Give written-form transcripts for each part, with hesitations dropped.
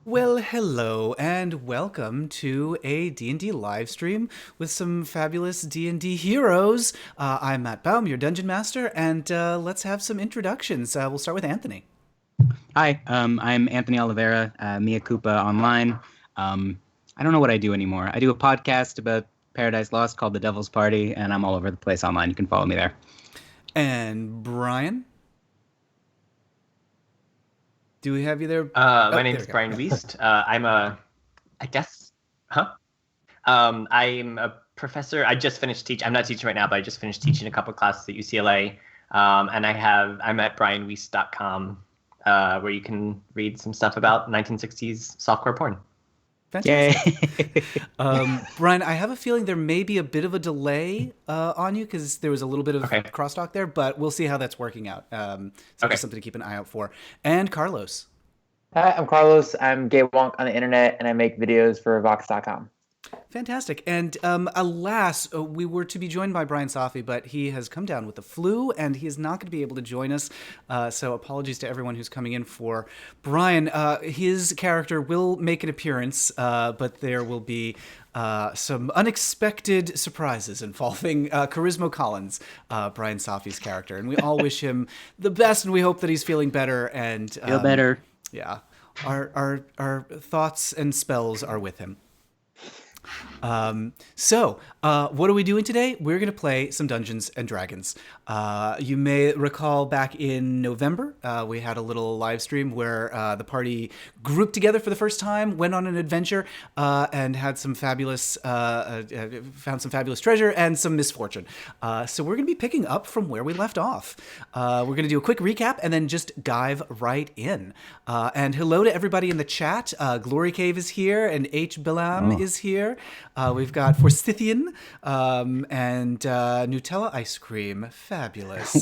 Well, hello and welcome to a D&D live stream with some fabulous D&D heroes. I'm Matt Baum, your Dungeon Master, and let's have some introductions. We'll start with Anthony. Hi, I'm Anthony Oliveira, Mia Koopa online. I don't know what I do anymore. I do a podcast about Paradise Lost called The Devil's Party, and I'm all over the place online. You can follow me there. And Bryan? Do we have you there? My name is Bryan Wuest. I guess, I'm a professor. I just finished teaching. I'm not teaching right now, but I just finished teaching a couple classes at UCLA. And I'm at bryanwuest.com, where you can read some stuff about 1960s softcore porn. Fantastic. Bryan, I have a feeling there may be a bit of a delay on you because there was a little bit of crosstalk there, but we'll see how that's working out. Just something to keep an eye out for. And Carlos. Hi, I'm Carlos. I'm gay wonk on the internet, and I make videos for Vox.com. Fantastic. And alas, we were to be joined by Brian Safi, but he has come down with the flu, and he is not going to be able to join us. So apologies to everyone who's coming in for Brian. His character will make an appearance, but there will be some unexpected surprises involving Charisma Collins, Brian Safi's character. And we all wish him the best, and we hope that he's feeling better. And feel better. Yeah. Our thoughts and spells are with him. So what are we doing today? We're going to play some Dungeons and Dragons. You may recall back in November, we had a little live stream where the party grouped together for the first time, went on an adventure, and had some fabulous, found some fabulous treasure and some misfortune. So we're going to be picking up from where we left off. We're going to do a quick recap and then just dive right in. And hello to everybody in the chat. Glory Cave is here and H. Bilam is here. We've got Forsythian and Nutella ice cream. Fabulous.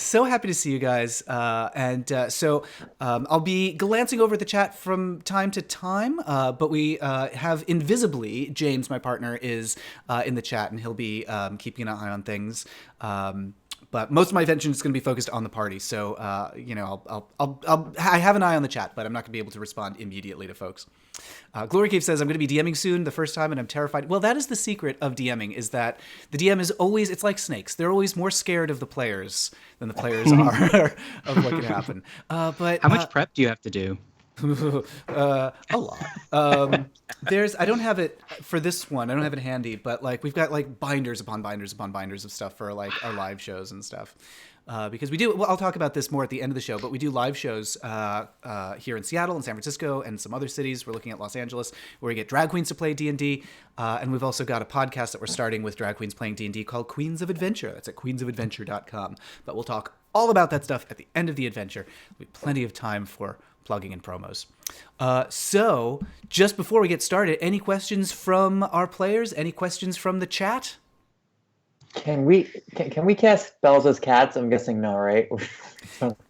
So happy to see you guys. So I'll be glancing over the chat from time to time, but we have invisibly, James, my partner, is in the chat, and he'll be keeping an eye on things. But most of my attention is going to be focused on the party. So, I have an eye on the chat, but I'm not going to be able to respond immediately to folks. Glory Cave says, I'm going to be DMing soon the first time, and I'm terrified. Well, that is the secret of DMing, is that the DM is always, it's like snakes. They're always more scared of the players than the players are of what can happen. But how much prep do you have to do? A lot. I don't have it for this one. I don't have it handy, but like we've got like binders upon binders upon binders of stuff for like our live shows and stuff. Because we do, well, I'll talk about this more at the end of the show, but we do live shows here in Seattle and San Francisco and some other cities. We're looking at Los Angeles, where we get drag queens to play D&D. And we've also got a podcast that we're starting with drag queens playing D&D called Queens of Adventure. That's at queensofadventure.com. But we'll talk all about that stuff at the end of the adventure. There'll be plenty of time for plugging and promos. So just before we get started, any questions from our players? Any questions from the chat? Can we cast spells as cats? I'm guessing no, right?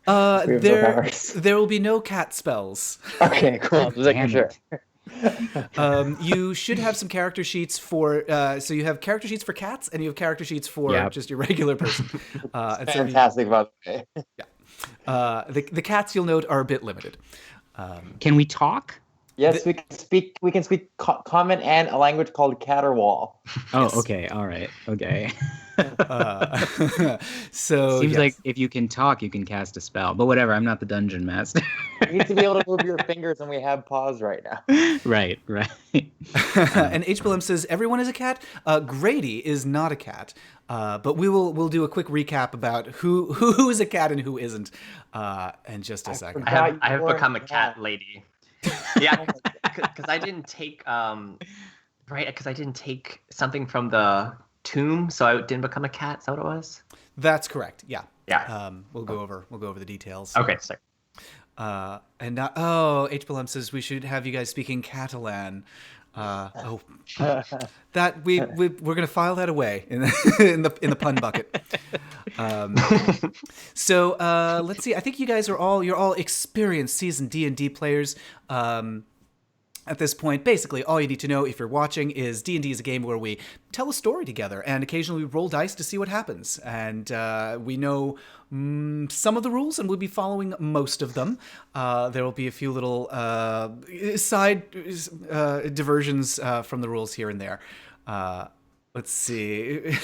There will be no cat spells. Okay, cool. Just making sure. You should have some character sheets for. So you have character sheets for cats, and you have character sheets for just your regular person. Fantastic, by the way. Yeah. The cats, you'll note, are a bit limited. Can we talk? Yes, we can speak. We can speak common and a language called Caterwaul. Oh, Yes. okay. All right. Okay. So seems like if you can talk, you can cast a spell. But whatever. I'm not the dungeon master. You need to be able to move your fingers, and we have paws right now. Right. And HBLM says everyone is a cat. Grady is not a cat. But we'll do a quick recap about who is a cat and who isn't in just a second. I have become a cat lady. Yeah, because I didn't take because I didn't take something from the tomb, so I didn't become a cat. Is that what it was? That's correct. Yeah. Yeah. We'll go over the details. Okay, sorry. And HBLM says we should have you guys speaking Catalan. That we're gonna file that away in the pun bucket. So let's see. I think you guys you're all experienced, seasoned D&D players. At this point, basically, all you need to know if you're watching is D&D is a game where we tell a story together, and occasionally we roll dice to see what happens. And we know some of the rules, and we'll be following most of them. There will be a few little side diversions from the rules here and there. Let's see.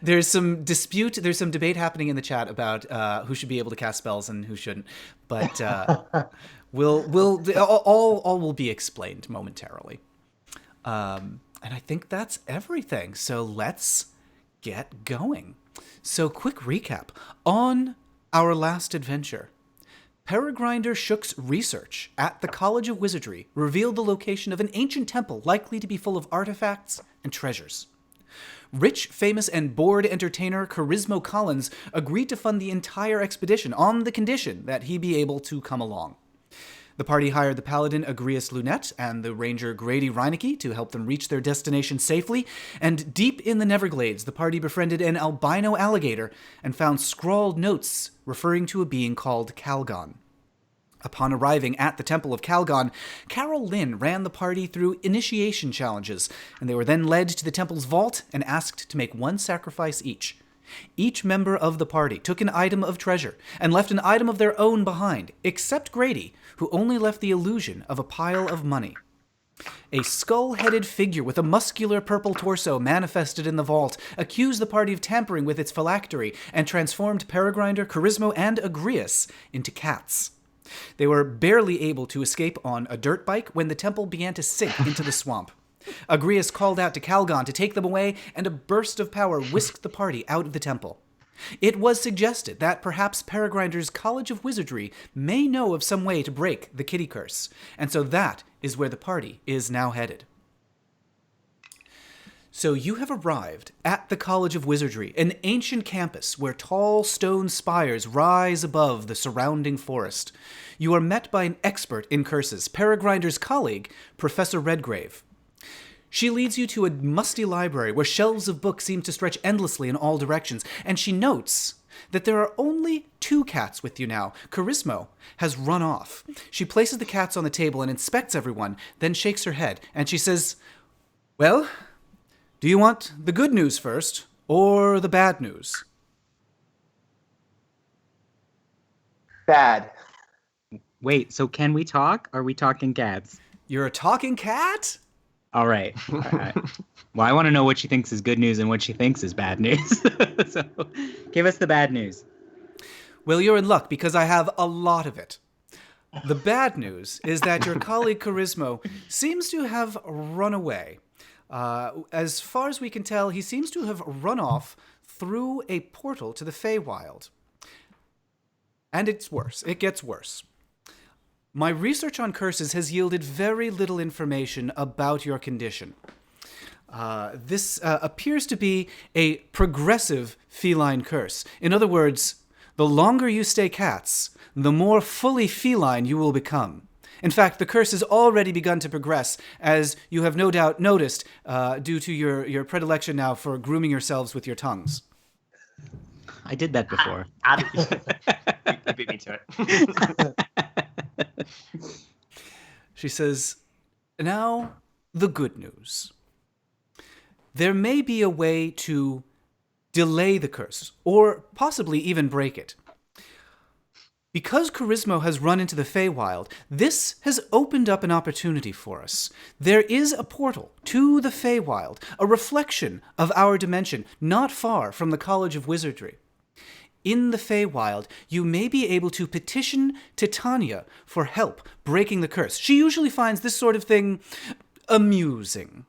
There's some debate happening in the chat about who should be able to cast spells and who shouldn't. But all will be explained momentarily. And I think that's everything. So let's get going. So quick recap. On our last adventure, Peregrinder Shook's research at the College of Wizardry revealed the location of an ancient temple likely to be full of artifacts and treasures. Rich, famous, and bored entertainer Charismo Collins agreed to fund the entire expedition on the condition that he be able to come along. The party hired the paladin Agrias Lunette and the ranger Grady Reinecke to help them reach their destination safely, and deep in the Neverglades, the party befriended an albino alligator and found scrawled notes referring to a being called Calgon. Upon arriving at the Temple of Calgon, Carol Lynn ran the party through initiation challenges, and they were then led to the temple's vault and asked to make one sacrifice each. Each member of the party took an item of treasure and left an item of their own behind, except Grady, who only left the illusion of a pile of money. A skull-headed figure with a muscular purple torso manifested in the vault, accused the party of tampering with its phylactery, and transformed Peregrinder, Charismo, and Agrias into cats. They were barely able to escape on a dirt bike when the temple began to sink into the swamp. Agrias called out to Calgon to take them away, and a burst of power whisked the party out of the temple. It was suggested that perhaps Peregrinder's College of Wizardry may know of some way to break the kitty curse, and so that is where the party is now headed. So you have arrived at the College of Wizardry, an ancient campus where tall stone spires rise above the surrounding forest. You are met by an expert in curses, Peregrinder's colleague, Professor Redgrave. She leads you to a musty library where shelves of books seem to stretch endlessly in all directions, and she notes that there are only 2 cats with you now. Charismo has run off. She places the cats on the table and inspects everyone, then shakes her head, and she says, "Well, do you want the good news first, or the bad news?" Bad. Wait, so can we talk? Are we talking cats? You're a talking cat? All right. All right. Well, I want to know what she thinks is good news and what she thinks is bad news. So give us the bad news. Well, you're in luck because I have a lot of it. The bad news is that your colleague Charismo seems to have run away. As far as we can tell, he seems to have run off through a portal to the Feywild. And it's worse. It gets worse. My research on curses has yielded very little information about your condition. This appears to be a progressive feline curse. In other words, the longer you stay cats, the more fully feline you will become. In fact, the curse has already begun to progress, as you have no doubt noticed, due to your predilection now for grooming yourselves with your tongues. I did that before. You beat me to it. She says, "Now, the good news. There may be a way to delay the curse, or possibly even break it. Because Charismo has run into the Feywild, this has opened up an opportunity for us. There is a portal to the Feywild, a reflection of our dimension, not far from the College of Wizardry. In the Feywild, you may be able to petition Titania for help breaking the curse. She usually finds this sort of thing amusing.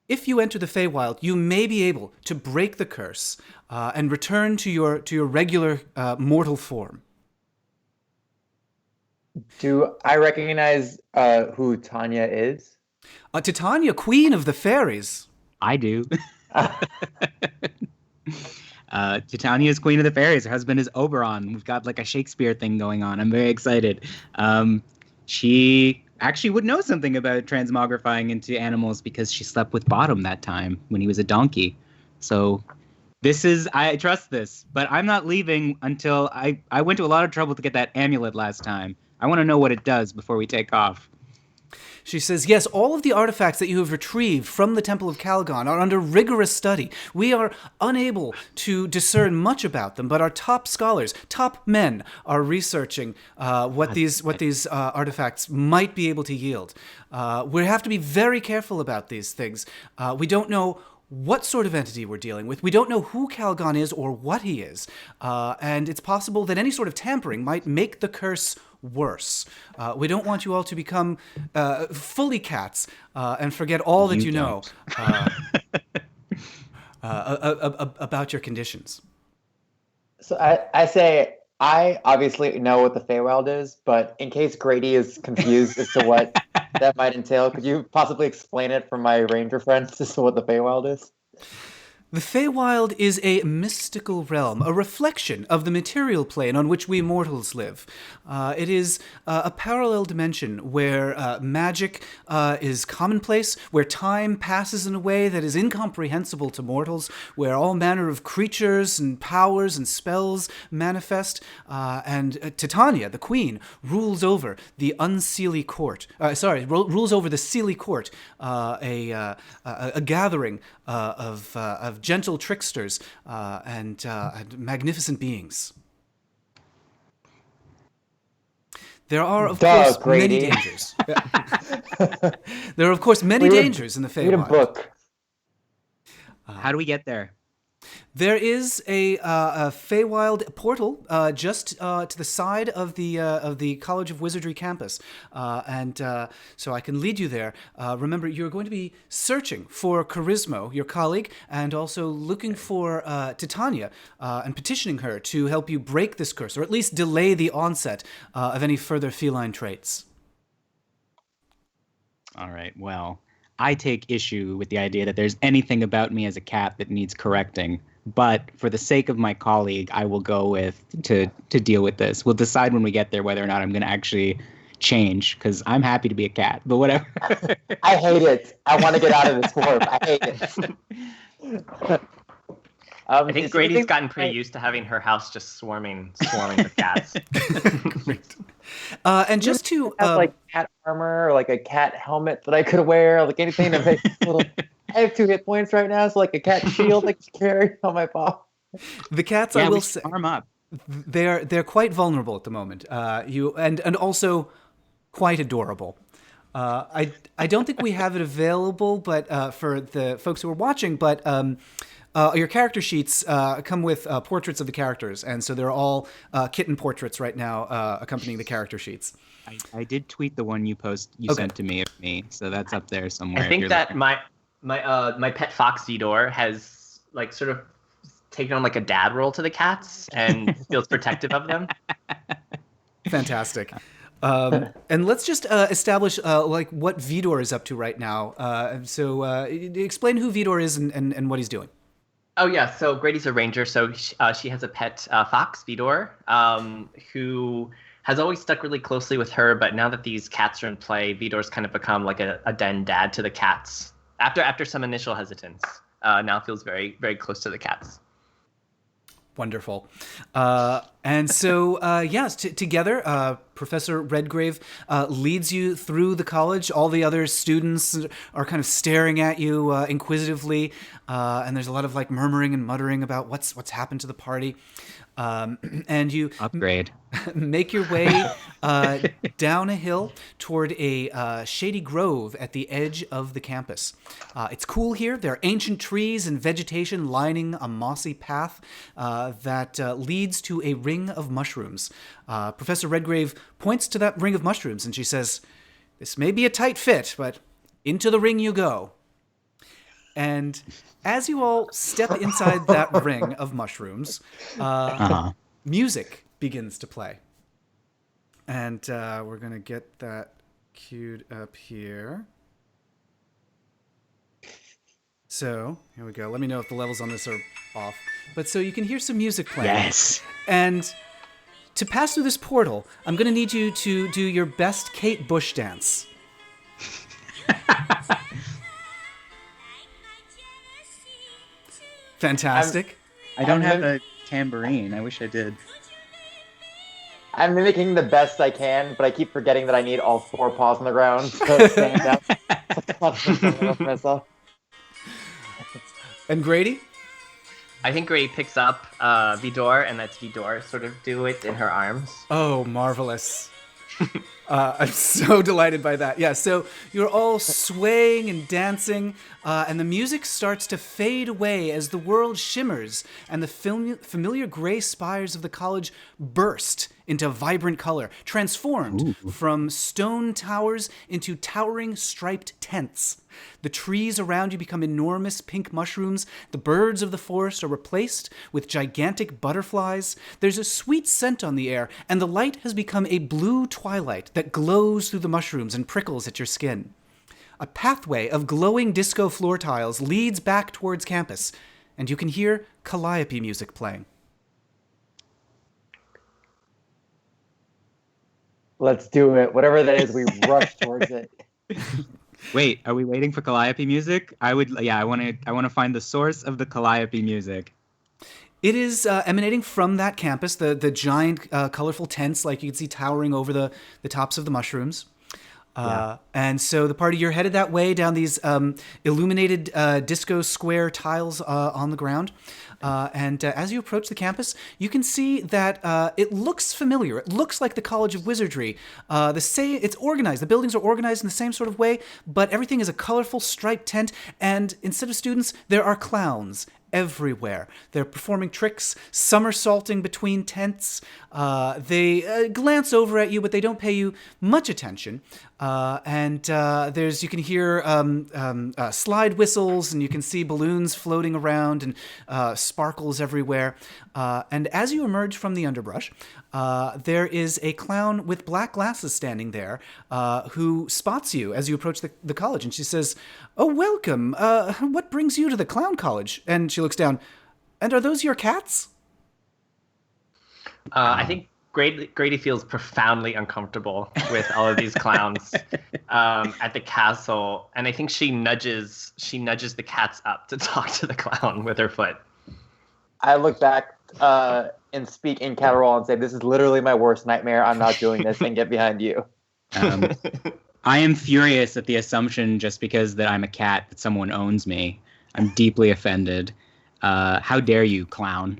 If you enter the Feywild, you may be able to break the curse and return to your regular mortal form." Do I recognize who Tanya is? Titania, queen of the fairies. I do. Titania is Queen of the Fairies. Her husband is Oberon. We've got like a Shakespeare thing going on. I'm very excited. She actually would know something about transmogrifying into animals because she slept with Bottom that time when he was a donkey. So I trust this, but I'm not leaving until I went to a lot of trouble to get that amulet last time. I want to know what it does before we take off. She says, yes, all of the artifacts that you have retrieved from the Temple of Calgon are under rigorous study. We are unable to discern much about them, but our top scholars, top men, are researching what these artifacts might be able to yield. We have to be very careful about these things. We don't know what sort of entity we're dealing with. We don't know who Calgon is or what he is. And it's possible that any sort of tampering might make the curse worse. We don't want you all to become fully cats and forget all that you know about your conditions. So I say, I obviously know what the Feywild is, but in case Grady is confused as to what that might entail, could you possibly explain it for my ranger friends as to what the Feywild is? The Feywild is a mystical realm, a reflection of the material plane on which we mortals live. It is a parallel dimension where magic is commonplace, where time passes in a way that is incomprehensible to mortals, where all manner of creatures and powers and spells manifest, and Titania, the queen, rules over the unseelie court. Rules over the Seelie court, a gathering of gentle tricksters and magnificent beings. There are, of course, many dangers. There are, of course, many dangers in the Feywild. Read a book. How do we get there? There is a Feywild portal just to the side of the College of Wizardry campus, and so I can lead you there. Remember, you're going to be searching for Charismo, your colleague, and also looking for Titania and petitioning her to help you break this curse, or at least delay the onset of any further feline traits. All right, well, I take issue with the idea that there's anything about me as a cat that needs correcting. But for the sake of my colleague, I will go with to deal with this. We'll decide when we get there whether or not I'm going to actually change, because I'm happy to be a cat, but whatever. I hate it. I want to get out of this form. I hate it. I think Grady's gotten pretty used to having her house just swarming with cats. Great. And just to have like cat armor or like a cat helmet that I could wear, like anything to make a little. I have 2 hit points right now, so like a cat shield I can carry on my paw. The cats, I will say, arm up. They're quite vulnerable at the moment. And also quite adorable. I don't think we have it available, but for the folks who are watching, but. Your character sheets come with portraits of the characters, and so they're all kitten portraits right now accompanying the character sheets. I did tweet the one you sent to me of me, so that's up there somewhere. I think that my pet fox Vidor has like sort of taken on like a dad role to the cats and feels protective of them. Fantastic. And let's just establish like what Vidor is up to right now. So explain who Vidor is and what he's doing. Oh, yeah. So Grady's a ranger. So she has a pet fox, Vidor, who has always stuck really closely with her. But now that these cats are in play, Vidor's kind of become like a den dad to the cats. After some initial hesitance, now feels very, very close to the cats. Wonderful. And so, yes, together, Professor Redgrave leads you through the college. All the other students are kind of staring at you inquisitively, and there's a lot of like murmuring and muttering about what's happened to the party. And you make your way down a hill toward a shady grove at the edge of the campus. It's cool here. There are ancient trees and vegetation lining a mossy path that leads to a ring of mushrooms. Professor Redgrave points to that ring of mushrooms and she says, "This may be a tight fit, but into the ring you go." And as you all step inside that ring of mushrooms, music begins to play. And we're going to get that queued up here. So, here we go. Let me know if the levels on this are off. But so you can hear some music playing. Yes. And to pass through this portal, I'm going to need you to do your best Kate Bush dance. Fantastic. I don't have a tambourine. I wish I did. I'm mimicking the best I can, but I keep forgetting that I need all 4 paws on the ground to stand up. For myself. And Grady? I think Grady picks up Vidor and lets Vidor sort of do it in her arms. Oh, marvelous. I'm so delighted by that. Yeah, so you're all swaying and dancing, and the music starts to fade away as the world shimmers and the familiar gray spires of the college burst into vibrant color, transformed from stone towers into towering striped tents. The trees around you become enormous pink mushrooms. The birds of the forest are replaced with gigantic butterflies. There's a sweet scent on the air, and the light has become a blue twilight that glows through the mushrooms and prickles at your skin. A pathway of glowing disco floor tiles leads back towards campus, and you can hear calliope music playing. Let's do it. Whatever that is, we rush towards it. Wait, are we waiting for calliope music? I want to find the source of the calliope music. It is emanating from that campus, the giant colorful tents like you can see towering over the tops of the mushrooms. And so the party, you're headed that way down these illuminated disco square tiles on the ground. And as you approach the campus, you can see that it looks familiar. It looks like the College of Wizardry. It's organized. The buildings are organized in the same sort of way, but everything is a colorful striped tent. And instead of students, there are clowns everywhere. They're performing tricks, somersaulting between tents. They glance over at you, but they don't pay you much attention. And you can hear slide whistles, and you can see balloons floating around, and sparkles everywhere. And as you emerge from the underbrush, there is a clown with black glasses standing there who spots you as you approach the college. And she says, "Oh, welcome. What brings you to the clown college?" And she looks down. "And are those your cats?" I think Grady feels profoundly uncomfortable with all of these clowns at the castle, and I think she nudges the cats up to talk to the clown with her foot. I look back and speak in Caterwall and say, "This is literally my worst nightmare. I'm not doing this," and get behind you. I am furious at the assumption just because that I'm a cat that someone owns me. I'm deeply offended. How dare you, clown?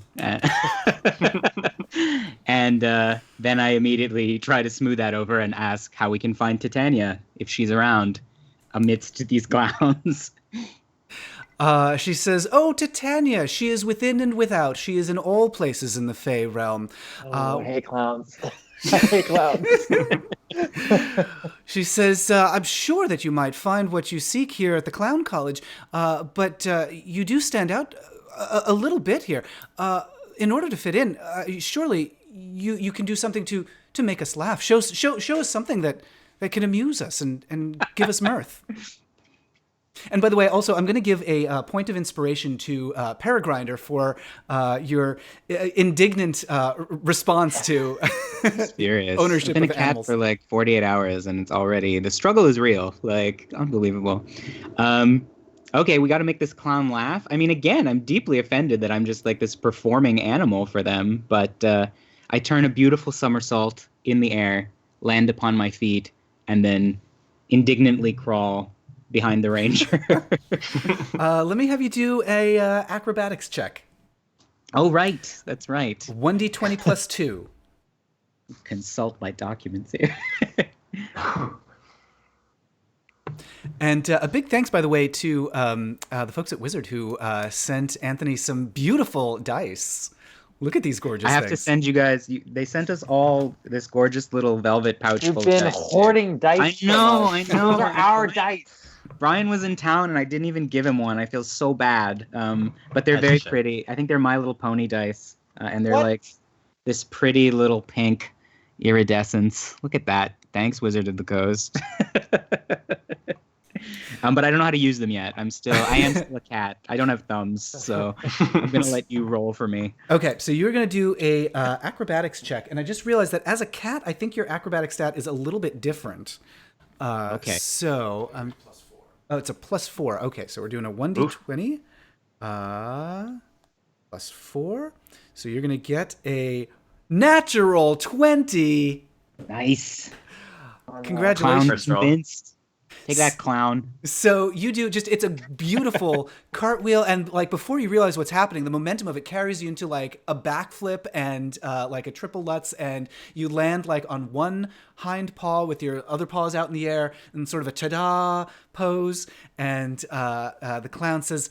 And then I immediately try to smooth that over and ask how we can find Titania if she's around amidst these clowns. She says, "Oh, Titania, she is within and without. She is in all places in the Fey realm." I hate clowns. I hate clowns. She says, "I'm sure that you might find what you seek here at the Clown College, but you do stand out a little bit here. In order to fit in, surely you can do something to make us laugh. Show us something that can amuse us and give us mirth." And by the way, also, I'm going to give a point of inspiration to Paragrinder for your indignant response to ownership I've been of a cat animals. for like 48 hours, and it's already, the struggle is real. Like, unbelievable. Okay, we got to make this clown laugh. I mean, again, I'm deeply offended that I'm just like this performing animal for them, but I turn a beautiful somersault in the air, land upon my feet, and then indignantly crawl behind the ranger. Let me have you do a acrobatics check. Oh, right. That's right. 1d20 plus 2. Consult my documents here. And a big thanks, by the way, to the folks at Wizard who sent Anthony some beautiful dice. Look at these gorgeous I have things. to send you guys. They sent us all this gorgeous little velvet pouch. You've full of been dice. hoarding dice. I know. Those are our dice. Brian was in town and I didn't even give him one. I feel so bad. But they're As very you should. pretty. I think they're My Little Pony dice, and they're What? like this pretty little pink iridescence. Look at that. Thanks, Wizard of the Coast. But I don't know how to use them yet. I am still a cat. I don't have thumbs, so I'm gonna let you roll for me. Okay, so you're going to do a acrobatics check, and I just realized that as a cat, I think your acrobatic stat is a little bit different. Okay. So oh, it's a +4. Okay, so we're doing a 1d20 +4. So you're going to get a Natural 20. Nice. Congratulations. Clown First roll. convinced. Take that, clown. So you do it's a beautiful cartwheel, and like before you realize what's happening, the momentum of it carries you into like a backflip and like a triple lutz, and you land like on one hind paw with your other paws out in the air in sort of a ta-da pose, and the clown says,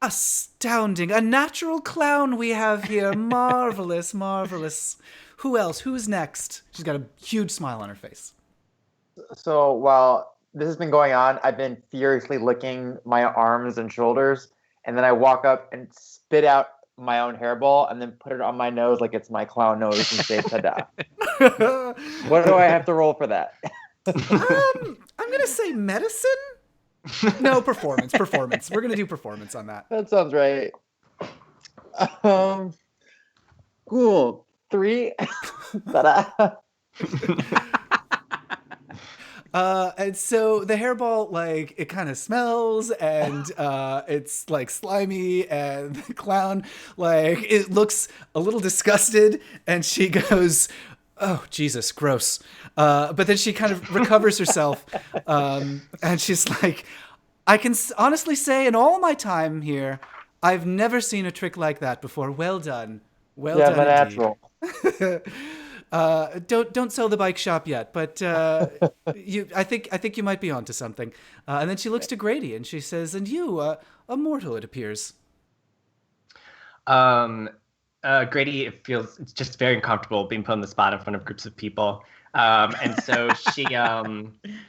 "Astounding, a natural clown we have here, marvelous, marvelous. Who else? Who's next?" She's got a huge smile on her face. So while this has been going on, I've been furiously licking my arms and shoulders, and then I walk up and spit out my own hairball and then put it on my nose like it's my clown nose and say "ta-da." What do I have to roll for that? I'm gonna say medicine. No, performance. We're gonna do performance on that. That sounds right. Cool. 3. Ta-da. And so the hairball, like, it kind of smells, and it's like slimy, and the clown, like, it looks a little disgusted, and she goes, "Oh, Jesus, gross." But then she kind of recovers herself, and she's like, "I can honestly say in all my time here, I've never seen a trick like that before. Well done. Well Yeah, done my indeed." natural. Don't sell the bike shop yet, but I think you might be onto something. And then she looks to Grady and she says, "And you, a mortal, it appears." Grady feels just very uncomfortable being put on the spot in front of groups of people, and so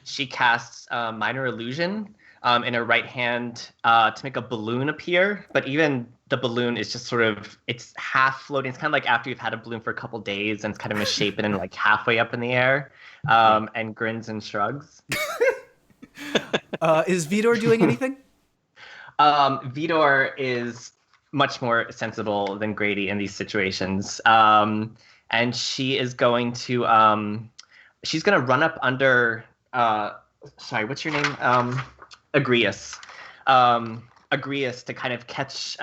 she casts minor illusion in her right hand to make a balloon appear, but even the balloon is just sort of, it's half floating. It's kind of like after you've had a balloon for a couple days and it's kind of misshapen and like halfway up in the air, and grins and shrugs. Is Vidor doing anything? Vidor is much more sensible than Grady in these situations. And she is going to, she's going to run up under, sorry, what's your name? Agrius. Agrius to kind of catch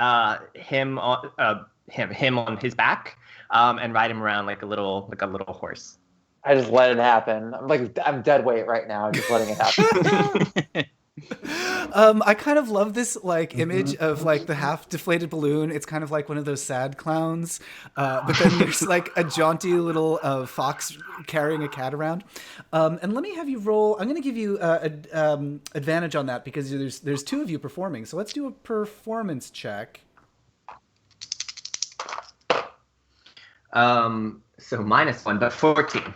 him on his back, and ride him around like a little horse. I just let it happen. I'm dead weight right now, just letting it happen. I kind of love this like image of like the half deflated balloon. It's kind of like one of those sad clowns, but then there's like a jaunty little fox carrying a cat around. And let me have you roll. I'm going to give you advantage on that because there's two of you performing. So let's do a performance check. So -1, but 14.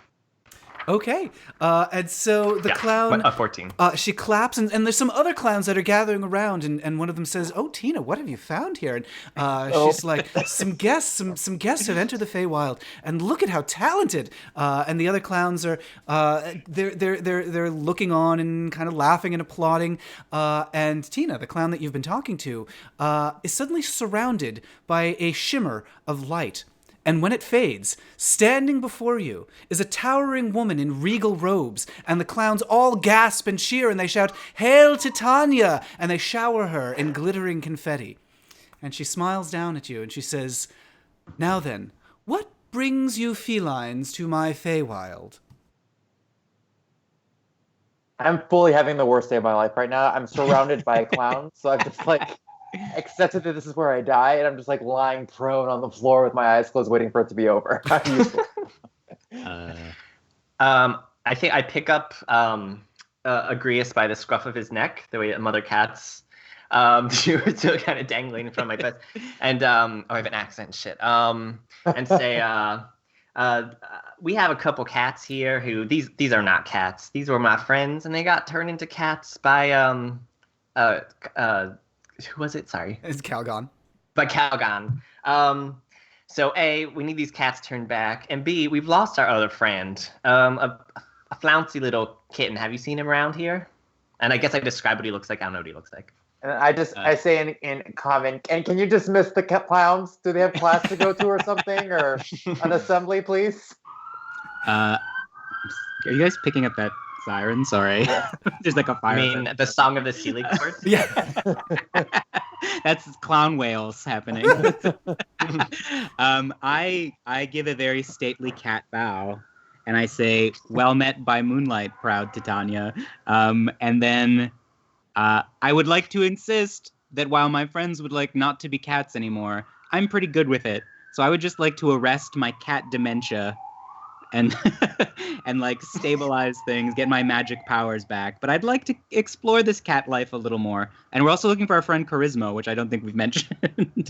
Okay, and so the clown... 14. She claps, and there's some other clowns that are gathering around, and one of them says, "Oh, Tina, what have you found here?" And she's like, some guests have entered the Feywild, and look at how talented. And the other clowns are, they're looking on and kind of laughing and applauding. And Tina, the clown that you've been talking to, is suddenly surrounded by a shimmer of light. And when it fades, standing before you is a towering woman in regal robes, and the clowns all gasp and cheer, and they shout, "Hail Titania!" And they shower her in glittering confetti. And she smiles down at you, and she says, "Now then, what brings you felines to my Feywild?" I'm fully having the worst day of my life right now. I'm surrounded by clowns, so I'm just like accepted that this is where I die, and I'm just like lying prone on the floor with my eyes closed, waiting for it to be over. How do you feel? I think I pick up Agrius by the scruff of his neck, the way that mother cats do, still kind of dangling in front of my face, and I have an accent and shit, and say, we have a couple cats here who these are not cats. These were my friends, and they got turned into cats by who was it? Sorry. It's Calgon. By Calgon. So A, we need these cats turned back, and B, we've lost our other friend, a flouncy little kitten. Have you seen him around here? And I guess I describe what he looks like. I don't know what he looks like. And I say in common, and can you dismiss the clowns? Do they have class to go to or something, or an assembly, please? Are you guys picking up that siren? Sorry. There's like a fire. I mean, the song of the ceiling chords? Yeah. That's clown whales happening. I give a very stately cat bow, and I say, "Well met by moonlight, proud Titania." And then I would like to insist that while my friends would like not to be cats anymore, I'm pretty good with it. So I would just like to arrest my cat dementia and and like stabilize things, get my magic powers back. But I'd like to explore this cat life a little more. And we're also looking for our friend Charisma, which I don't think we've mentioned.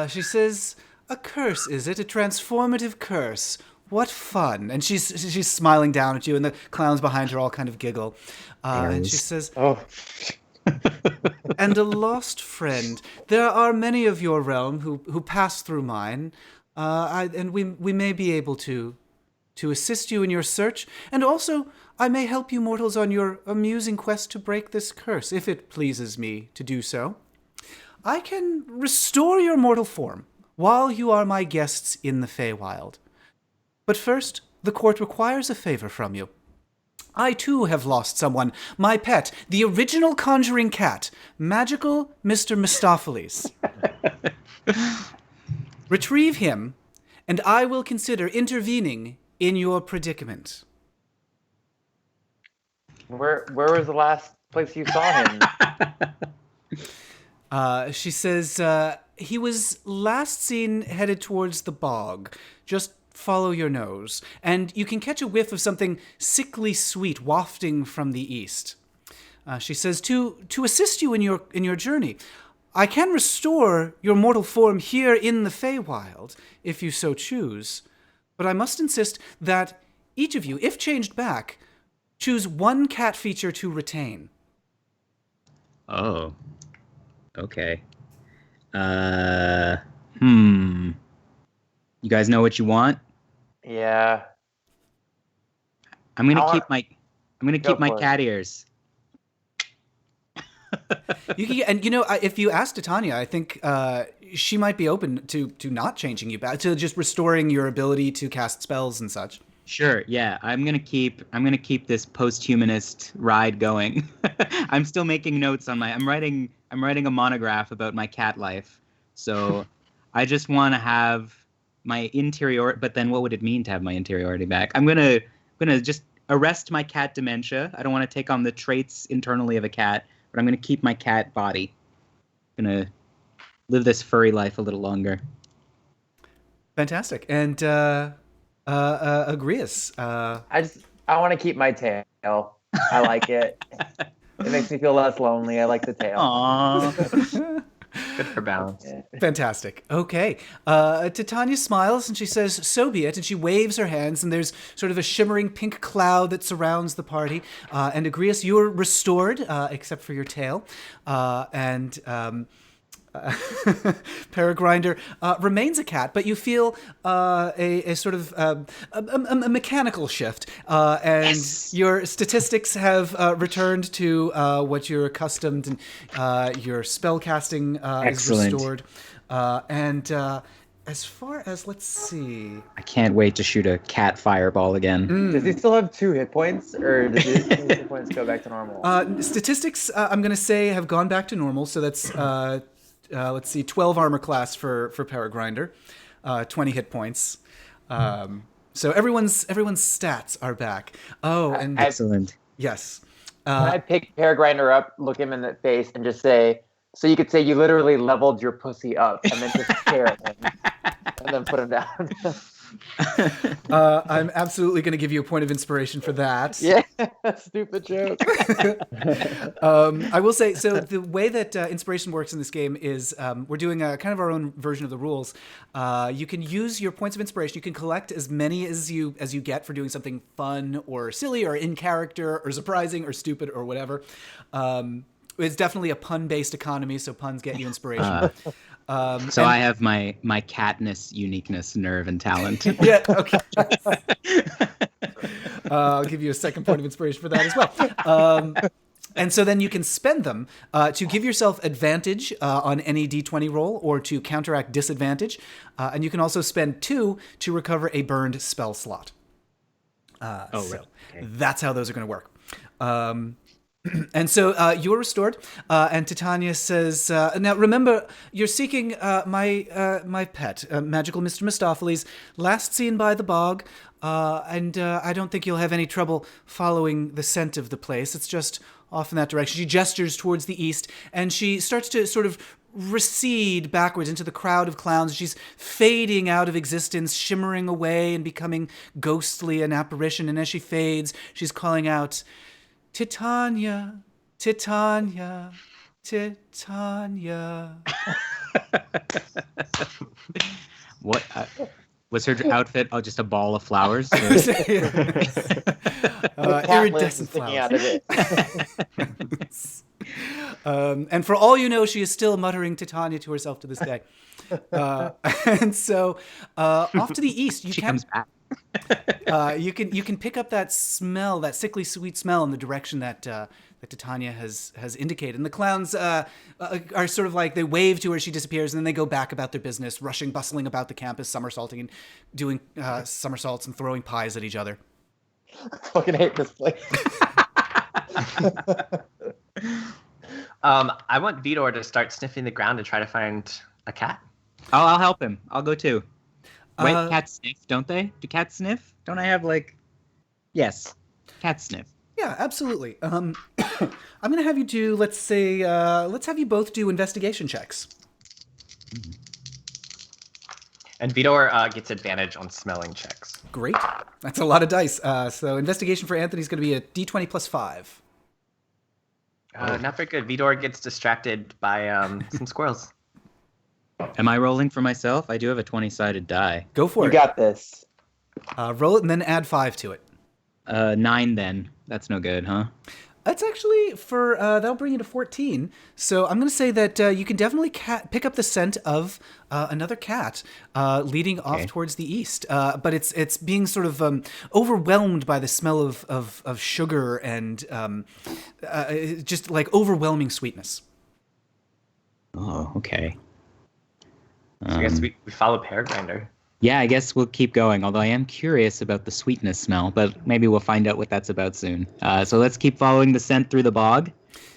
She says, "A curse, is it? A transformative curse? What fun!" And she's smiling down at you, and the clowns behind her all kind of giggle. And she says, Oh, "And a lost friend. There are many of your realm who pass through mine, and we may be able to assist you in your search, and also I may help you mortals on your amusing quest to break this curse, if it pleases me to do so. I can restore your mortal form while you are my guests in the Feywild. But first, the court requires a favor from you. I, too, have lost someone, my pet, the original conjuring cat, magical Mr. Mistopheles. Retrieve him, and I will consider intervening in your predicament." where was the last place you saw him? She says, "He was last seen headed towards the bog. Just follow your nose, and you can catch a whiff of something sickly sweet wafting from the east." She says, to assist you in your journey, I can restore your mortal form here in the Feywild, if you so choose. But I must insist that each of you, if changed back, choose one cat feature to retain." Oh. Okay. You guys know what you want? Yeah. I'm gonna I keep Go my for it. cat ears. You can, and if you ask Titania, I think she might be open to not changing you back, to just restoring your ability to cast spells and such. Sure, yeah. I'm gonna keep this post-humanist ride going. I'm still making notes on I'm writing a monograph about my cat life. So I just want to have my interior, but then what would it mean to have my interiority back? I'm gonna just arrest my cat dementia. I don't want to take on the traits internally of a cat, but I'm gonna keep my cat body. I'm gonna live this furry life a little longer. Fantastic. And Agreus. I want to keep my tail. I like it. It makes me feel less lonely. I like the tail. Aww. Good for balance. Fantastic. Okay. Titania smiles and she says, "So be it." And she waves her hands, and there's sort of a shimmering pink cloud that surrounds the party. And Agreus, you're restored, except for your tail. Paragrinder remains a cat, but you feel a sort of a mechanical shift, and Yes. your statistics have returned to what you're accustomed, and your spell casting is Excellent. restored. As far as, let's see, I can't wait to shoot a cat fireball again. Does he still have 2 hit points, or does his hit points go back to normal? statistics, I'm going to say, have gone back to normal. So that's let's see, 12 armor class for Paragrinder, 20 hit points. So everyone's stats are back. Oh, and Excellent. yes. Can I pick Paragrinder up, look him in the face, and just say, so you could say you literally leveled your pussy up, and then just stare at him, and then put him down. I'm absolutely going to give you a point of inspiration for that. Yeah, stupid joke. I will say, so the way that inspiration works in this game is we're doing a kind of our own version of the rules. You can use your points of inspiration. You can collect as many as you get for doing something fun or silly or in character or surprising or stupid or whatever. It's definitely a pun-based economy, so puns get you inspiration. I have my catness, uniqueness, nerve, and talent. Yeah, okay. I'll give you a second point of inspiration for that as well. And so then you can spend them to give yourself advantage on any D20 roll or to counteract disadvantage. And you can also spend 2 to recover a burned spell slot. Right. Okay. That's how those are going to work. And so you're restored, and Titania says, "Now remember, you're seeking my pet, magical Mr. Mistopheles, last seen by the bog, and I don't think you'll have any trouble following the scent of the place. It's just off in that direction." She gestures towards the east, and she starts to sort of recede backwards into the crowd of clowns. She's fading out of existence, shimmering away and becoming ghostly, an apparition. And as she fades, she's calling out, "Titania, Titania, Titania." What was her outfit? Oh, just a ball of flowers. Iridescent sticking flowers. out of it. And for all you know, she is still muttering Titania to herself to this day. And so, off to the east, She comes back. you can pick up that smell, that sickly sweet smell, in the direction that Titania has indicated. And the clowns are sort of like, they wave to her, she disappears, and then they go back about their business, rushing, bustling about the campus, somersaulting and doing somersaults and throwing pies at each other. I fucking hate this place. I want Vidor to start sniffing the ground to try to find a cat. Oh, I'll help him. I'll go too. Wait, cats sniff, don't they? Do cats sniff? Don't I have Yes, cats sniff. Yeah, absolutely. I'm going to have you do, let's have you both do investigation checks. And Vidor gets advantage on smelling checks. Great. That's a lot of dice. So investigation for Anthony is going to be a d20 plus 5. Not very good. Vidor gets distracted by some squirrels. Am I rolling for myself? I do have a 20-sided die. Go for You it. got this. Roll it and then add 5 to it. 9 then. That's no good, huh? That's actually that'll bring you to 14. So I'm going to say that you can definitely pick up the scent of another cat leading off towards the east. But it's being sort of overwhelmed by the smell of sugar and just like overwhelming sweetness. Oh, okay. So I guess we follow Peregriner. Yeah, I guess we'll keep going, although I am curious about the sweetness smell, but maybe we'll find out what that's about soon. So let's keep following the scent through the bog.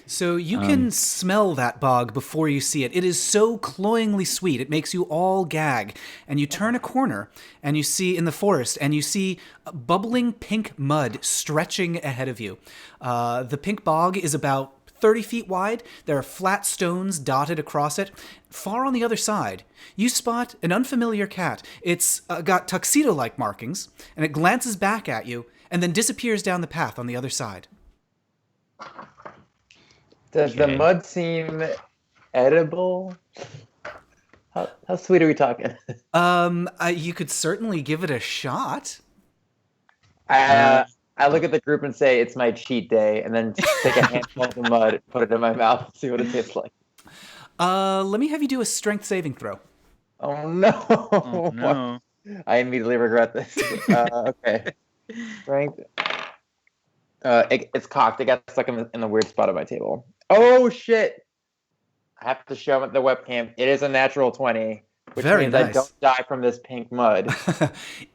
So you can smell that bog before you see it. It is so cloyingly sweet. It makes you all gag. And you turn a corner and you see in the forest and you see bubbling pink mud stretching ahead of you. The pink bog is about 30 feet wide. There are flat stones dotted across it. Far on the other side, you spot an unfamiliar cat. It's got tuxedo-like markings, and it glances back at you and then disappears down the path on the other side. Does the mud seem edible? How sweet are we talking? You could certainly give it a shot. I look at the group and say, "It's my cheat day," and then take a handful of the mud, put it in my mouth, and see what it tastes like. Let me have you do a strength saving throw. Oh no! Oh, no. I immediately regret this. Okay, strength. It's cocked. It got stuck in the weird spot on my table. Oh shit! I have to show the webcam. It is a natural 20. Which Very means nice. I don't die from this pink mud.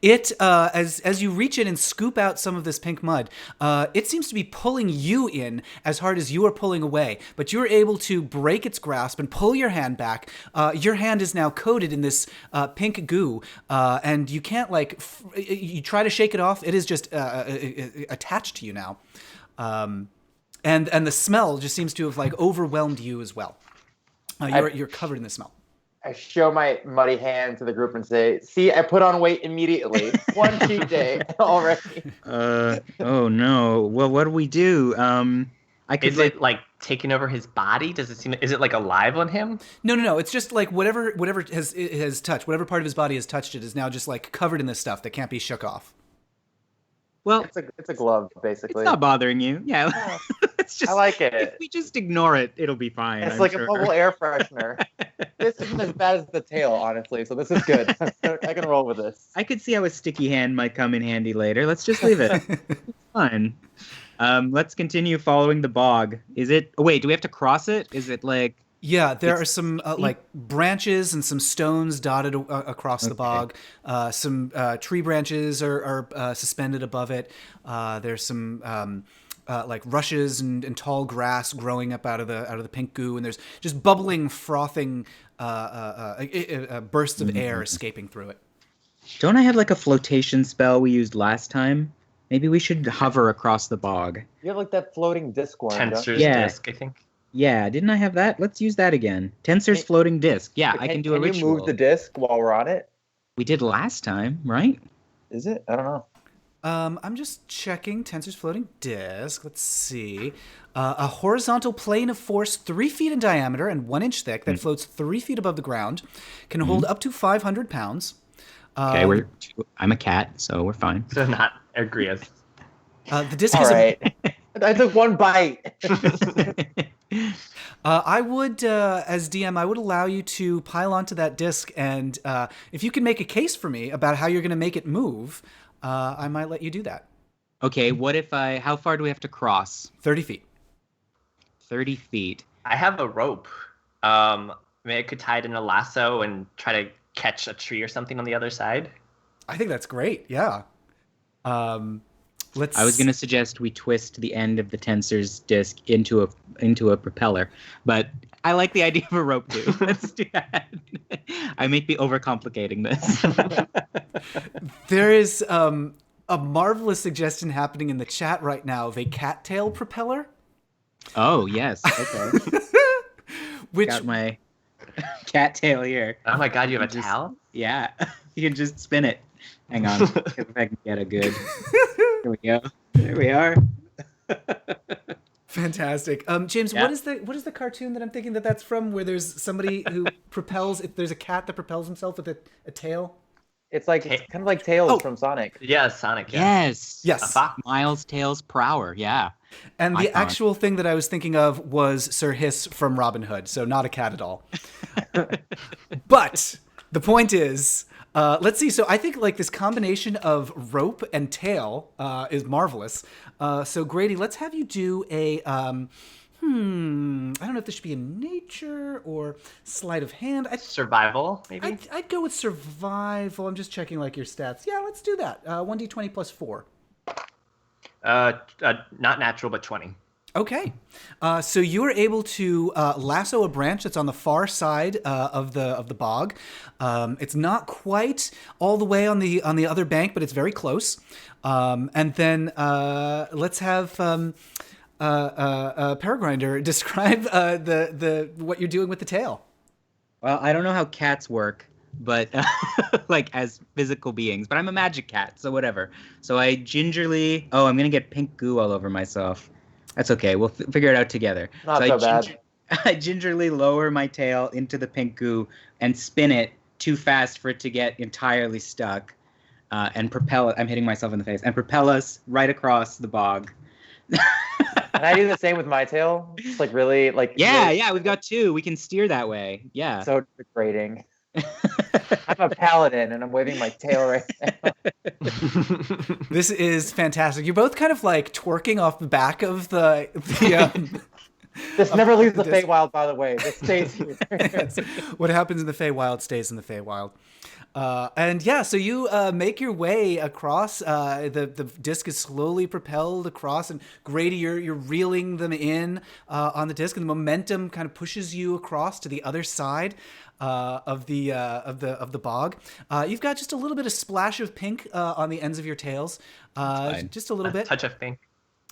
It as you reach in and scoop out some of this pink mud, it seems to be pulling you in as hard as you are pulling away. But you're able to break its grasp and pull your hand back. Your hand is now coated in this pink goo, and you can't you try to shake it off. It is just attached to you now, and the smell just seems to have overwhelmed you as well. You're covered in the smell. I show my muddy hand to the group and say, "See, I put on weight immediately. One cheat day already." Oh no. Well, what do we do? Is it taking over his body? Does it seem? Is it alive on him? No. It's just whatever has touched, whatever part of his body has touched it is now just covered in this stuff that can't be shook off. Well, It's a glove, basically. it's not bothering you. Yeah. It's just, I like it. If we just ignore it, it'll be fine. It's I'm like sure. a bubble air freshener. This isn't as bad as the tail, honestly, so this is good. I can roll with this. I could see how a sticky hand might come in handy later. Let's just leave it. It's fine. Let's continue following the bog. Is it? Oh, wait, do we have to cross it? Is it Yeah, there are some branches and some stones dotted across the bog. Some tree branches are suspended above it. There's some like rushes and tall grass growing up out of the pink goo, and there's just bubbling, frothing bursts of air escaping through it. Don't I have like a flotation spell we used last time? Maybe we should hover across the bog. You have like that floating disc one. Tensor's Yeah. disc, I think. Yeah, didn't I have that? Let's use that again. Tensor's floating disc. Yeah, I can do a ritual. Can you move the disc while we're on it? We did last time, right? Is it? I don't know. I'm just checking Tensor's floating disc. Let's see. A horizontal plane of force 3 feet in diameter and 1 inch thick that floats 3 feet above the ground, can hold up to 500 pounds. Okay, I'm a cat, so we're fine. So not Agrias. The disc All is right. I took one bite. I would, as DM, I would allow you to pile onto that disc, and if you can make a case for me about how you're going to make it move, I might let you do that. Okay, what if how far do we have to cross? 30 feet. 30 feet. I have a rope. Maybe I could tie it in a lasso and try to catch a tree or something on the other side. I think that's great, yeah. I was going to suggest we twist the end of the Tensor's disc into a propeller, but I like the idea of a rope too. Let's do that. I may be overcomplicating this. There is a marvelous suggestion happening in the chat right now of a cattail propeller. Oh, yes. Okay. Which Got my cattail here. Oh my god, you have a towel? Yeah. You can just spin it. Hang on. If I can get a good... Here we go. There we are. Fantastic. James, Yeah. what is the cartoon that I'm thinking that's from, where there's somebody who propels, there's a cat that propels himself with a tail? It's kind of like Tails from Sonic. Yeah, Sonic. Yeah. Yes. Yes. A fox. Miles Tails per hour. Yeah. And the Iconic. actual thing that I was thinking of was Sir Hiss from Robin Hood, so not a cat at all. But the point is, let's see. So I think like this combination of rope and tail is marvelous. So Grady, let's have you do a I don't know if this should be in nature or sleight of hand. Survival, maybe? I'd go with survival. I'm just checking like your stats. Yeah, let's do that. 1d20 plus 4. Not natural, but 20. Okay, so you are able to lasso a branch that's on the far side of the bog. It's not quite all the way on the other bank, but it's very close. And then let's have Paragrinder describe the what you're doing with the tail. Well, I don't know how cats work, but like as physical beings, but I'm a magic cat, so whatever. So I gingerly, I'm going to get pink goo all over myself. That's okay. We'll figure it out together. Not so bad. I gingerly lower my tail into the pink goo and spin it too fast for it to get entirely stuck, and propel it. I'm hitting myself in the face and propel us right across the bog. And I do the same with my tail. It's like really like Yeah, we've got 2. We can steer that way. Yeah. so degrading. I'm a paladin and I'm waving my tail right now. This is fantastic. You're both kind of like twerking off the back of the This never leaves the Feywild, by the way. This stays here. Yes. What happens in the Feywild stays in the Feywild. And yeah, so you make your way across. The disc is slowly propelled across, and Grady, you're reeling them in on the disc, and the momentum kind of pushes you across to the other side of the bog. You've got just a little bit of splash of pink on the ends of your tails, just a little bit. Touch of pink.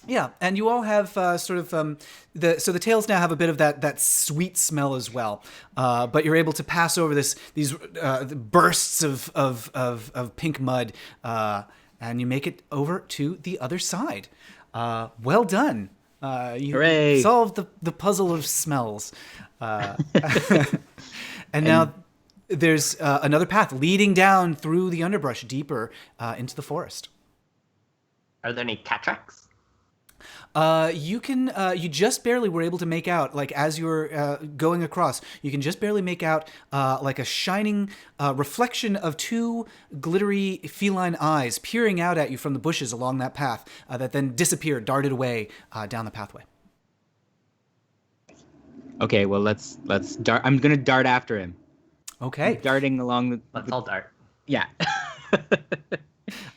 Yeah, and you all have the tails now have a bit of that sweet smell as well, but you're able to pass over these bursts of pink mud, and you make it over to the other side. Well done. You Hooray. solved the puzzle of smells, and now there's another path leading down through the underbrush deeper into the forest. Are there any cat tracks? You just barely were able to make out, like as you were going across, you can just barely make out like a shining reflection of 2 glittery feline eyes peering out at you from the bushes along that path that then disappeared, darted away down the pathway. Okay, well let's dart. I'm gonna dart after him. Okay. Darting along the. Let's all dart. Yeah.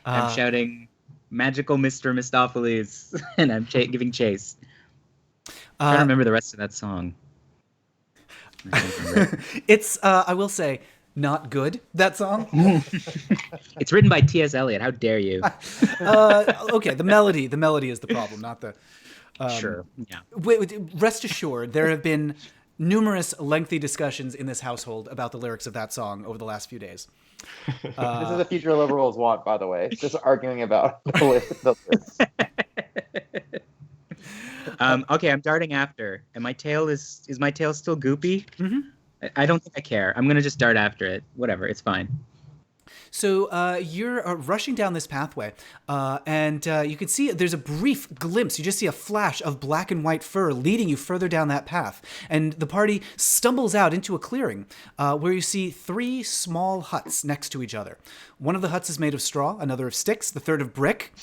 I'm shouting, magical Mr. Mistopheles, and I'm giving chase. I don't remember the rest of that song. I can't remember it. It's, I will say, not good, that song. It's written by T.S. Eliot. How dare you? Okay, the melody is the problem, not the... Sure, yeah. Rest assured, there have been numerous lengthy discussions in this household about the lyrics of that song over the last few days. This is a future liberals want, by the way. Just arguing about the lyrics. Okay, I'm darting after, and my tail is my tail still goopy? Mm-hmm. I don't think I care. I'm gonna just dart after it. Whatever, it's fine. So you're rushing down this pathway, and you can see there's a brief glimpse. You just see a flash of black and white fur leading you further down that path. And the party stumbles out into a clearing where you see 3 small huts next to each other. One of the huts is made of straw, another of sticks, the third of brick.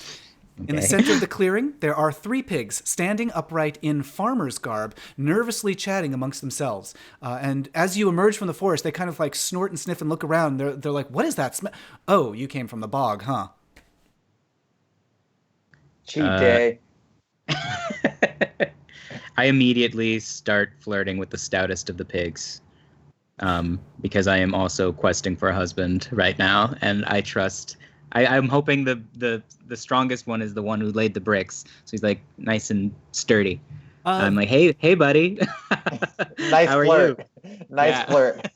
In the center of the clearing, there are 3 pigs standing upright in farmer's garb, nervously chatting amongst themselves. And as you emerge from the forest, they kind of like snort and sniff and look around. They're like, "What is that smell? Oh, you came from the bog, huh?" Cheat day. I immediately start flirting with the stoutest of the pigs, because I am also questing for a husband right now, and I trust. I'm hoping the strongest one is the one who laid the bricks, so he's like nice and sturdy. I'm like, hey, buddy. Nice how are flirt. you? Nice flirt.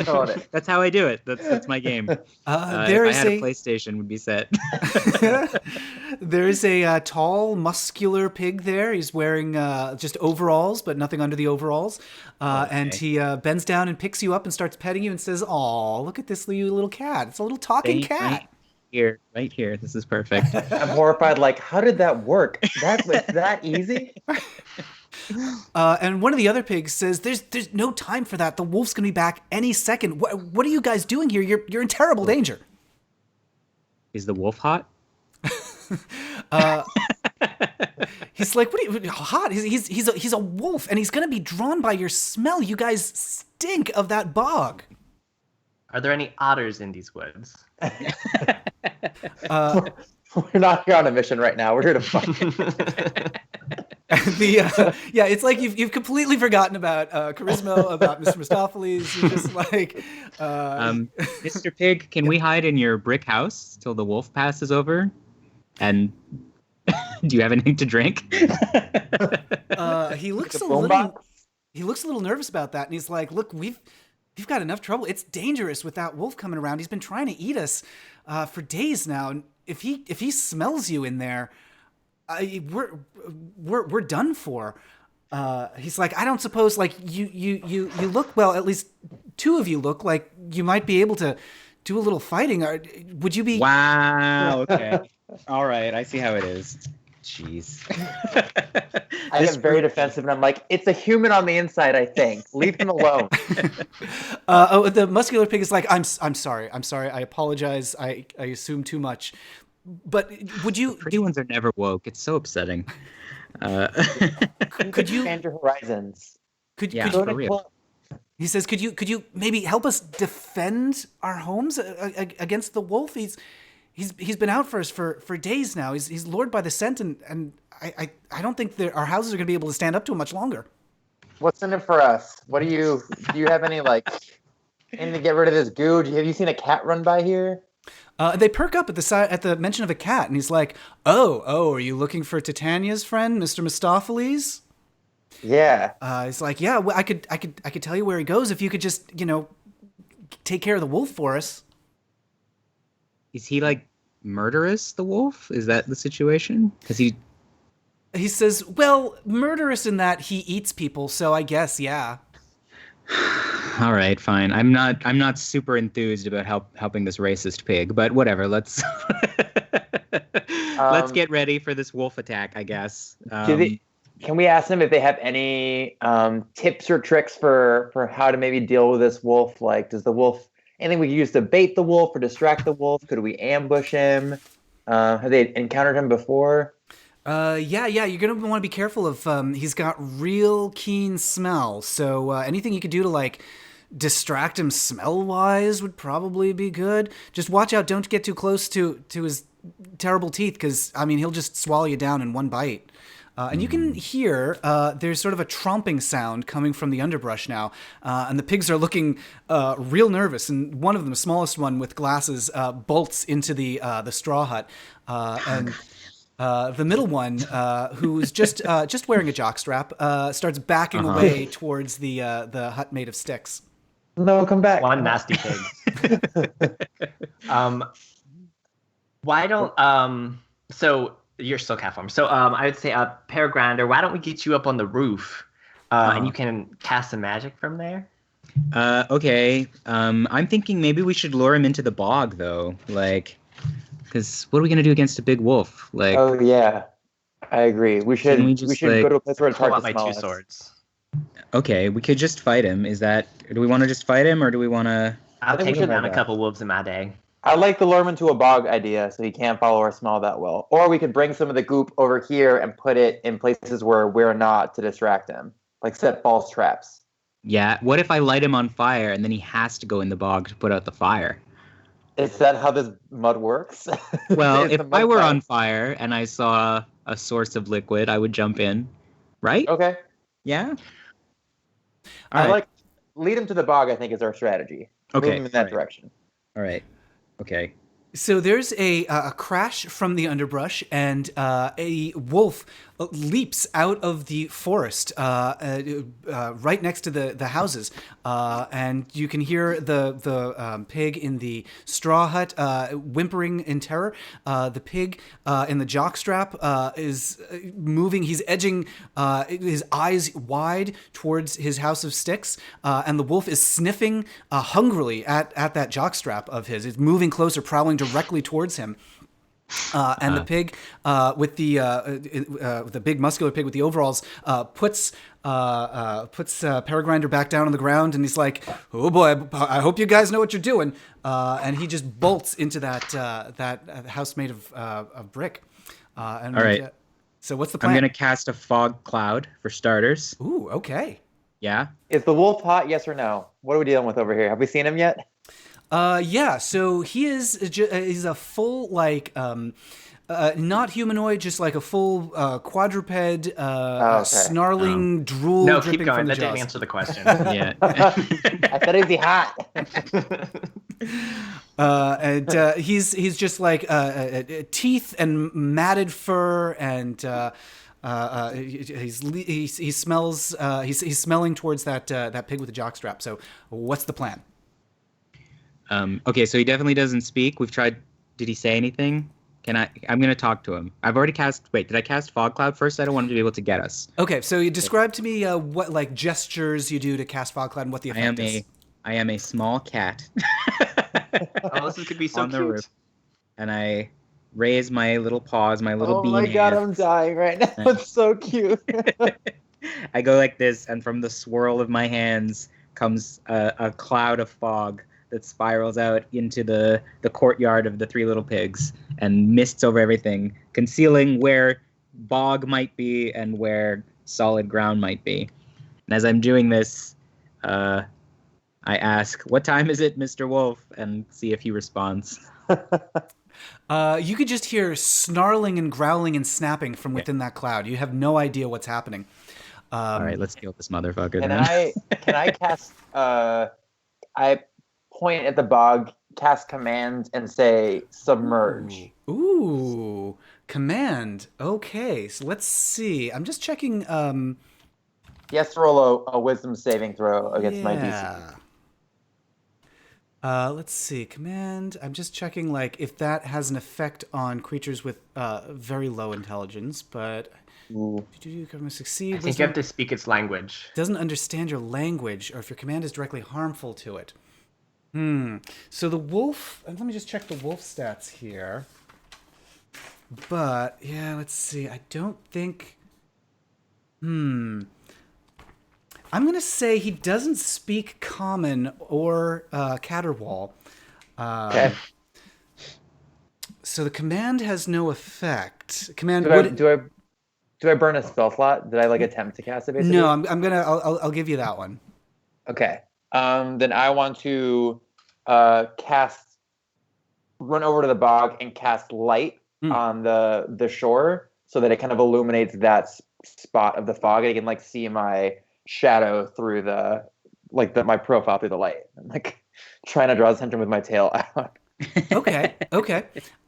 Got it. That's how I do it. That's my game. If I had a PlayStation, would be set. There is a tall, muscular pig there. He's wearing just overalls, but nothing under the overalls. And he bends down and picks you up and starts petting you and says, "Aw, look at this little cat. It's a little talking cat." Right here. This is perfect. I'm horrified. Like, how did that work? That was that easy? And one of the other pigs says, "There's no time for that. The wolf's gonna be back any second. What are you guys doing here? You're in terrible danger." Is the wolf hot? He's like, "What are you hot? He's a wolf, and he's gonna be drawn by your smell. You guys stink of that bog." Are there any otters in these woods? We're not here on a mission right now. We're here to fight. It's like you've completely forgotten about Charisma, about Mr. Mistopheles. You're just like, Mr. Pig, can we hide in your brick house till the wolf passes over? And do you have anything to drink? He looks The a boom little. box? He looks a little nervous about that, and he's like, "Look, we've got enough trouble. It's dangerous with that wolf coming around. He's been trying to eat us for days now. And if he smells you in there, we're done for." He's like, "I don't suppose like you look well. At least 2 of you look like you might be able to do a little fighting. Would you be?" Wow. Okay. All right. I see how it is. Jeez. I get very defensive, and I'm like, "It's a human on the inside, I think. Leave him alone." The muscular pig is like, I'm sorry. I apologize. I assume too much. But would you? Pretty ones are never woke. It's so upsetting. Could you expand your horizons? Could Yeah, you? for real. He says, "Could you maybe help us defend our homes against the wolf? He's been out for us for days now. He's lured by the scent, and I don't think our houses are going to be able to stand up to him much longer." What's in it for us? Do you have any anything to get rid of this goo? Have you seen a cat run by here? They perk up at the mention of a cat, and he's like, "Oh, are you looking for Titania's friend, Mr. Mistopheles?" Yeah. He's like, "Yeah, well, I could tell you where he goes if you could just take care of the wolf for us." Is he like murderous, the wolf? Is that the situation? Because he says, "Well, murderous in that he eats people, so I guess, yeah." All right, fine. I'm not super enthused about helping this racist pig, but whatever. Let's let's get ready for this wolf attack, I guess. Can we ask them if they have any tips or tricks for how to maybe deal with this wolf? Like, does the wolf anything we can use to bait the wolf or distract the wolf? Could we ambush him? Have they encountered him before? Yeah. You're gonna want to be careful of. He's got real keen smell, so anything you could do to distract him smell-wise would probably be good. Just watch out! Don't get too close to terrible teeth because, I mean, he'll just swallow you down in one bite. And you can hear there's sort of a tromping sound coming from the underbrush now. And the pigs are looking real nervous. And one of them, the smallest one with glasses, bolts into the straw hut. And the middle one, who's just wearing a jockstrap, starts backing away towards the hut made of sticks. No, come back. One nasty pig. Why don't so you're still cat form. So I would say Paragrander, why don't we get you up on the roof and you can cast some magic from there? Okay. I'm thinking maybe we should lure him into the bog though. Like, because what are we gonna do against a big wolf? Like, Oh yeah, I agree. We should we just, go to a place where it's Pull hard out to my smell two us. swords. okay, we could just fight him. Do we want to just fight him or do we want to? I'll think we take should down a have that. couple wolves in my day. I like the lure him into a bog idea, so he can't follow or smell that well. Or we could bring some of the goop over here and put it in places where we're not to distract him, like set false traps. Yeah. What if I light him on fire and then he has to go in the bog to put out the fire? Is that how this mud works? Well, Is if the mud I were fire? on fire and I saw a source of liquid, I would jump in, right? Okay. Yeah. I All right. like lead him to the bog, I think, is our strategy. Okay, Move him in that right. direction. All right. Okay. So there's a crash from the underbrush, and a wolf leaps out of the forest right next to the houses, and you can hear the pig in the straw hut whimpering in terror. The pig in the jockstrap is moving. He's edging his eyes wide towards his house of sticks, and the wolf is sniffing hungrily at that jockstrap of his. It's moving closer, prowling directly towards him. And the pig with the big muscular pig with the overalls puts Paragrinder back down on the ground, and he's like, "Oh boy, I hope you guys know what you're doing." And he just bolts into that house made of brick. And, All right. So what's the plan? I'm gonna cast a fog cloud for starters. Ooh, okay. Yeah. Is the wolf hot? Yes or no? What are we dealing with over here? Have we seen him yet? Yeah, so he is he's a full not humanoid, just like a full quadruped, snarling drool No, dripping keep going. from the That didn't jaws. answer the question. Yeah. I said, is he hot? And he's just like teeth and matted fur, and he smells. He's smelling towards that pig with the jockstrap. So, what's the plan? Okay, so he definitely doesn't speak. We've tried. Did he say anything? I'm gonna talk to him. I've already cast. Wait, did I cast fog cloud first? I don't want him to be able to get us. Okay, so you describe to me what like gestures you do to cast fog cloud and what the effect is. I am a small cat. Oh, this could be so on the cute. roof, and I raise my little paws, my little Oh bean my god, hands. I'm dying right now. It's so cute. I go like this, and from the swirl of my hands comes a cloud of fog that spirals out into the courtyard of the three little pigs and mists over everything, concealing where bog might be and where solid ground might be. And as I'm doing this, I ask, "What time is it, Mr. Wolf?" and see if he responds. You could just hear snarling and growling and snapping from within that cloud. You have no idea what's happening. All right, let's kill this motherfucker. Can then. I cast I point at the bog, cast command, and say submerge. Ooh, command. Okay, so let's see. I'm just checking. He has to roll a wisdom saving throw against my DC. Yeah. Let's see. Command. I'm just checking, like, if that has an effect on creatures with very low intelligence, but Ooh. succeed. I think you have to speak its language. Doesn't understand your language, or if your command is directly harmful to it. So the wolf. Let me just check the wolf stats here. But yeah, let's see. I don't think. I'm gonna say he doesn't speak Common or Caterwaul. Okay. So the command has no effect. Command. Do I burn a spell slot? Did I like attempt to cast it? Basically? No, I'll give you that one. Okay. Then I want to cast run over to the bog and cast light on the shore so that it kind of illuminates that spot of the fog. I can like see my shadow through my profile through the light. I'm like trying to draw attention with my tail out. Okay.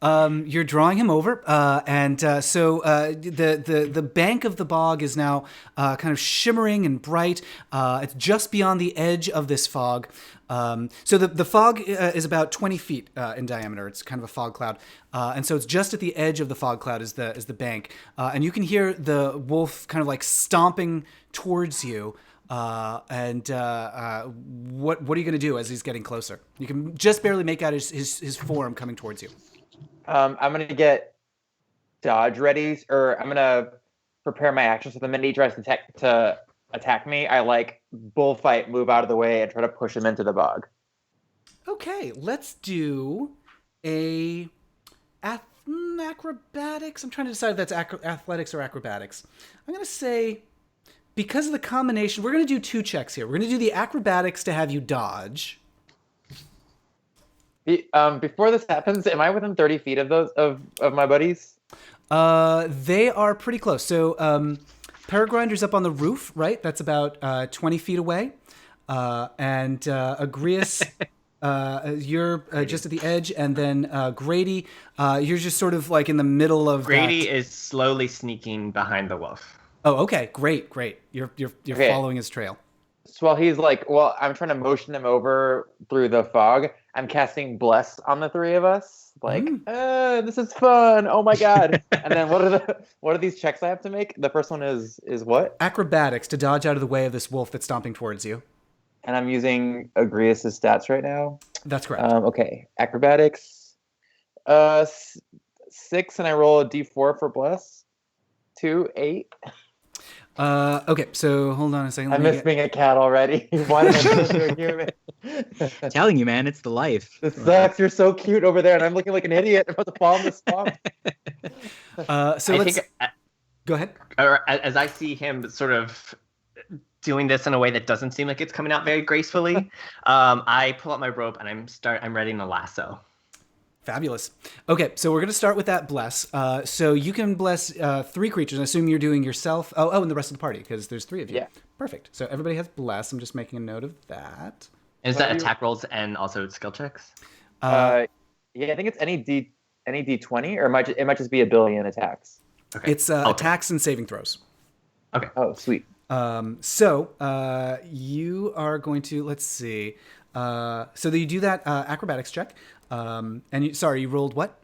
You're drawing him over, and so the bank of the bog is now kind of shimmering and bright. It's just beyond the edge of this fog. So the fog is about 20 feet in diameter. It's kind of a fog cloud, and so it's just at the edge of the fog cloud is the bank, and you can hear the wolf kind of like stomping towards you. What are you going to do as he's getting closer? You can just barely make out his form coming towards you. I'm going to get dodge ready, or I'm going to prepare my actions so the minute he tries to attack me, I like bullfight, move out of the way, and try to push him into the bog. Okay, let's do a acrobatics. I'm trying to decide if that's athletics or acrobatics. I'm going to say... Because of the combination, we're going to do 2 checks here. We're going to do the acrobatics to have you dodge. Before this happens, am I within 30 feet of those of my buddies? They are pretty close. So Paragrinder's up on the roof, right? That's about 20 feet away. And Agrius, you're just at the edge. And then Grady, you're just sort of like in the middle of Grady is slowly sneaking behind the wolf. Oh, okay. Great. You're Okay. following his trail. So while he's like, I'm trying to motion him over through the fog, I'm casting Bless on the 3 of us. Like, this is fun. Oh my God. And then what are these checks I have to make? The first one is what? Acrobatics to dodge out of the way of this wolf that's stomping towards you. And I'm using Agrius' stats right now. That's correct. Okay. Acrobatics. 6, and I roll a d4 for Bless. 2, 8. Okay, so hold on a second. I miss being a cat already. Why did I turn into a human? Telling you, man, it's the life. This sucks. You're so cute over there, and I'm looking like an idiot. I'm about to fall in the swamp. So let's go ahead. Or as I see him sort of doing this in a way that doesn't seem like it's coming out very gracefully, I pull out my rope and I'm ready to lasso. Fabulous. Okay, so we're going to start with that bless. So you can bless 3 creatures. I assume you're doing yourself. Oh, and the rest of the party, because there's 3 of you. Yeah. Perfect. So everybody has bless. I'm just making a note of that. Is that attack rolls and also skill checks? Yeah, I think it's any d20, or it might just be a billion attacks. Okay. It's attacks and saving throws. Okay. Oh, sweet. So you are going to, let's see. So that you do that acrobatics check. And you rolled what?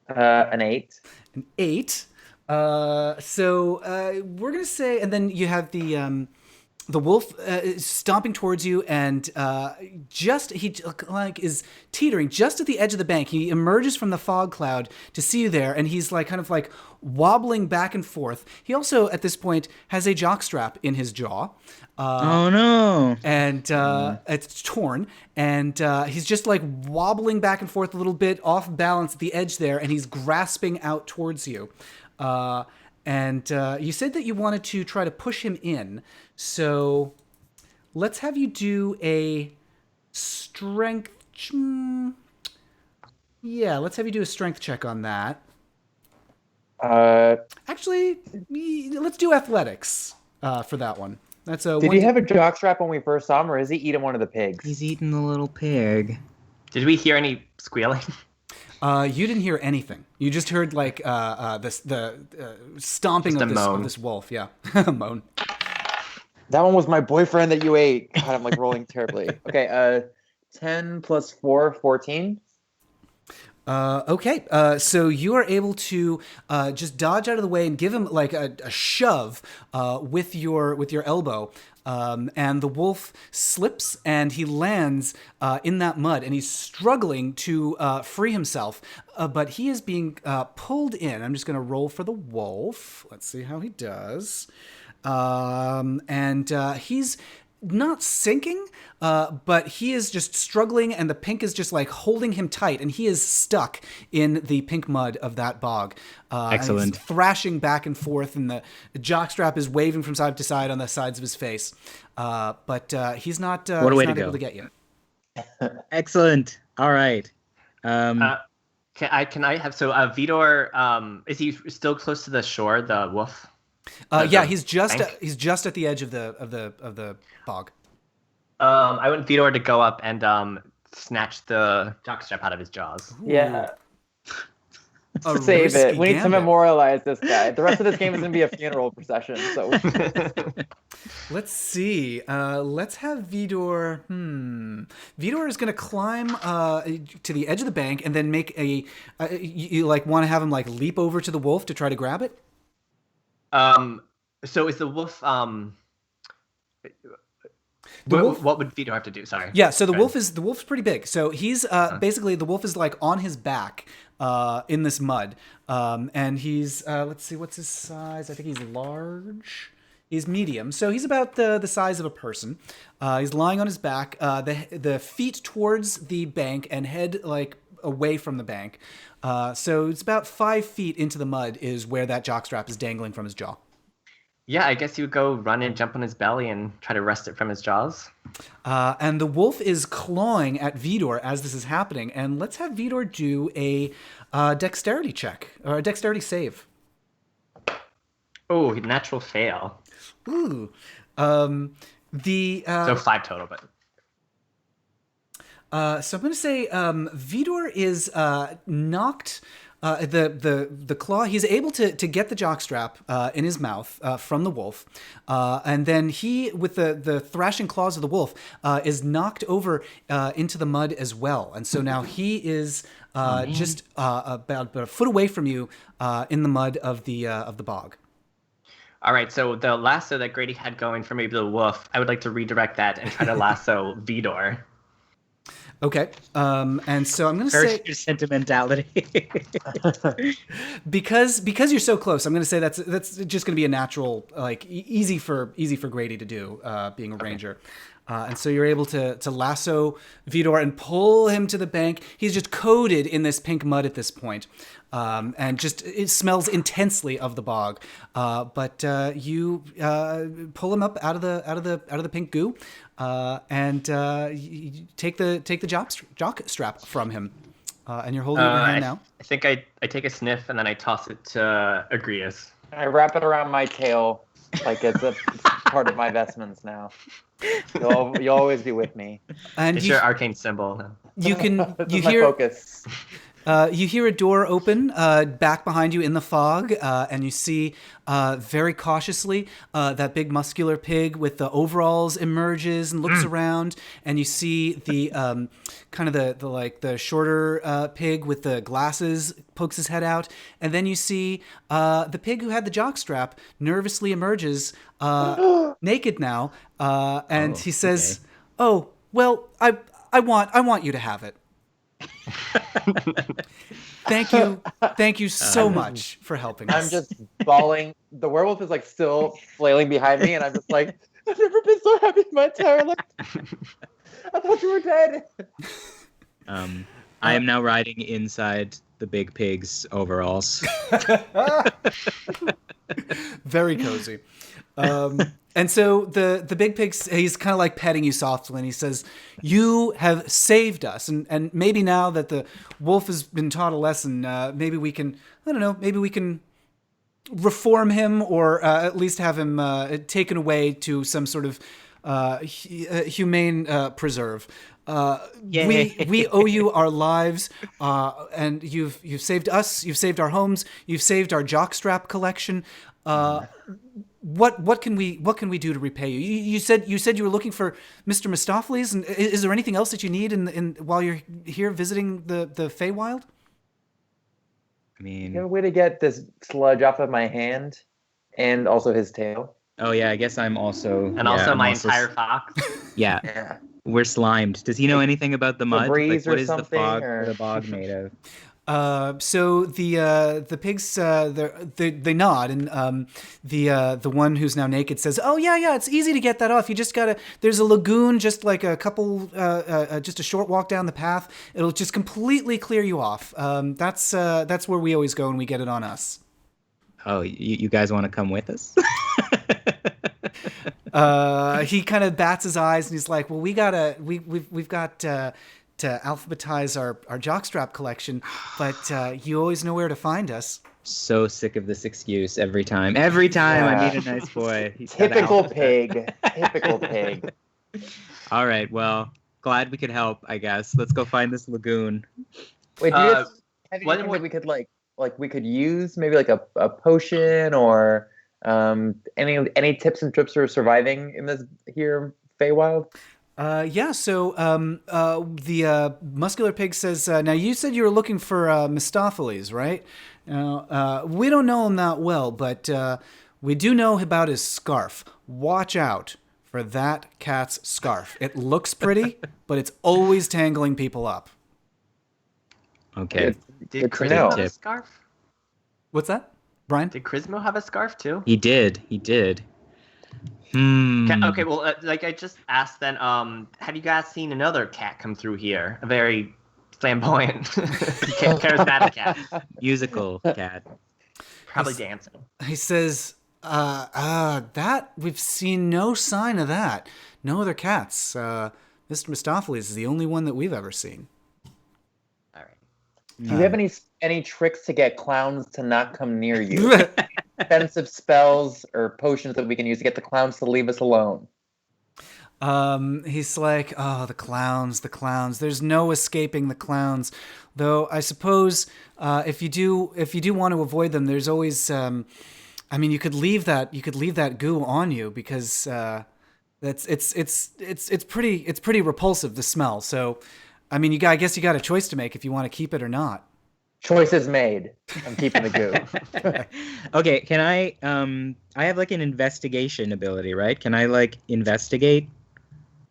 An 8. An 8. So we're gonna say, and then you have the wolf stomping towards you, and he is teetering just at the edge of the bank. He emerges from the fog cloud to see you there, and he's like kind of like wobbling back and forth. He also at this point has a jockstrap in his jaw. Oh no! And it's torn, and he's just like wobbling back and forth a little bit, off balance at the edge there, and he's grasping out towards you. And you said that you wanted to try to push him in, so let's have you do a strength. Yeah, let's have you do a strength check on that. Actually, let's do athletics for that one. That's a. Did he have a jockstrap when we first saw him, or is he eating one of the pigs? He's eating the little pig. Did we hear any squealing? You didn't hear anything. You just heard like the stomping of this wolf. Yeah, moan. That one was my boyfriend that you ate. God, I'm like rolling terribly. Okay, 10 plus 4, 14. Okay, so you are able to just dodge out of the way and give him like a shove with your elbow, and the wolf slips and he lands in that mud, and he's struggling to free himself, but he is being pulled in. I'm just going to roll for the wolf. Let's see how he does, and he's not sinking, but he is just struggling, and the pink is just like holding him tight, and he is stuck in the pink mud of that bog. Excellent. And he's thrashing back and forth, and the jockstrap is waving from side to side on the sides of his face. But he's not, What a way he's not to able go. to get you. Excellent. All right. Can I have Vidor? Is he still close to the shore? The wolf? Yeah, he's just bank? he's just at the edge of the bog. I want Vidor to go up and snatch the jockstrap out of his jaws. Yeah. A Save risky it. We need to gambit. memorialize this guy. The rest of this game is going to be a funeral procession. So Let's see. Let's have Vidor. Vidor is going to climb to the edge of the bank and then make a. You like want to have him like leap over to the wolf to try to grab it? So is the wolf? What would Vidor have to do? Sorry. Yeah. So the wolf's pretty big. So he's basically the wolf is like on his back in this mud, and he's let's see, what's his size? I think he's large. He's medium, so he's about the size of a person. He's lying on his back, the feet towards the bank and head like away from the bank. So it's about 5 feet into the mud is where that jockstrap is dangling from his jaw. Yeah, I guess you would go run and jump on his belly and try to wrest it from his jaws. And the wolf is clawing at Vidor as this is happening. And let's have Vidor do a dexterity check or a dexterity save. Oh, natural fail. Ooh. So 5 total, but. So I'm going to say Vidor is knocked. The claw. He's able to get the jockstrap in his mouth from the wolf, and then he, with the thrashing claws of the wolf, is knocked over into the mud as well. And so now he is just about a foot away from you in the mud of the bog. All right, so the lasso that Grady had going for maybe the wolf, I would like to redirect that and try to lasso Vidor. Okay, and so I'm going to Very say sentimentality. because you're so close, I'm going to say that's just going to be a natural, like easy for Grady to do, being a ranger. And so you're able to lasso Vidor and pull him to the bank. He's just coated in this pink mud at this point, and just it smells intensely of the bog. But you pull him up out of the pink goo, and you take the jock strap from him, and you're holding it in your hand now. I think I take a sniff and then I toss it to Agrias. I wrap it around my tail like it's part of my vestments now. You'll always be with me. And It's your arcane symbol. you can This you is my hear. focus. You hear a door open back behind you in the fog, and you see very cautiously that big muscular pig with the overalls emerges and looks around, and you see the kind of the shorter pig with the glasses pokes his head out, and then you see the pig who had the jockstrap nervously emerges, naked now, and he says, okay. "Oh, well, I want you to have it." Thank you so much for helping us. I'm just bawling. The werewolf is like still flailing behind me, and I'm just like, I've never been so happy in my entire life. I thought you were dead. I am now riding inside the big pig's overalls. Very cozy. And so the big pig, he's kind of like petting you softly, and he says, "You have saved us, and maybe now that the wolf has been taught a lesson, maybe we can, I don't know, maybe we can reform him, or at least have him taken away to some sort of humane preserve. We owe you our lives, and you've saved us, you've saved our homes, you've saved our jockstrap collection. What can we do to repay you? You said you were looking for Mr. Mistopheles, and is there anything else that you need in while you're here visiting the Feywild? I mean, You have a way to get this sludge off of my hand, and also his tail. oh yeah, I guess I'm also. And yeah, also I'm my entire fox. Yeah, Yeah. we're slimed. Does he know anything about the mud? breeze Like, what or is the something, fog or- or the bog made of? So the pigs they nod, and the one who's now naked says, "Oh yeah, it's easy to get that off. You just gotta. There's a lagoon just like a couple, just a short walk down the path. It'll just completely clear you off. That's where we always go, and we get it on us." Oh, you guys want to come with us? He kind of bats his eyes, and he's like, "Well, we've got alphabetize our jockstrap collection, but you always know where to find us. So sick of this excuse every time. Every time I Yeah. meet a nice boy. He's got Typical alphabet. pig. Typical pig. All right, well, glad we could help, I guess. Let's go find this lagoon. Wait, do you guys have what- anything that we could like we could use? Maybe like a potion or any tips and trips for surviving in this here Feywild? Yeah, so the muscular pig says, now you said you were looking for Mistopheles, right? Now, we don't know him that well, but we do know about his scarf. Watch out for that cat's scarf. It looks pretty, but it's always tangling people up. Okay. Did Good to Crismo know. have a scarf? What's that, Brian? Did Crismo have a scarf too? He did. Okay, well, like I just asked then, have you guys seen another cat come through here? A very flamboyant, charismatic cat. Musical cat. Probably dancing. He says, that we've seen no sign of that. No other cats. Mr. Mistopheles is the only one that we've ever seen. All right. Do you have any tricks to get clowns to not come near you? Expensive spells or potions that we can use to get the clowns to leave us alone? He's like, oh, the clowns. There's no escaping the clowns. Though I suppose if you do want to avoid them, there's always. I mean, you could leave that goo on you because it's pretty repulsive, the smell. So, I mean, I guess you got a choice to make if you want to keep it or not. Choice is made. I'm keeping the goo. Okay, can I have like an investigation ability, right? Can I like investigate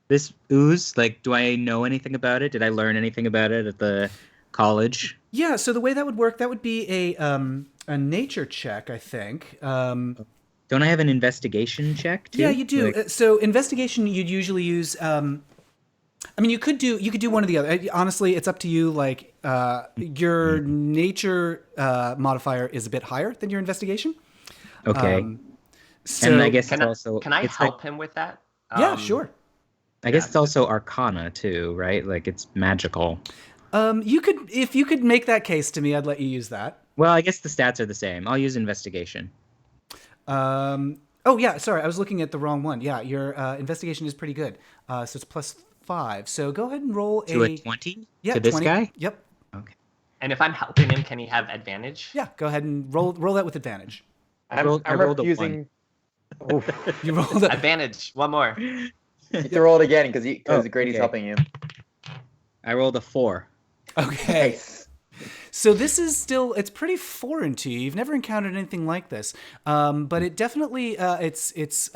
this ooze? Like, do I know anything about it? Did I learn anything about it at the college? Yeah, so the way that would work, that would be a nature check, I think. Don't I have an investigation check too? Yeah, you do. Like, So investigation, you'd usually use. I mean, you could do one or the other. Honestly, it's up to you. Like, your nature modifier is a bit higher than your investigation. okay. So, And I guess Can it's I, also can I it's help like, him with that? yeah, sure. I guess it's also Arcana too, right? Like it's magical. If you could make that case to me, I'd let you use that. Well, I guess the stats are the same. I'll use investigation. Oh yeah, sorry, I was looking at the wrong one. Yeah, your investigation is pretty good. So it's +5. So go ahead and roll To a 20? Yeah, To this 20. guy? Yep. Okay. And if I'm helping him, can he have advantage? Yeah, go ahead and roll that with advantage. I rolled a refusing. Oof. You rolled it. Advantage. One more. You have to roll it again because Grady's okay. helping you. I rolled a 4. Okay. Nice. So this is still, it's pretty foreign to you. You've never encountered anything like this. But it definitely, it's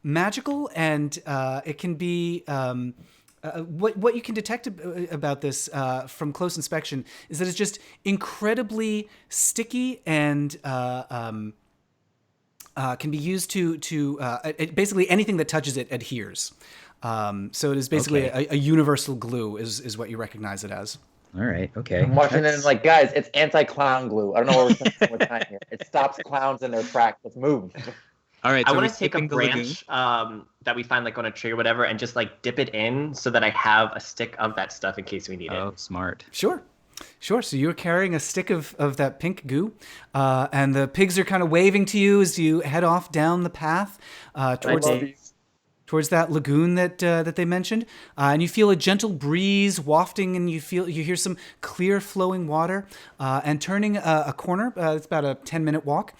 magical, and it can be, what you can detect about this from close inspection is that it's just incredibly sticky and can be used to basically anything that touches it adheres. So it is basically a universal glue is what you recognize it as. All right. Okay. I'm watching it and like, guys, it's anti-clown glue. I don't know what we're spending so much time here. It stops clowns in their tracks. Let's move. All right. I So want we're to take a skipping the lagoon. branch that we find like on a tree or whatever, and just like dip it in so that I have a stick of that stuff in case we need Oh, it. smart. Sure. So you're carrying a stick of that pink goo, and the pigs are kind of waving to you as you head off down the path towards that lagoon that they mentioned, and you feel a gentle breeze wafting, and you hear some clear flowing water, and turning a corner. It's about a 10-minute walk.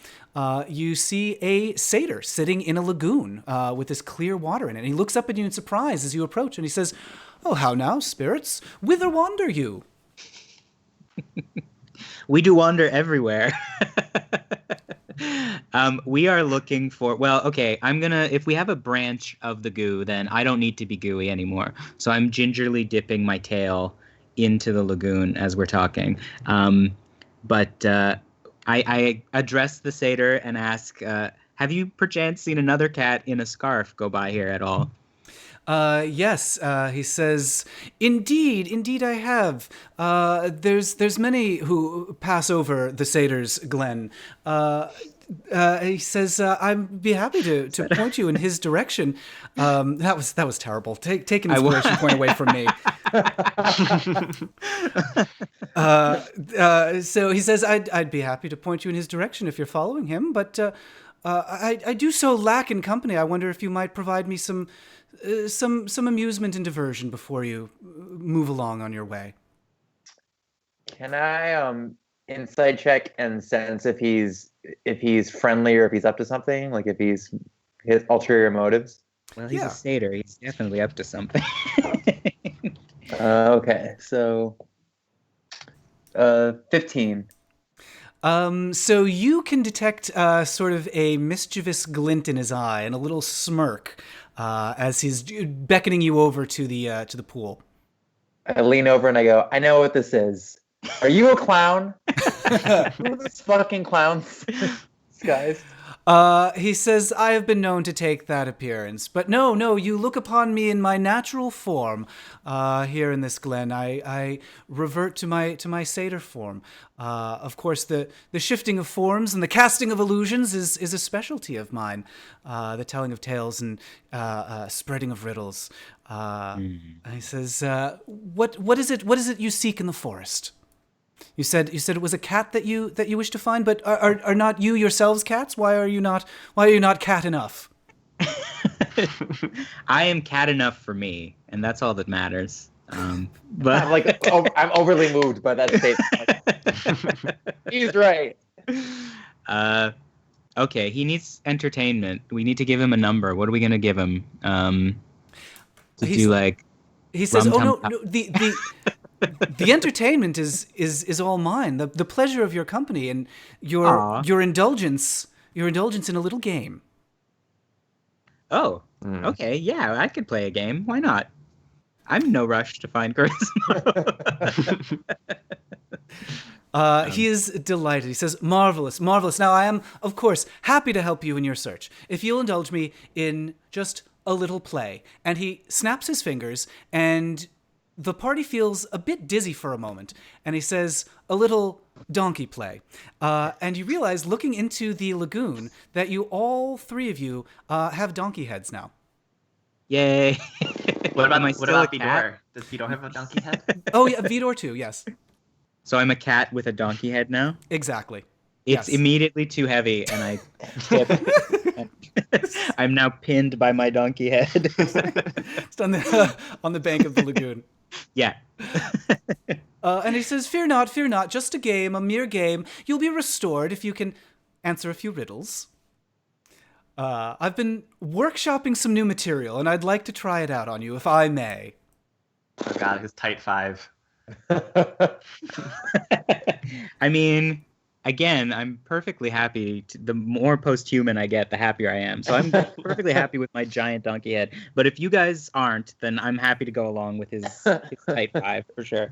You see a satyr sitting in a lagoon with this clear water in it. And he looks up at you in surprise as you approach, and he says, "Oh, how now, spirits? Whither wander you?" We do wander everywhere. We are looking for, well, okay, if we have a branch of the goo, then I don't need to be gooey anymore. So I'm gingerly dipping my tail into the lagoon as we're talking. But I address the satyr and ask, have you perchance seen another cat in a scarf go by here at all? Yes, he says, indeed I have. There's many who pass over the satyr's glen. He says, "I'd be happy to point you in his direction." That was terrible. Take an inspiration point away from me. So he says, "I'd be happy to point you in his direction if you're following him, but I do so lack in company. I wonder if you might provide me some amusement and diversion before you move along on your way." Can I insight check and sense if he's friendly or if he's up to something, like if he's his ulterior motives? Well, he's a satyr. He's definitely up to something. Okay, so 15. So you can detect sort of a mischievous glint in his eye and a little smirk as he's beckoning you over to the pool. I lean over and I go, "I know what this is. Are you a clown?" Who are these fucking clowns? Guys. He says, "I have been known to take that appearance, but no, you look upon me in my natural form. Here in this glen, I revert to my satyr form. Of course, the shifting of forms and the casting of illusions is a specialty of mine. The telling of tales and spreading of riddles." He says, "What is it you seek in the forest? You said it was a cat that you wish to find, but are not you yourselves cats? Why are you not cat enough?" I am cat enough for me, and that's all that matters. But I'm overly moved by that statement. He's right. Okay, he needs entertainment. We need to give him a number. What are we gonna give him? He says, "Oh no, the entertainment is all mine. The pleasure of your company and your indulgence in a little game." Oh, okay, yeah, I could play a game. Why not? I'm in no rush to find charisma. He is delighted. He says, "Marvelous, marvelous. Now I am, of course, happy to help you in your search. If you'll indulge me in just a little play." And he snaps his fingers, and the party feels a bit dizzy for a moment. And he says, "A little donkey play." And you realize, looking into the lagoon, that all three of you have donkey heads now. Yay. What about cat? Vidor? Does Vidor have a donkey head? Oh, yeah, Vidor too, yes. So I'm a cat with a donkey head now? Exactly. It's immediately too heavy, and I tip. I'm now pinned by my donkey head. It's on the bank of the lagoon. Yeah. And he says, fear not, just a game, a mere game. You'll be restored if you can answer a few riddles. I've been workshopping some new material, and I'd like to try it out on you, if I may." Oh God, his tight five. I mean, again, I'm perfectly happy. The more post-human I get, the happier I am. So I'm perfectly happy with my giant donkey head. But if you guys aren't, then I'm happy to go along with his tight five for sure.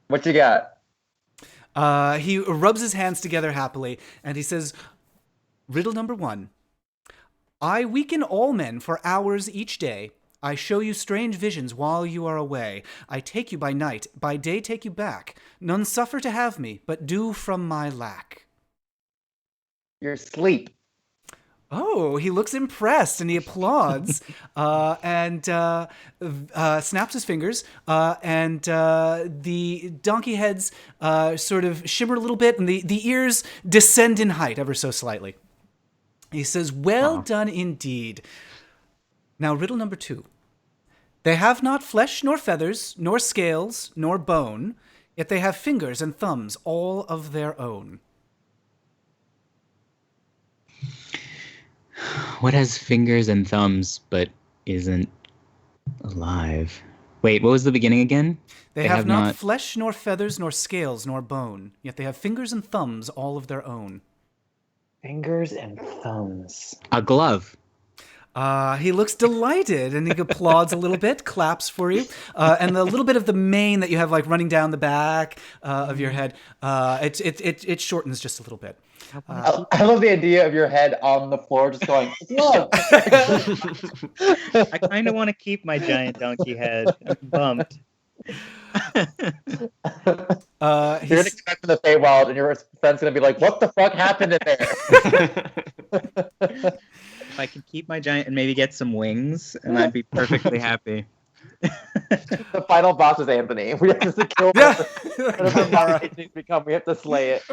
What you got? He rubs his hands together happily, and he says, "Riddle number 1. I weaken all men for hours each day. I show you strange visions while you are away. I take you by night, by day take you back. None suffer to have me, but do from my lack." Your sleep. Oh, he looks impressed, and he applauds, and snaps his fingers, and the donkey heads sort of shimmer a little bit, and the ears descend in height ever so slightly. He says, "Well done indeed. Now, riddle number 2. They have not flesh nor feathers, nor scales, nor bone, yet they have fingers and thumbs all of their own." What has fingers and thumbs but isn't alive? Wait, what was the beginning again? They have not flesh nor feathers nor scales nor bone, yet they have fingers and thumbs all of their own. Fingers and thumbs. A glove. He looks delighted, and he applauds a little bit, claps for you, and the little bit of the mane that you have like running down the back of your head, it shortens just a little bit. I love the idea of your head on the floor, just going, "Look." I kind of want to keep my giant donkey head. I'm bummed. You're gonna He's, get back to the Feywild, and your friend's gonna be like, "What the fuck happened in there?" If I could keep my giant and maybe get some wings, and I'd be perfectly happy. The final boss is Anthony. We have to kill yeah. whatever monster he's become. We have to slay it.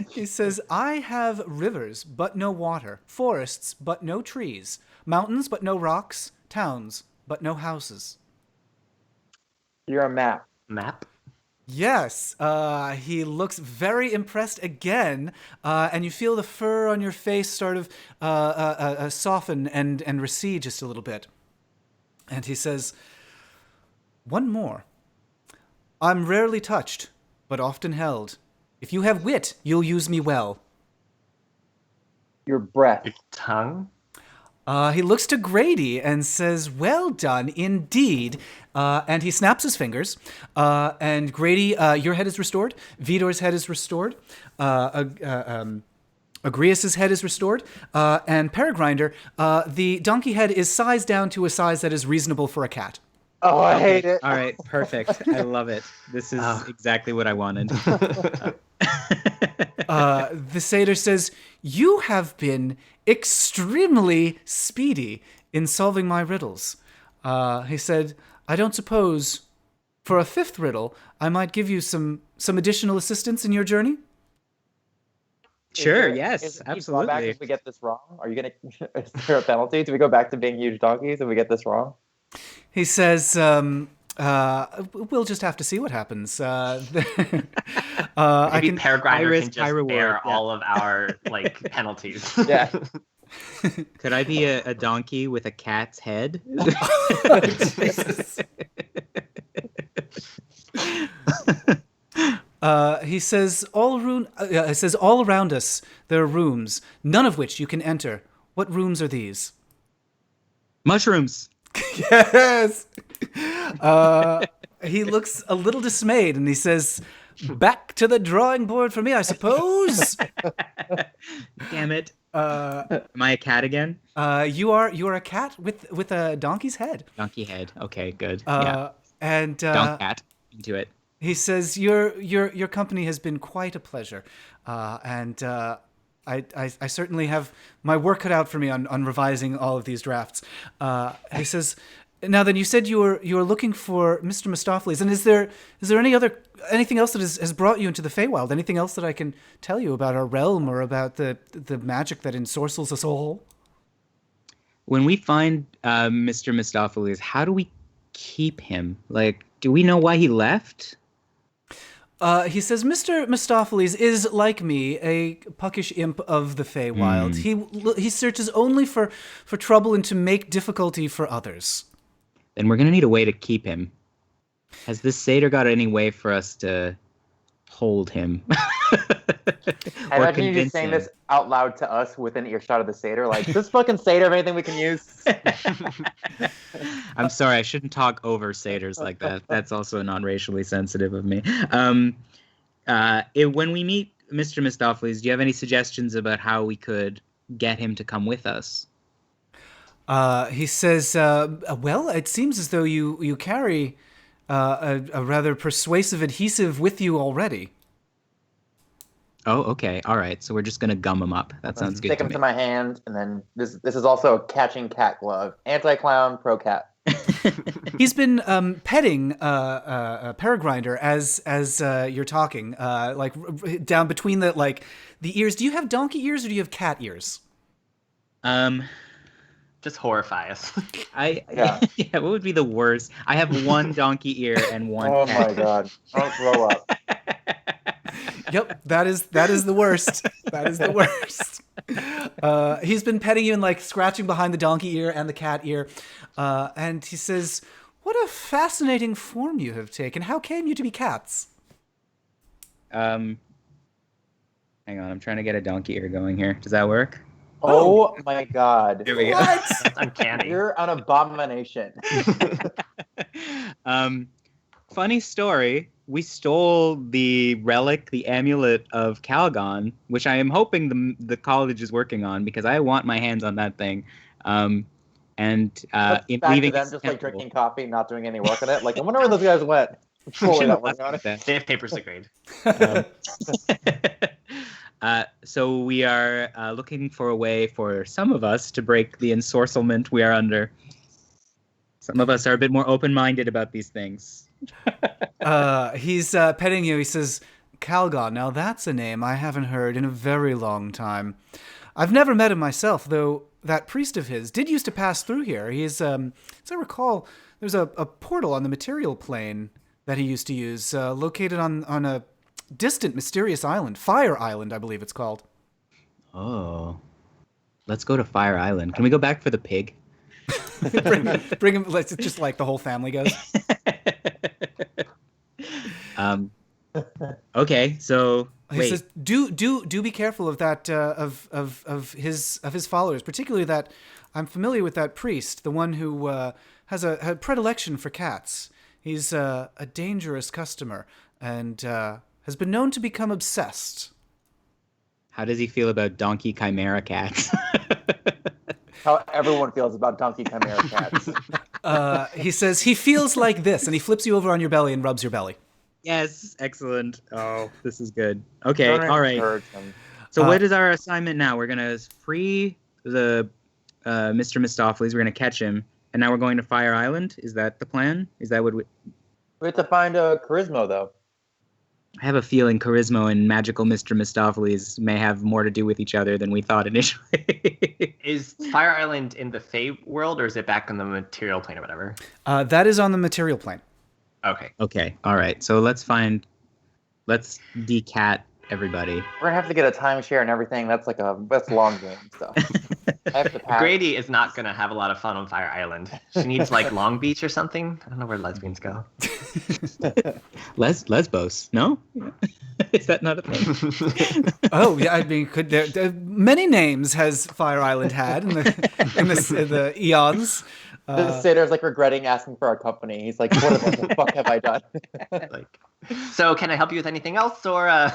He says, I have rivers, but no water, forests, but no trees, mountains, but no rocks, towns, but no houses. You're a map. Map? Yes, he looks very impressed again, and you feel the fur on your face sort of soften and recede just a little bit. And he says, one more. I'm rarely touched, but often held. If you have wit, you'll use me well. Your breath. Your tongue? He looks to Grady and says, well done, indeed. And he snaps his fingers. And Grady, your head is restored. Vidor's head is restored. Agrias's head is restored. And Peregrinder, the donkey head is sized down to a size that is reasonable for a cat. Oh, I hate it. All right, perfect. I love it. This is exactly what I wanted. The satyr says, you have been extremely speedy in solving my riddles. He said, I don't suppose for a fifth riddle, I might give you some additional assistance in your journey? Sure, Is yes, there any drawback absolutely. if we get this wrong? Are you gonna? Is there a penalty? Do we go back to being huge donkeys if we get this wrong? He says, we'll just have to see what happens. I Maybe can. Peregriner high risk, can just high reward, bear yeah. all of our penalties. Yeah. Could I be a donkey with a cat's head? Jesus. He says all around us there are rooms, none of which you can enter. What rooms are these? Mushrooms. Yes. He looks a little dismayed, and he says, "Back to the drawing board for me, I suppose." Damn it. Uh, Am I a cat again? you are a cat with a donkey's head. Donkey head. Okay, good. Yeah. And Donk cat. Into it. he says, "Your company has been quite a pleasure, and I certainly have my work cut out for me on revising all of these drafts." He says, "Now then, you said you were looking for Mr. Mistopheles, and is there anything else that has brought you into the Feywild? Anything else that I can tell you about our realm or about the magic that ensorcels us all?" When we find Mr. Mistopheles, how do we keep him? Like, do we know why he left? He says, Mr. Mistopheles is, like me, a puckish imp of the Feywild. He searches only for trouble and to make difficulty for others. Then we're going to need a way to keep him. Has this satyr got any way for us to hold him? I Or imagine you convince just saying him? this out loud to us within earshot of the satyr. Like, this fucking satyr have anything we can use? I'm sorry, I shouldn't talk over satyrs like that. That's also non-racially sensitive of me. When we meet Mr. Mistopheles, do you have any suggestions about how we could get him to come with us? He says, well, it seems as though you carry a rather persuasive adhesive with you already. Oh, okay. All right. So we're just going to gum him up. That sounds good Stick to him me. to my hand, and then this is also a catching cat glove. Anti-clown, pro-cat. He's been petting Peregrinder as you're talking, down between the ears. Do you have donkey ears or do you have cat ears? Just horrify us. Yeah. Yeah, what would be the worst? I have one donkey ear and one Oh cat. my god. Don't throw up. Yep, that is the worst. That is the worst. He's been petting you and scratching behind the donkey ear and the cat ear, and he says, "What a fascinating form you have taken. How came you to be cats?" Hang on, I'm trying to get a donkey ear going here. Does that work? Oh my god. Here we go. That's uncanny. You're an abomination. Funny story. We stole the relic, the Amulet of Calgon, which I am hoping the college is working on because I want my hands on that thing. And Back in to leaving them his just like temple- drinking coffee, not doing any work on it. Like, I wonder where those guys went. Totally not working on it. They have papers to grade. So we are looking for a way for some of us to break the ensorcelment we are under. Some of us are a bit more open-minded about these things. He's petting you. He says, Calgon, now that's a name I haven't heard in a very long time. I've never met him myself, though that priest of his did used to pass through here. He is, as I recall, there's a portal on the material plane that he used to use, located on a distant, mysterious island. Fire Island, I believe it's called. Oh. Let's go to Fire Island. Can we go back for the pig? bring him, let's just like the whole family goes. Okay, so He wait. says, "Do be careful of that of his followers, particularly that I'm familiar with that priest, the one who has a predilection for cats. He's a dangerous customer and has been known to become obsessed." How does he feel about donkey chimera cats? How everyone feels about donkey chimera cats. He says he feels like this, and he flips you over on your belly and rubs your belly. Yes, excellent. Oh, this is good. Okay, Don't all right. encourage them. So what is our assignment now? We're gonna free the Mr. Mistopheles. We're gonna catch him, and now we're going to Fire Island. Is that the plan? Is that what we? We have to find a Charisma, though. I have a feeling Charisma and magical Mr. Mistopheles may have more to do with each other than we thought initially. Is Fire Island in the Feywild, or is it back on the material plane or whatever? That is on the material plane. Okay. Okay, all right. So let's decat everybody. We're gonna have to get a timeshare and everything. That's long game stuff. I have to pass. Grady is not going to have a lot of fun on Fire Island. She needs like Long Beach or something. I don't know where lesbians go. Lesbos? No, is that not a thing? Oh yeah, I mean, there many names has Fire Island had in the eons. The Satyr's like regretting asking for our company. He's like, "What the fuck have I done?" So can I help you with anything else, or?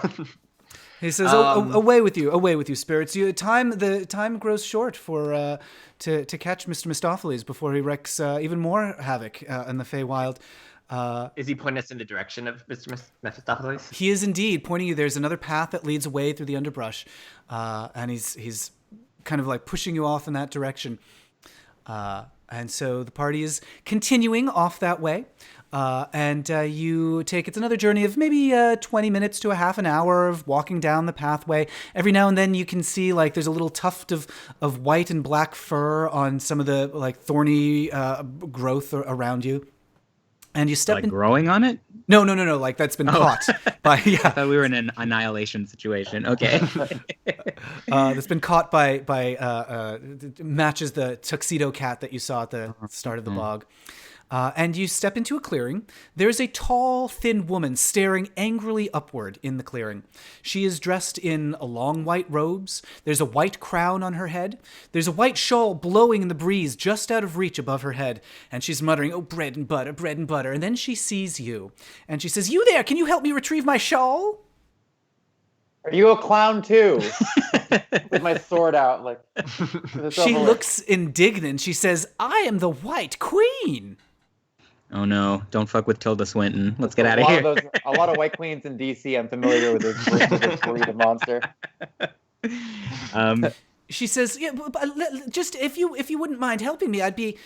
He says, away with you, spirits. The time grows short for to catch Mr. Mistopheles before he wreaks even more havoc in the Feywild." Is he pointing us in the direction of Mr. Mephistopheles? He is indeed pointing you. There's another path that leads away through the underbrush, and he's kind of like pushing you off in that direction. And so the party is continuing off that way. And it's another journey of maybe 20 minutes to a half an hour of walking down the pathway. Every now and then you can see like there's a little tuft of white and black fur on some of the like thorny growth around you. And you step like growing on it? No. Like that's been caught by I thought we were in an annihilation situation. Okay. That's been caught by matches the tuxedo cat that you saw at the start of the bog. And you step into a clearing. There's a tall, thin woman staring angrily upward in the clearing. She is dressed in long white robes. There's a white crown on her head. There's a white shawl blowing in the breeze just out of reach above her head. And she's muttering, "Oh, bread and butter, bread and butter." And then she sees you. And she says, "You there, can you help me retrieve my shawl?" Are you a clown too? With my sword out, like. She looks indignant. She says, "I am the White Queen." Oh no! Don't fuck with Tilda Swinton. Let's get out of here. A lot of white queens in DC. I'm familiar with this breed of monster. She says, "Yeah, but just if you wouldn't mind helping me, I'd be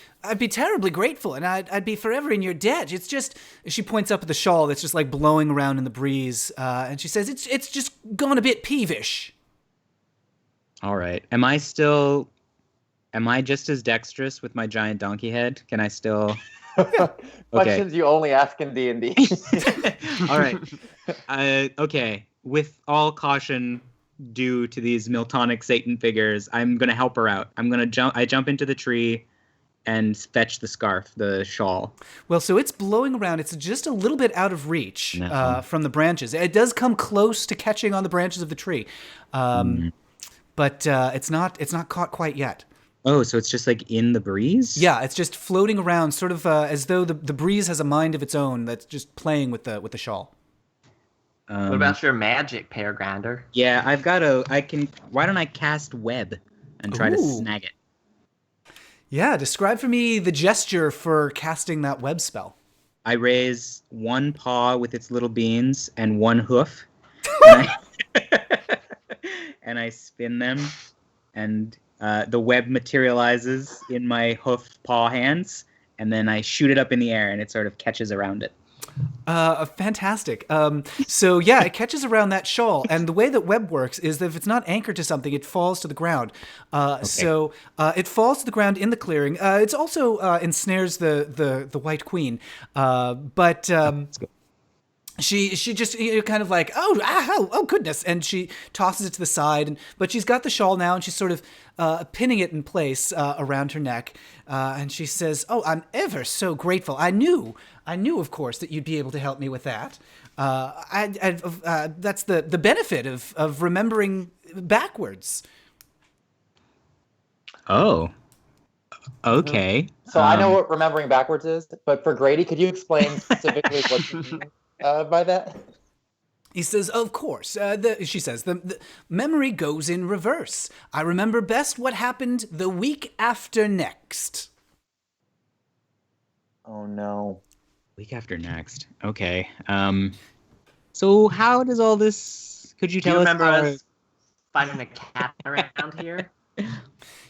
terribly grateful, and I'd be forever in your debt. It's just." She points up at the shawl that's just like blowing around in the breeze, and she says, "It's just gone a bit peevish." All right. Am I just as dexterous with my giant donkey head? Can I still? Questions you only ask in D&D. All right. Okay. With all caution due to these Miltonic Satan figures, I'm going to help her out. I jump into the tree and fetch the scarf, the shawl. Well, so it's blowing around. It's just a little bit out of reach from the branches. It does come close to catching on the branches of the tree, but it's not caught quite yet. Oh, so it's just like in the breeze? Yeah, it's just floating around, sort of as though the breeze has a mind of its own that's just playing with the shawl. What about your magic, Paragrander? Yeah, why don't I cast web and try to snag it? Yeah, describe for me the gesture for casting that web spell. I raise one paw with its little beans and one hoof, and I, and I spin them, and the web materializes in my hoof paw hands, and then I shoot it up in the air, and it sort of catches around it. Fantastic. So yeah, it catches around that shawl, and the way that web works is that if it's not anchored to something, it falls to the ground. So it falls to the ground in the clearing. It's also ensnares the White Queen, but. She just kind of like, oh goodness, and she tosses it to the side, but she's got the shawl now, and she's sort of pinning it in place around her neck, and she says, "Oh, I'm ever so grateful. I knew, of course, that you'd be able to help me with that. That's the benefit of remembering backwards." Oh, okay. So I know what remembering backwards is, but for Grady, could you explain specifically what you mean by that? He says, "Of course." She says, the memory goes in reverse. I remember best what happened the week after next. Oh, no. Week after next. Okay. So how does all this... Could you Do you tell remember us... us finding a cat around here?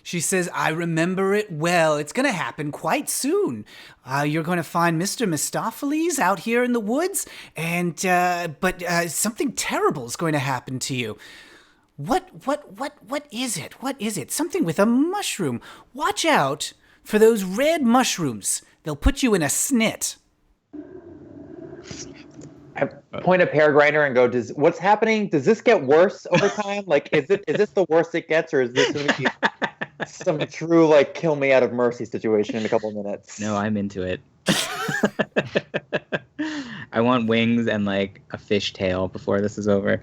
She says, "I remember it well. It's going to happen quite soon. You're going to find Mr. Mistopheles out here in the woods, and but something terrible is going to happen to you." What is it? What is it? Something with a mushroom. Watch out for those red mushrooms. They'll put you in a snit. I point at Peregriner and go, what's happening? Does this get worse over time? Like, is this the worst it gets, or is this going to be some true, like, kill me out of mercy situation in a couple of minutes? No, I'm into it. I want wings and, like, a fish tail before this is over.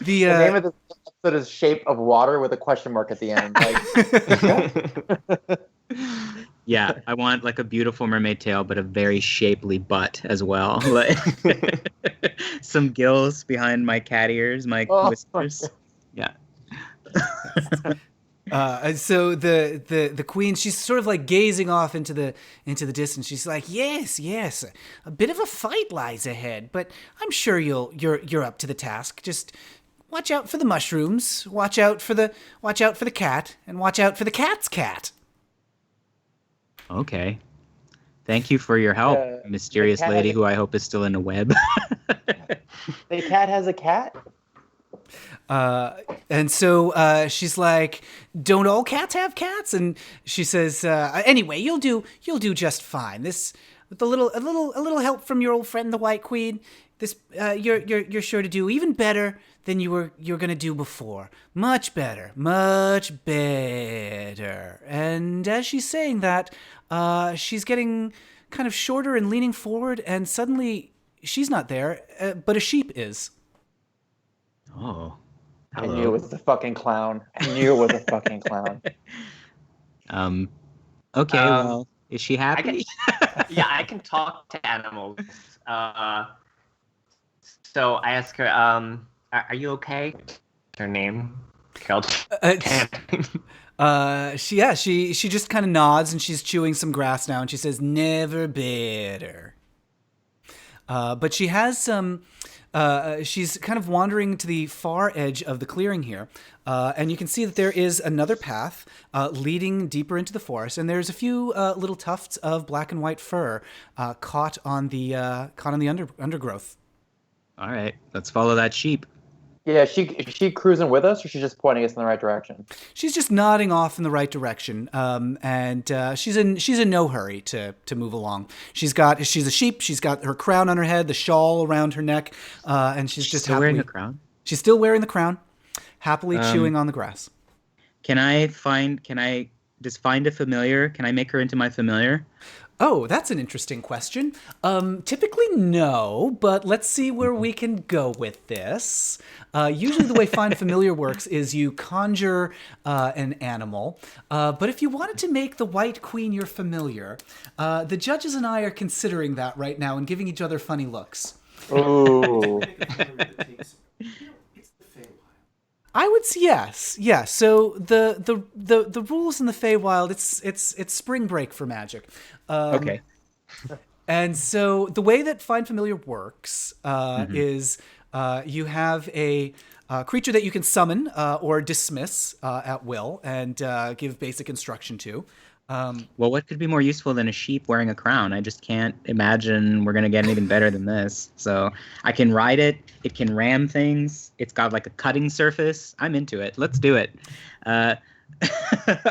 The name of this episode is Shape of Water with a question mark at the end. Like, yeah, I want, like, a beautiful mermaid tail, but a very shapely butt as well. Like, some gills behind my cat ears, my whiskers. Yeah. So the queen, she's sort of like gazing off into the distance. She's like, yes, a bit of a fight lies ahead, but I'm sure you're up to the task. Just watch out for the mushrooms, watch out for the cat, and watch out for the cat's cat. Okay. Thank you for your help, mysterious lady who I hope is still in a web. The cat has a cat? And so she's like, "Don't all cats have cats?" And she says, "Anyway, you'll do just fine. This with a little help from your old friend, the White Queen. This you're sure to do even better than you're gonna do before. Much better, much better." And as she's saying that, she's getting kind of shorter and leaning forward, and suddenly she's not there, but a sheep is. Oh. Hello. I knew it was the fucking clown. Okay, well, is she happy? I can talk to animals. So I ask her, are you okay? Her name? Carol. She just kind of nods, and she's chewing some grass now, and she says, "Never better." But she has some... she's kind of wandering to the far edge of the clearing here, and you can see that there is another path leading deeper into the forest, and there's a few little tufts of black and white fur caught on the undergrowth. All right, let's follow that sheep. Yeah, is she cruising with us, or she's just pointing us in the right direction? She's just nodding off in the right direction, and she's in no hurry to move along. She's a sheep. She's got her crown on her head, the shawl around her neck, and she's just still wearing the crown. She's still wearing the crown, happily chewing on the grass. Can I find a familiar? Can I make her into my familiar? Oh, that's an interesting question. Typically, no, but let's see where we can go with this. Usually the way Find a Familiar works is you conjure an animal, but if you wanted to make the White Queen your familiar, the judges and I are considering that right now and giving each other funny looks. Ooh. It's the Feywild. I would say yes. Yeah. So the rules in the Feywild, it's spring break for magic. Okay. And so the way that Find Familiar works is you have a creature that you can summon or dismiss at will and give basic instruction to. Well, what could be more useful than a sheep wearing a crown? I just can't imagine we're going to get anything better than this. So I can ride it. It can ram things. It's got like a cutting surface. I'm into it. Let's do it. All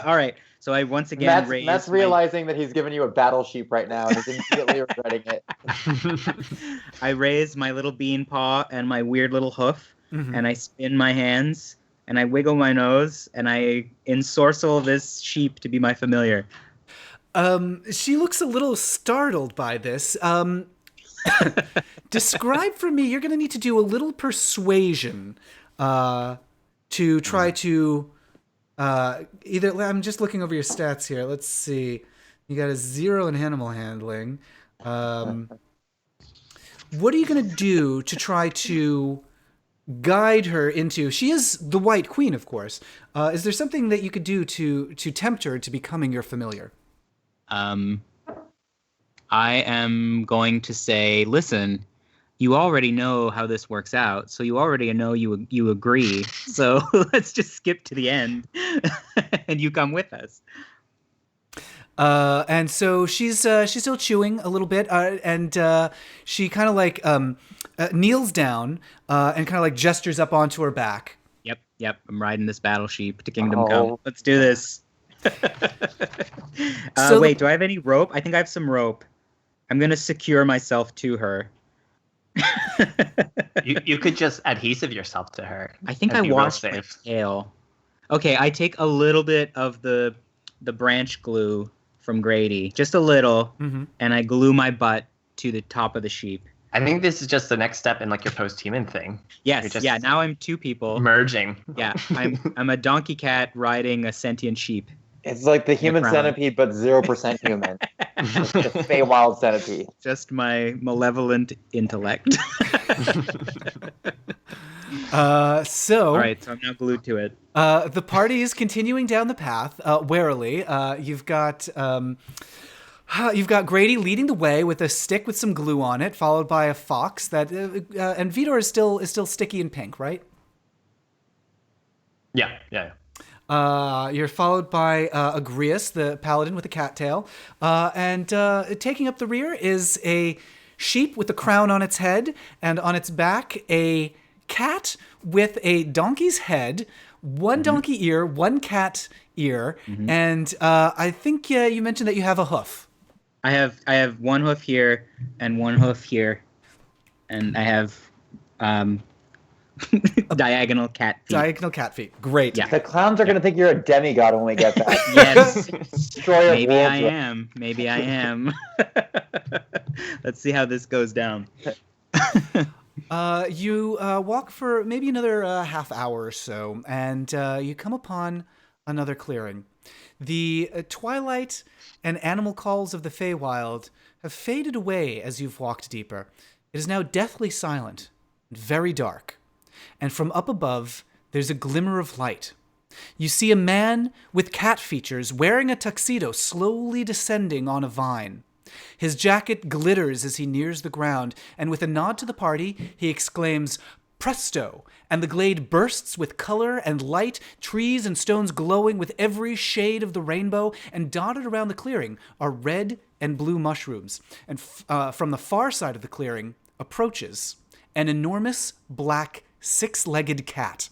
right. So I once again raised Matt's realizing that he's given you a battle sheep right now and is immediately regretting it. I raise my little bean paw and my weird little hoof, and I spin my hands, and I wiggle my nose, and I ensorcel this sheep to be my familiar. She looks a little startled by this. Describe for me, you're going to need to do a little persuasion to try to... I'm just looking over your stats here. Let's see. You got a 0 in animal handling. What are you going to do to try to guide her into... She is the White Queen, of course. Is there something that you could do to tempt her to becoming your familiar? I am going to say, listen, you already know how this works out, so you already know you agree. So let's just skip to the end, and you come with us. And so she's still chewing a little bit, and she kind of like kneels down and kind of like gestures up onto her back. Yep. I'm riding this battle sheep to Kingdom Come. Let's do this. Wait, do I have any rope? I think I have some rope. I'm gonna secure myself to her. You could just adhesive yourself to her. I think I washed my tail. Okay, I take a little bit of the branch glue from Grady, just a little, and I glue my butt to the top of the sheep. I think this is just the next step in like your post-human thing. Yes, yeah. Now I'm two people merging. Yeah, I'm a donkey cat riding a sentient sheep. It's like the human centipede, but 0% human. The Feywild centipede. Just my malevolent intellect. All right, so I'm now glued to it. The party is continuing down the path warily. You've got Grady leading the way with a stick with some glue on it, followed by a fox that and Vidor is still sticky and pink, right? Yeah. You're followed by Agrius, the paladin with a cattail, and taking up the rear is a sheep with a crown on its head, and on its back a cat with a donkey's head, one donkey ear, one cat ear, and I think you mentioned that you have a hoof. I have one hoof here and one hoof here, and I have diagonal cat feet. Diagonal cat feet. Great. Yeah. The clowns are going to think you're a demigod when we get back. Yes. Destroyer Maybe I am. Let's see how this goes down. You walk for maybe another half hour or so, and you come upon another clearing. The twilight and animal calls of the Feywild have faded away as you've walked deeper. It is now deathly silent and very dark. And from up above, there's a glimmer of light. You see a man with cat features wearing a tuxedo slowly descending on a vine. His jacket glitters as he nears the ground, and with a nod to the party, he exclaims, "Presto!" And the glade bursts with color and light, trees and stones glowing with every shade of the rainbow, and dotted around the clearing are red and blue mushrooms. And from the far side of the clearing approaches an enormous black six-legged cat.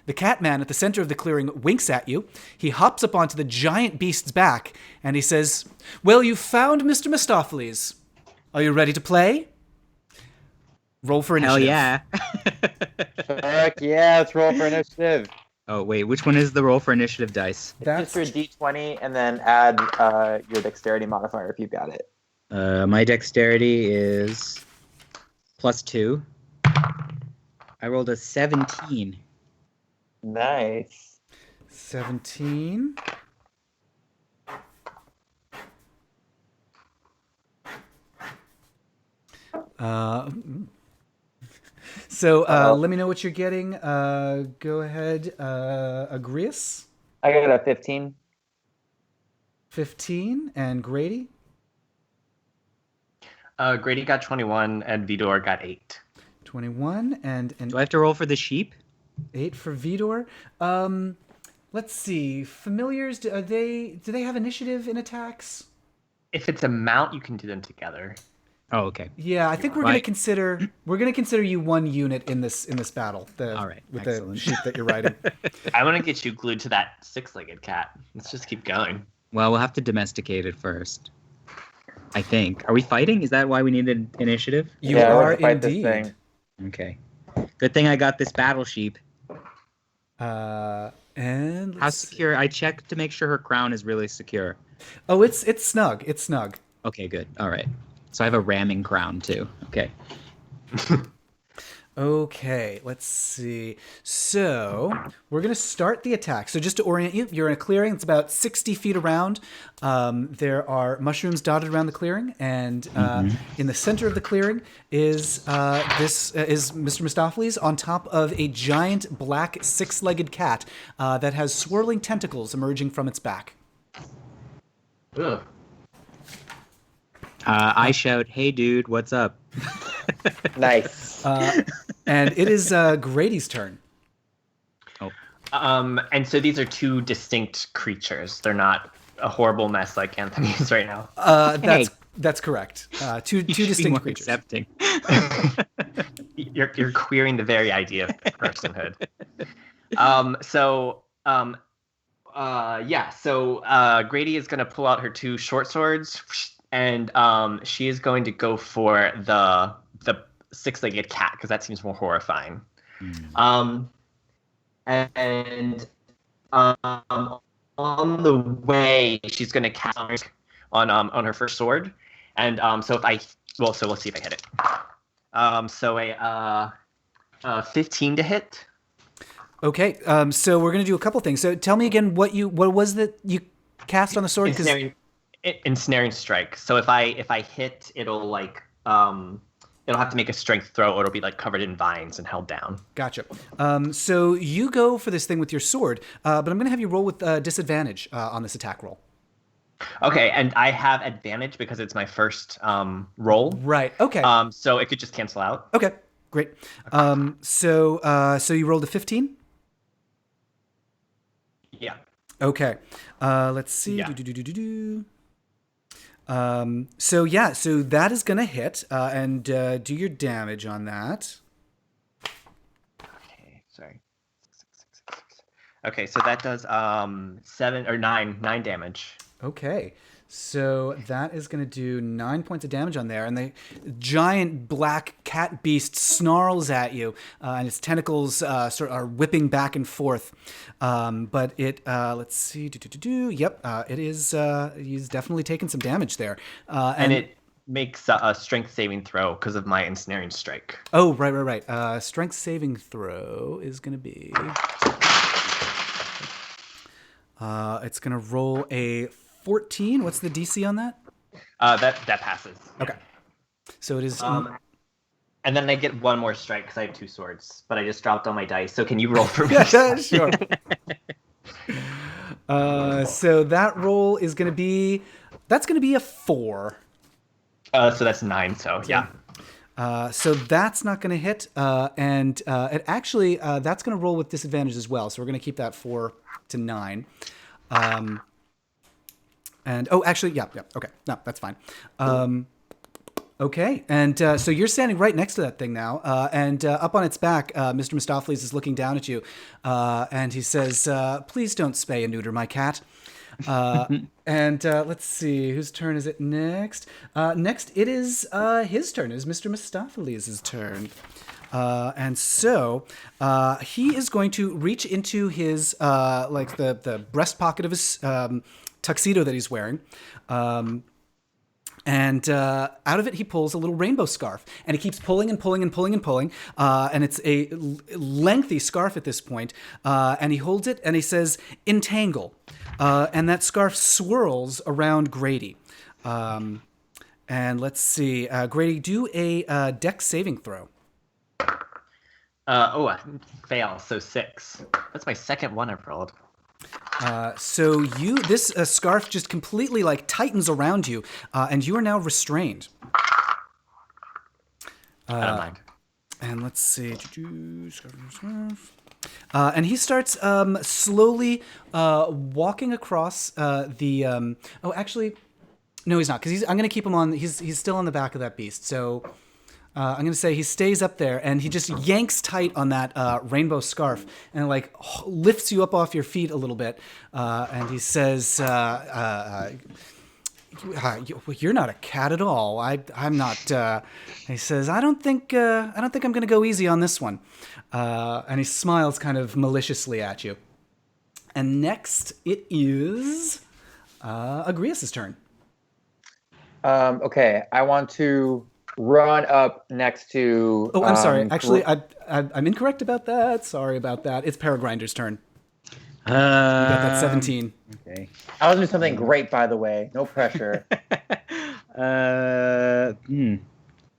The cat man at the center of the clearing winks at you. He hops up onto the giant beast's back, and he says, "Well, you've found Mr. Mistopheles. Are you ready to play?" Roll for initiative. Hell yeah. Heck yeah, let's roll for initiative. Oh, wait, which one is the roll for initiative dice? That's just your D20 and then add your dexterity modifier if you've got it. My dexterity is +2. I rolled a 17. Nice. 17. So let me know what you're getting. Go ahead, Agrius. I got a 15. 15, and Grady. Grady got 21 and Vidor got 8. 21 and an Do I have to roll for the sheep? 8 for Vidor. Let's see. Familiars, do they have initiative in attacks? If it's a mount, you can do them together. Oh, okay. Yeah, I think we're gonna consider you one unit in this battle. All right, with excellent. the sheep that you're riding. I want to get you glued to that 6-legged cat. Let's just keep going. Well, we'll have to domesticate it first. I think. Are we fighting? Is that why we needed initiative? You Yeah, are let's fight this indeed. thing. Okay. Good thing I got this battle sheep. And How secure? I checked to make sure her crown is really secure. Oh, it's snug. It's snug. Okay, good. All right. So I have a ramming crown too. Okay. Okay, let's see. So we're going to start the attack. So just to orient you, you're in a clearing. It's about 60 feet around. There are mushrooms dotted around the clearing, and in the center of the clearing is is Mr. Mistopheles on top of a giant black 6-legged cat that has swirling tentacles emerging from its back. Ugh. I shout, "Hey, dude, what's up?" Nice. And it is Grady's turn. And so these are two distinct creatures. They're not a horrible mess like Anthony's right now. That's correct. Two You should be distinct more creatures. accepting. You're queering the very idea of personhood. So Grady is going to pull out her two short swords, and she is going to go for the 6-legged cat because that seems more horrifying. On the way, she's going to cast on her first sword, and so we'll see if I hit it. So a 15 to hit. Okay, so we're gonna do a couple things. So tell me again what was that you cast on the sword? Ensnaring Strike. So if I hit, it'll it'll have to make a strength throw, or it'll be covered in vines and held down. Gotcha. So you go for this thing with your sword, but I'm gonna have you roll with disadvantage on this attack roll. Okay, and I have advantage because it's my first roll. Right. Okay. So it could just cancel out. Okay. Great. So you rolled a 15. Yeah. Okay. Let's see. Yeah. So that is gonna hit and do your damage on that. Okay. Sorry. Okay, so that does 9 damage. Okay. So that is going to do 9 points of damage on there, and the giant black cat beast snarls at you, and its tentacles sort of are whipping back and forth. But it, let's see, Yep, it is. He's definitely taken some damage there, And it makes a strength saving throw because of my Ensnaring Strike. Oh, right. Strength saving throw is going to be. It's going to roll a 14. What's the DC on that? That passes. Okay. So it is. And then I get one more strike because I have 2 swords, but I just dropped all my dice. So can you roll for me? Yeah, sure. So that roll is going to be. That's going to be a 4. So that's 9. So yeah. So that's not going to hit, and it actually that's going to roll with disadvantage as well. So we're going to keep that 4 to 9. And yeah, okay, no, that's fine. Okay, and so you're standing right next to that thing now, and up on its back, Mr. Mistopheles is looking down at you, and he says, "Please don't spay and neuter my cat." And let's see, whose turn is it next? Next, it is his turn. It is Mr. Mistopheles' turn. And so he is going to reach into his the breast pocket of his tuxedo that he's wearing. And out of it, he pulls a little rainbow scarf, and he keeps pulling and pulling and pulling and pulling. And it's a lengthy scarf at this point. And he holds it, and he says, "Entangle." And that scarf swirls around Grady. And let's see, Grady, do a dex saving throw. Fail. So 6. That's my second one I've rolled. So this scarf just completely like tightens around you, and you are now restrained. I don't mind. And let's see. And he starts slowly walking across the. Oh, actually, no, he's not, because I'm going to keep him on. He's still on the back of that beast. So I'm going to say he stays up there, and he just yanks tight on that rainbow scarf, and like lifts you up off your feet a little bit. And he says, "You're not a cat at all. I'm not." He says, "I don't think I'm going to go easy on this one." And he smiles kind of maliciously at you. And next, it is Agrias' turn. Okay, I want to run up next to. Oh, I'm sorry. Actually, I'm incorrect about that. Sorry about that. It's Paragrinder's turn. You got that 17. Okay. I was doing something great, by the way. No pressure. I don't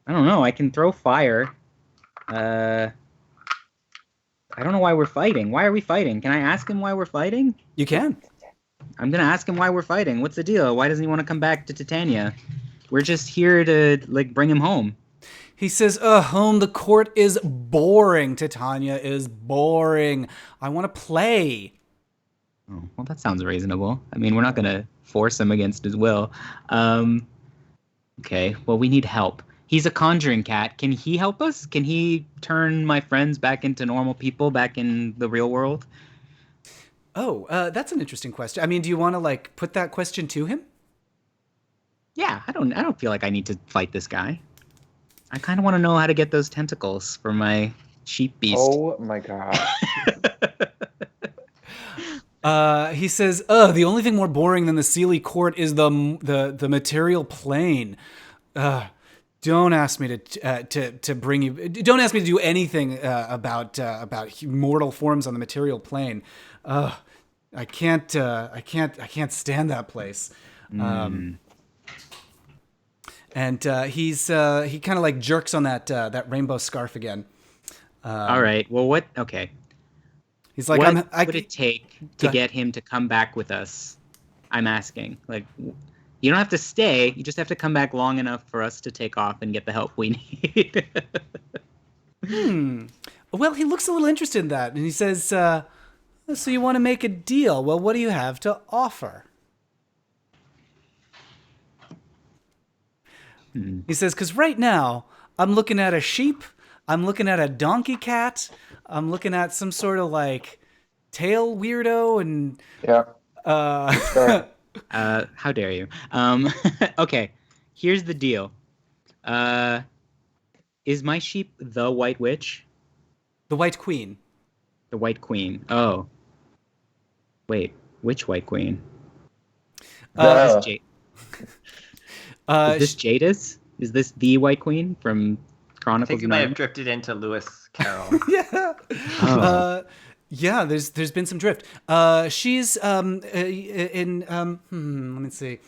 know. I can throw fire. I don't know why we're fighting. Why are we fighting? Can I ask him why we're fighting? You can. I'm gonna ask him why we're fighting. What's the deal? Why doesn't he want to come back to Titania? We're just here to like bring him home. He says, home, the court is boring. Titania is boring. I want to play. Oh, well, that sounds reasonable. I mean, we're not gonna force him against his will. Okay, well, we need help. He's a conjuring cat. Can he help us? Can he turn my friends back into normal people, back in the real world? Oh, that's an interesting question. I mean, do you want to like put that question to him? Yeah, I don't feel like I need to fight this guy. I kind of want to know how to get those tentacles for my sheep beast. Oh my god. He says, the only thing more boring than the Sealy court is the material plane. Don't ask me to bring you. Don't ask me to do anything about mortal forms on the material plane. I can't stand that place. And he kind of like jerks on that rainbow scarf again. All right. Well, what? Okay. He's like, what would it take to get him to come back with us? I'm asking. Like, you don't have to stay. You just have to come back long enough for us to take off and get the help we need. Well, he looks a little interested in that, and he says, "So you want to make a deal? Well, what do you have to offer?" He says, "Because right now I'm looking at a sheep, I'm looking at a donkey cat, I'm looking at some sort of like tail weirdo, and Yeah. Sure. How dare you? Okay, here's the deal. Is my sheep the White Witch? the White Queen." The White Queen. Oh. Wait, which White Queen? Uh, Is this Jadis? Is this the White Queen from I Chronicles think you 9? might have drifted into Lewis Carroll. Yeah. Oh. Yeah, there's been some drift. She's in let me see.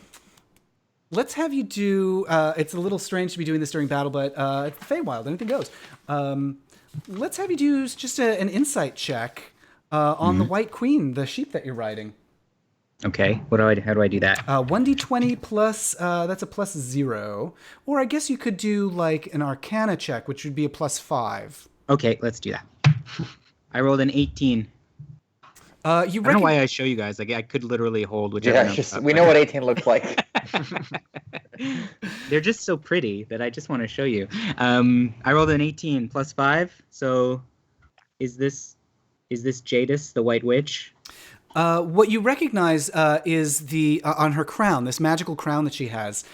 Let's have you do. It's a little strange to be doing this during battle, but Feywild, anything goes. Let's have you do just an insight check on the White Queen, the sheep that you're riding. Okay. How do I do that? 1d20 plus. That's a plus 0, or I guess you could do like an Arcana check, which would be a plus 5. Okay, let's do that. I rolled an 18. I don't know why I show you guys. Like I could literally hold whichever. Yeah, number up, we know what 18 looks like. They're just so pretty that I just want to show you. I rolled an 18 plus 5. So, is this Jadis, the White Witch? What you recognize is the on her crown, this magical crown that she has,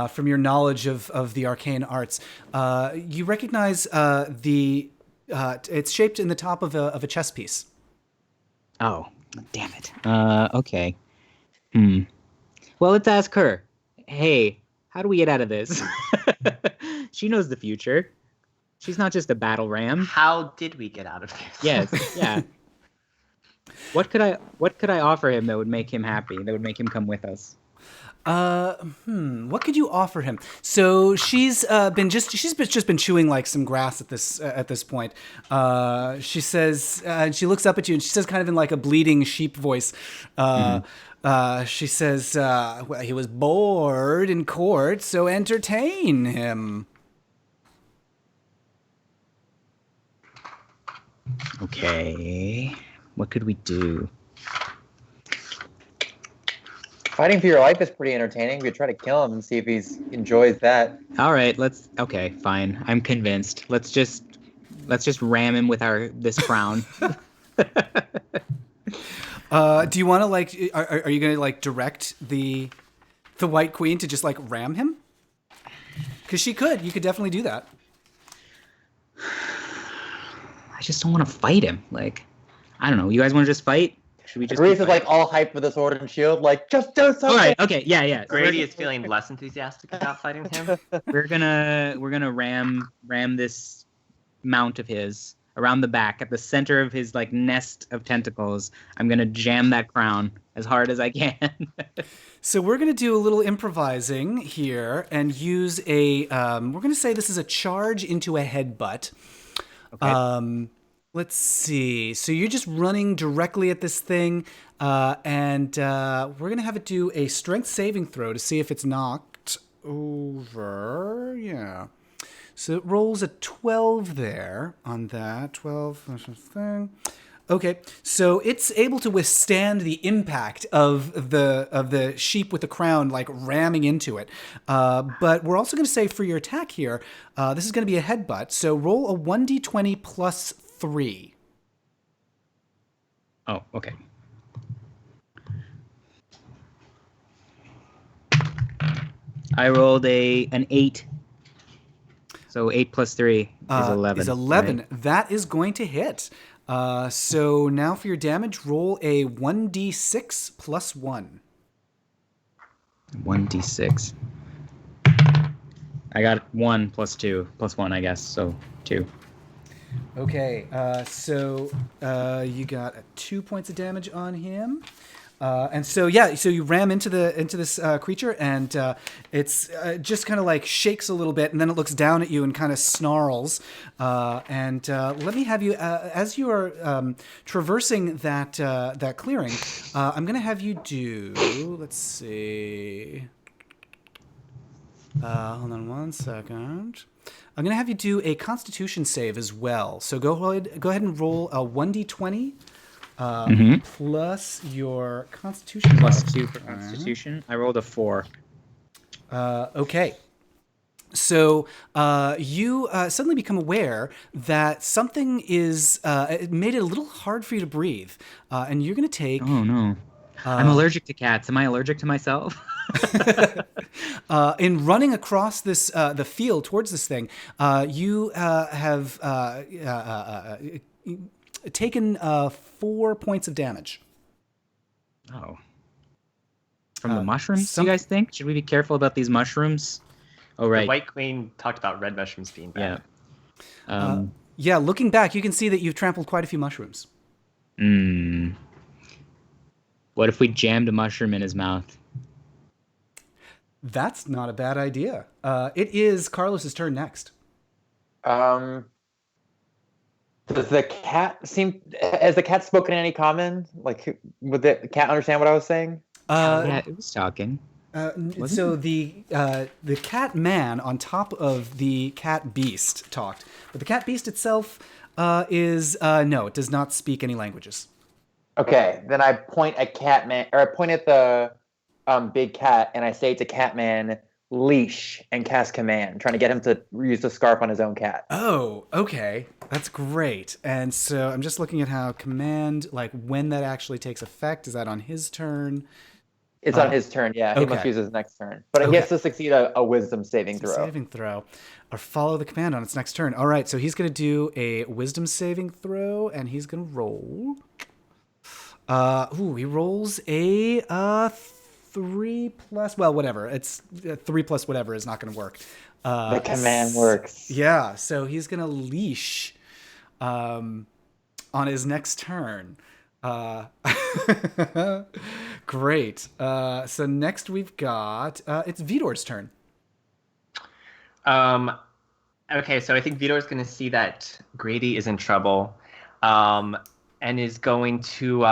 from your knowledge of the arcane arts. You recognize it's shaped in the top of a chess piece. Oh, damn it. Okay. Well, let's ask her. Hey, how do we get out of this? She knows the future. She's not just a battle ram. How did we get out of this? Yes, yeah. What could I offer him that would make him happy? That would make him come with us? What could you offer him? So she's just been chewing like some grass at this point. She says, and she looks up at you and she says, kind of in like a bleating sheep voice, she says, well, he was bored in court, so entertain him. Okay. What could we do? Fighting for your life is pretty entertaining. We could try to kill him and see if he enjoys that. All right, okay, fine. I'm convinced. Let's just ram him with this crown. Do you want to like? Are you going to like direct the White Queen to just like ram him? Because she could. You could definitely do that. I just don't want to fight him. Like, I don't know. You guys want to just fight? Should we just? Grease is like all hyped with the sword and shield. Like, just do something. All right. Okay. Yeah. Grady is feeling less enthusiastic about fighting him. We're gonna ram this mount of his around the back at the center of his like nest of tentacles. I'm gonna jam that crown as hard as I can. So we're going to do a little improvising here and use a. We're going to say this is a charge into a headbutt. Okay. Let's see. So you're just running directly at this thing, and we're going to have it do a strength saving throw to see if it's knocked over. Yeah. So it rolls a 12 there on that. 12 thing. Okay, so it's able to withstand the impact of the sheep with the crown, like ramming into it. But we're also going to say for your attack here, this is going to be a headbutt. So roll a 1d20 plus 3. Oh, okay. I rolled an 8. So 8 plus 3 is 11. Is 11. Right? That is going to hit. So now for your damage, roll a 1d6 plus 1. 1d6. I got 1 plus 2 plus 1, I guess. So 2. Okay, so you got 2 points of damage on him. And so you ram into this creature, and it's just kind of like shakes a little bit, and then it looks down at you and kind of snarls. And let me have you, as you are traversing that clearing, I'm going to have you do. Let's see. Hold on 1 second. I'm going to have you do a Constitution save as well. So go ahead and roll a 1d20. Plus your Constitution. Plus 2 for Constitution. I rolled a 4. Okay. So you suddenly become aware that something it made it a little hard for you to breathe. And you're going to take... Oh, no. I'm allergic to cats. Am I allergic to myself? In running across the field towards this thing, you have... taken 4 points of damage. Oh. From the mushrooms, you guys think? Should we be careful about these mushrooms? Oh, right. The White Queen talked about red mushrooms being bad. Yeah. Yeah, looking back, you can see that you've trampled quite a few mushrooms. What if we jammed a mushroom in his mouth? That's not a bad idea. It is Carlos's turn next. Does the cat has the cat spoken any common? Like, would the cat understand what I was saying? Yeah, it was talking. So the cat man on top of the cat beast talked, but the cat beast itself is no, it does not speak any languages. Okay, then I point at Catman, or I point at the big cat, and I say to Catman, leash, and cast command, trying to get him to use the scarf on his own cat. Oh, okay. That's great. And so I'm just looking at how command, like when that actually takes effect. Is that on his turn? It's on his turn, yeah. He must use his next turn. But he has to succeed a wisdom saving throw. Saving throw. Or follow the command on its next turn. All right, so he's going to do a wisdom saving throw, and he's going to roll. He rolls a 3 plus, well, whatever. It's 3 plus whatever is not going to work. The command works. Yeah, so he's going to leash on his next turn. Great. So next we've got it's Vidor's turn. Okay, so I think Vidor's going to see that Grady is in trouble, and is going to.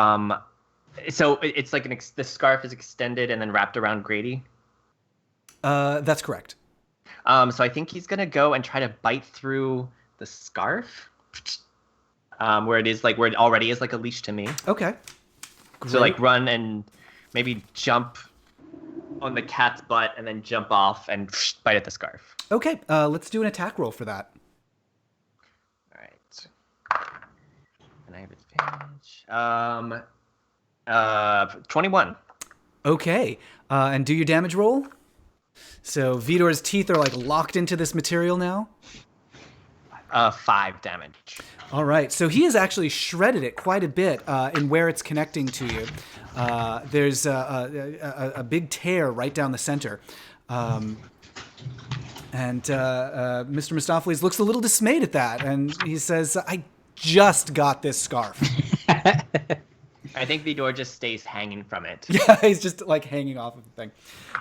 So it's like the scarf is extended and then wrapped around Grady. That's correct. So I think he's going to go and try to bite through the scarf, where it already is like a leash to me. Okay. Great. So like run and maybe jump on the cat's butt and then jump off and bite at the scarf. Okay, let's do an attack roll for that. All right. And I have advantage. 21. Okay, and do your damage roll. So Vidor's teeth are like locked into this material now. 5 damage. All right, so he has actually shredded it quite a bit in where it's connecting to you. There's a big tear right down the center. And Mr. Mistopheles looks a little dismayed at that, and he says, I just got this scarf. I think Vidor just stays hanging from it. Yeah, he's just like hanging off of the thing.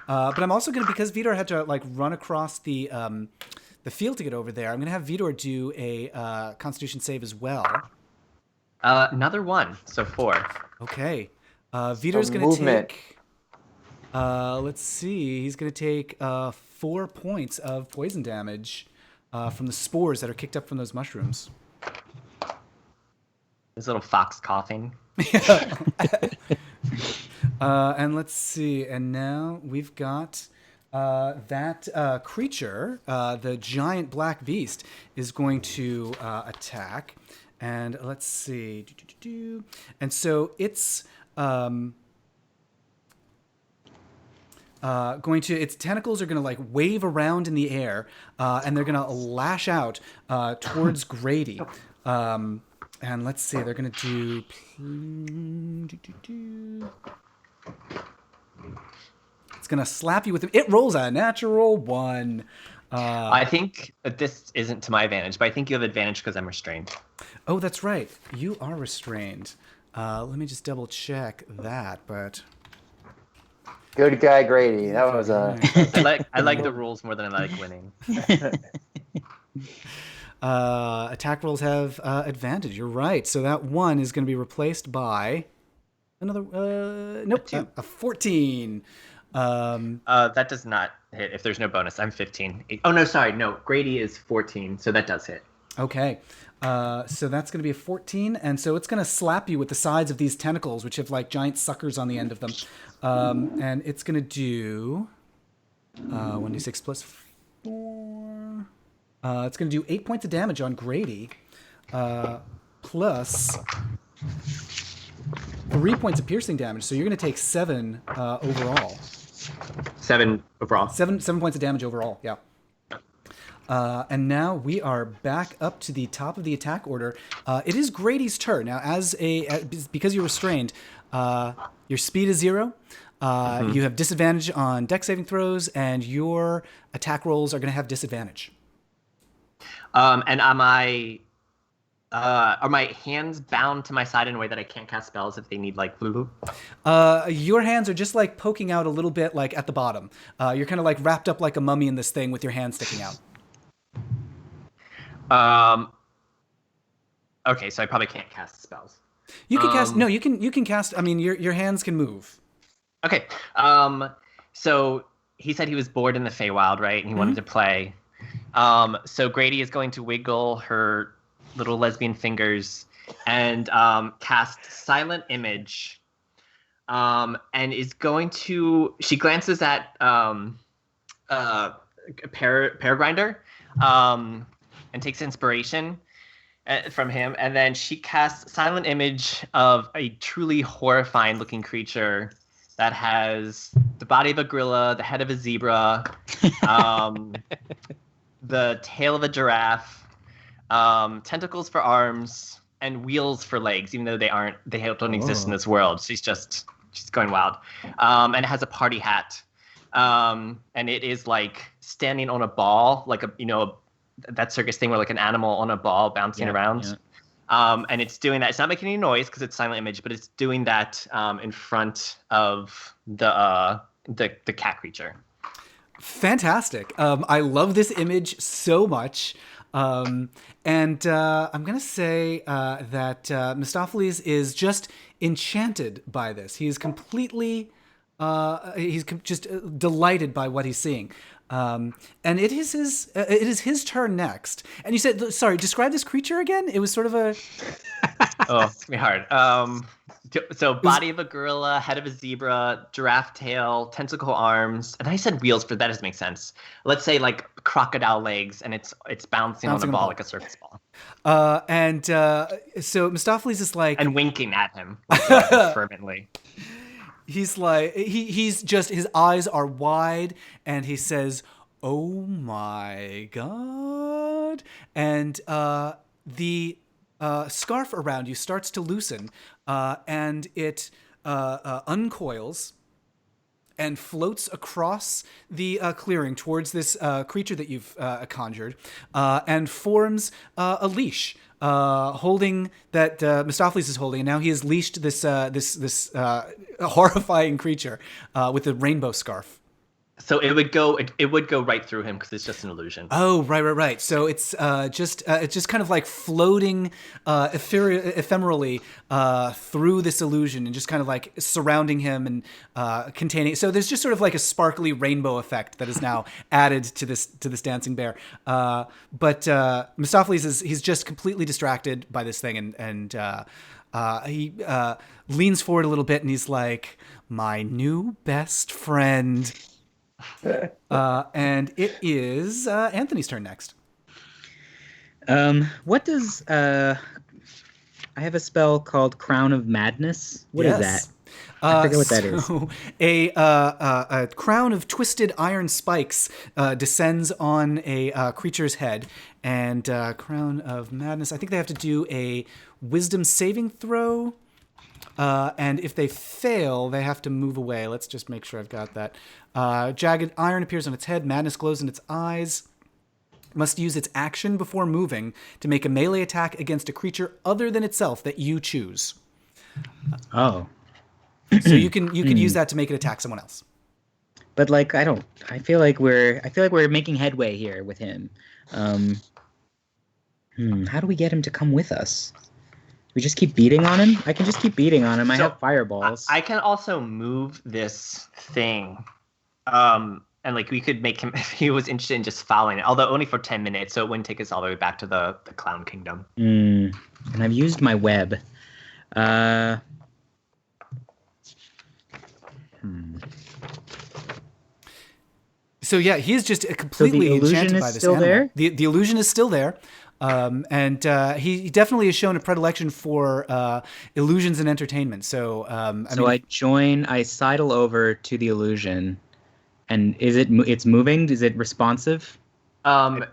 But I'm also going to, because Vidor had to like run across the field to get over there, I'm going to have Vidor do a Constitution save as well. Another 1, so 4. Okay. Vidor's going to take... let's see. He's going to take 4 points of poison damage from the spores that are kicked up from those mushrooms. This little fox coughing. And let's see. And now we've got that creature, the giant black beast, is going to attack. And let's see. And so it's... its tentacles are going to like wave around in the air, and they're going to lash out towards Grady. And let's see, they're going to do... It's going to slap you with it. It rolls a natural 1. I think that this isn't to my advantage, but I think you have advantage because I'm restrained. Oh, that's right. You are restrained. Let me just double check that, but... Good guy, Grady. That was a. I like the rules more than I like winning. Attack rolls have advantage. You're right. So that 1 is going to be replaced by another. Nope. A 14. That does not hit if there's no bonus. I'm 15. Oh no, sorry, no. Grady is 14, so that does hit. Okay. So that's going to be a 14, and so it's going to slap you with the sides of these tentacles, which have like giant suckers on the end of them. And it's going to do 1d6 plus 4. It's going to do 8 points of damage on Grady, plus 3 points of piercing damage. So you're going to take 7 overall. 7 overall. 7 points of damage overall. Yeah. And now we are back up to the top of the attack order. It is Grady's turn now. Because you're restrained, your speed is 0. You have disadvantage on dex saving throws, and your attack rolls are going to have disadvantage. And are my hands bound to my side in a way that I can't cast spells if they need like blue? Your hands are just like poking out a little bit, like at the bottom. You're kind of like wrapped up like a mummy in this thing with your hands sticking out. Okay, so I probably can't cast spells. You can cast. No, you can cast. I mean, your hands can move. Okay. So he said he was bored in the Feywild, right? And he wanted to play. So Grady is going to wiggle her little lesbian fingers and cast Silent Image. And is going to. She glances at Peregrinder, and takes inspiration from him, and then she casts Silent Image of a truly horrifying looking creature that has the body of a gorilla, the head of a zebra, the tail of a giraffe, tentacles for arms, and wheels for legs, even though they don't exist in this world. She's going wild. And it has a party hat. And it is like standing on a ball, like that circus thing where like an animal on a ball bouncing around. And it's doing that. It's not making any noise because it's silent image, but it's doing that in front of the cat creature. Fantastic. I love this image so much. And I'm going to say that Mistopheles is just enchanted by this. He is completely, just delighted by what he's seeing. And it is his turn next. And you said, sorry, describe this creature again. It was sort of a... Oh, it's gonna be hard. So body of a gorilla, head of a zebra, giraffe tail, tentacle arms, and I said wheels, but that doesn't make sense. Let's say like crocodile legs, and it's bouncing on a ball like a circus ball. So Mistopheles is like... And winking at him fervently. He's like, he's just, his eyes are wide, and he says, "Oh my God." And the scarf around you starts to loosen, and it uncoils and floats across the clearing towards this creature that you've conjured, and forms a leash. Holding that Mistopheles is holding, and now he has leashed this horrifying creature with a rainbow scarf. So it would go right through him because it's just an illusion. Oh, right. So it's just kind of like floating ephemerally through this illusion and just kind of like surrounding him and containing. So there's just sort of like a sparkly rainbow effect that is now added to this dancing bear. But Mistopheles he's just completely distracted by this thing, and he leans forward a little bit and he's like, "My new best friend." And it is Anthony's turn next. What does I have a spell called Crown of Madness. What is that? I forget what that is. A crown of twisted iron spikes descends on a creature's head, and Crown of Madness. I think they have to do a Wisdom saving throw. And if they fail, they have to move away. Let's just make sure I've got that. Jagged iron appears on its head. Madness glows in its eyes. Must use its action before moving to make a melee attack against a creature other than itself that you choose. Oh. So you can use that to make it attack someone else. But like I feel like we're making headway here with him. How do we get him to come with us? We just keep beating on him? I can just keep beating on him. I have fireballs. I can also move this thing. And like we could make him, if he was interested in just following it, although only for 10 minutes, so it wouldn't take us all the way back to the Clown Kingdom. And I've used my web. So yeah, he's just completely enchanted by this animal. There? The illusion is still there. And he definitely has shown a predilection for illusions and entertainment. So I sidle over to the illusion, and it's moving? Is it responsive? It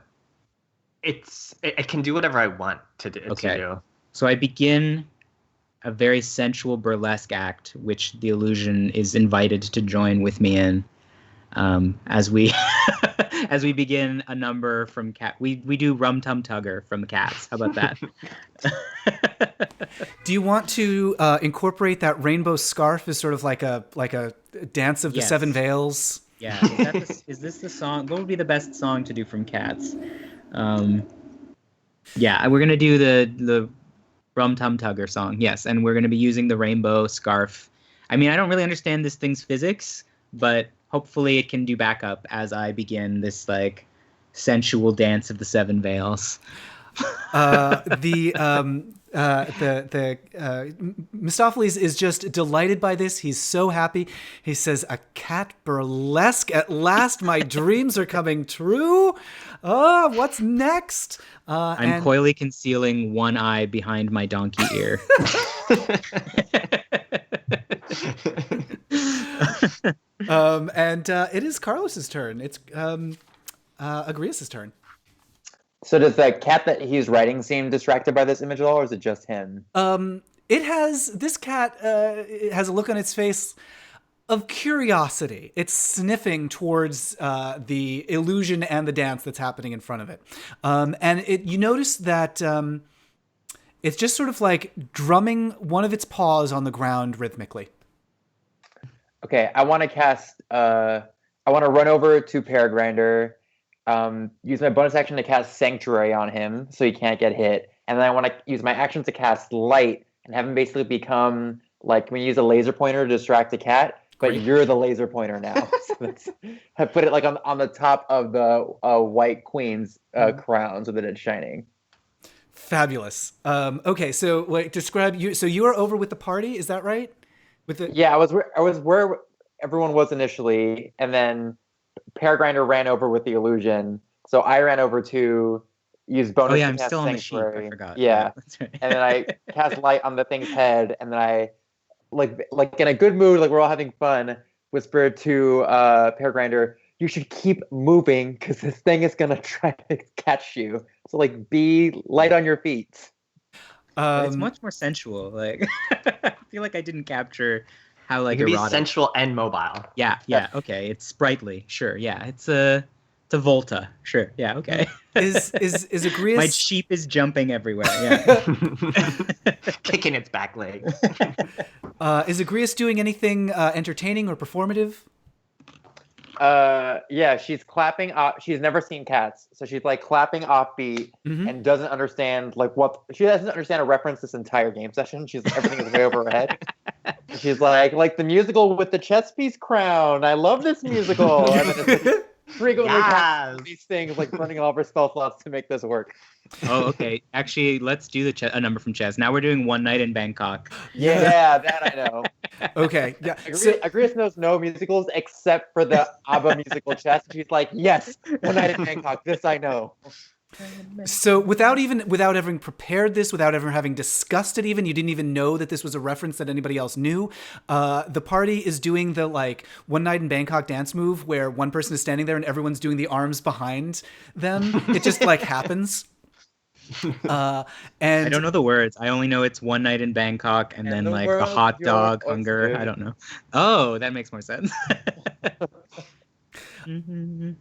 can do whatever I want to do. So I begin a very sensual burlesque act, which the illusion is invited to join with me in. As we as we begin a number from cat, we do Rum Tum Tugger from the Cats. How about that? Do you want to incorporate that rainbow scarf as sort of like a dance of the seven veils? Yeah. Is this the song? What would be the best song to do from Cats? Yeah, we're gonna do the Rum Tum Tugger song. Yes, and we're gonna be using the rainbow scarf. I mean, I don't really understand this thing's physics, but hopefully it can do backup as I begin this like sensual dance of the seven veils. Mistopheles is just delighted by this. He's so happy. He says, "A cat burlesque. At last my dreams are coming true. Oh, what's next?" I'm coyly concealing one eye behind my donkey ear. It is Carlos's turn. It's Agrias's turn. So does the cat that he's riding seem distracted by this image at all, or is it just him? This cat has a look on its face of curiosity. It's sniffing towards the illusion and the dance that's happening in front of it. And you notice that It's just sort of like drumming one of its paws on the ground rhythmically. Okay, I want to cast. I want to run over to Paragrinder, use my bonus action to cast Sanctuary on him so he can't get hit, and then I want to use my action to cast Light and have him basically become like when you use a laser pointer to distract the cat, but Great. you're the laser pointer now. I put it like on the top of the White Queen's crown so that it's shining. Fabulous. Okay, so wait, describe you. So you are over with the party, is that right? With the Yeah, I was where everyone was initially, and then Paragrinder ran over with the illusion. So I ran over to use bonus. Oh yeah, to I'm cast still on the sheet. Sanctuary. I forgot. Yeah, That's right. and then I cast Light on the thing's head, and then I like in a good mood, like we're all having fun, whispered to Paragrinder, "You should keep moving because this thing is gonna try to catch you. So like, be light on your feet." But it's much more sensual. Like I feel like I didn't capture how like It can be erotic. sensual and mobile. Yeah. Okay, it's sprightly. Sure. Yeah, it's a Volta. Sure. Yeah. Okay. is Agrias My sheep is jumping everywhere. Yeah. Kicking its back leg. is Agrias doing anything entertaining or performative? Yeah, she's clapping. She's never seen cats, so she's like clapping offbeat and doesn't understand she doesn't understand a reference this entire game session. She's everything is way over her head. She's like the musical with the chess piece crown. I love this musical. And then it's frequently Yes. these things like burning all of her spell slots to make this work. Oh, okay. Actually, let's do a number from chess. Now we're doing One Night in Bangkok. Yeah, that I know. Okay, yeah. Agrias knows no musicals except for the ABBA musical chess. She's like, yes, One Night in Bangkok. This I know. So without having prepared this, without ever having discussed it even, you didn't even know that this was a reference that anybody else knew. The party is doing the like One Night in Bangkok dance move where one person is standing there and everyone's doing the arms behind them. It just like happens. And I don't know the words. I only know it's One Night in Bangkok and then the like the world's hot your dog hunger. oyster. I don't know. Oh, that makes more sense. And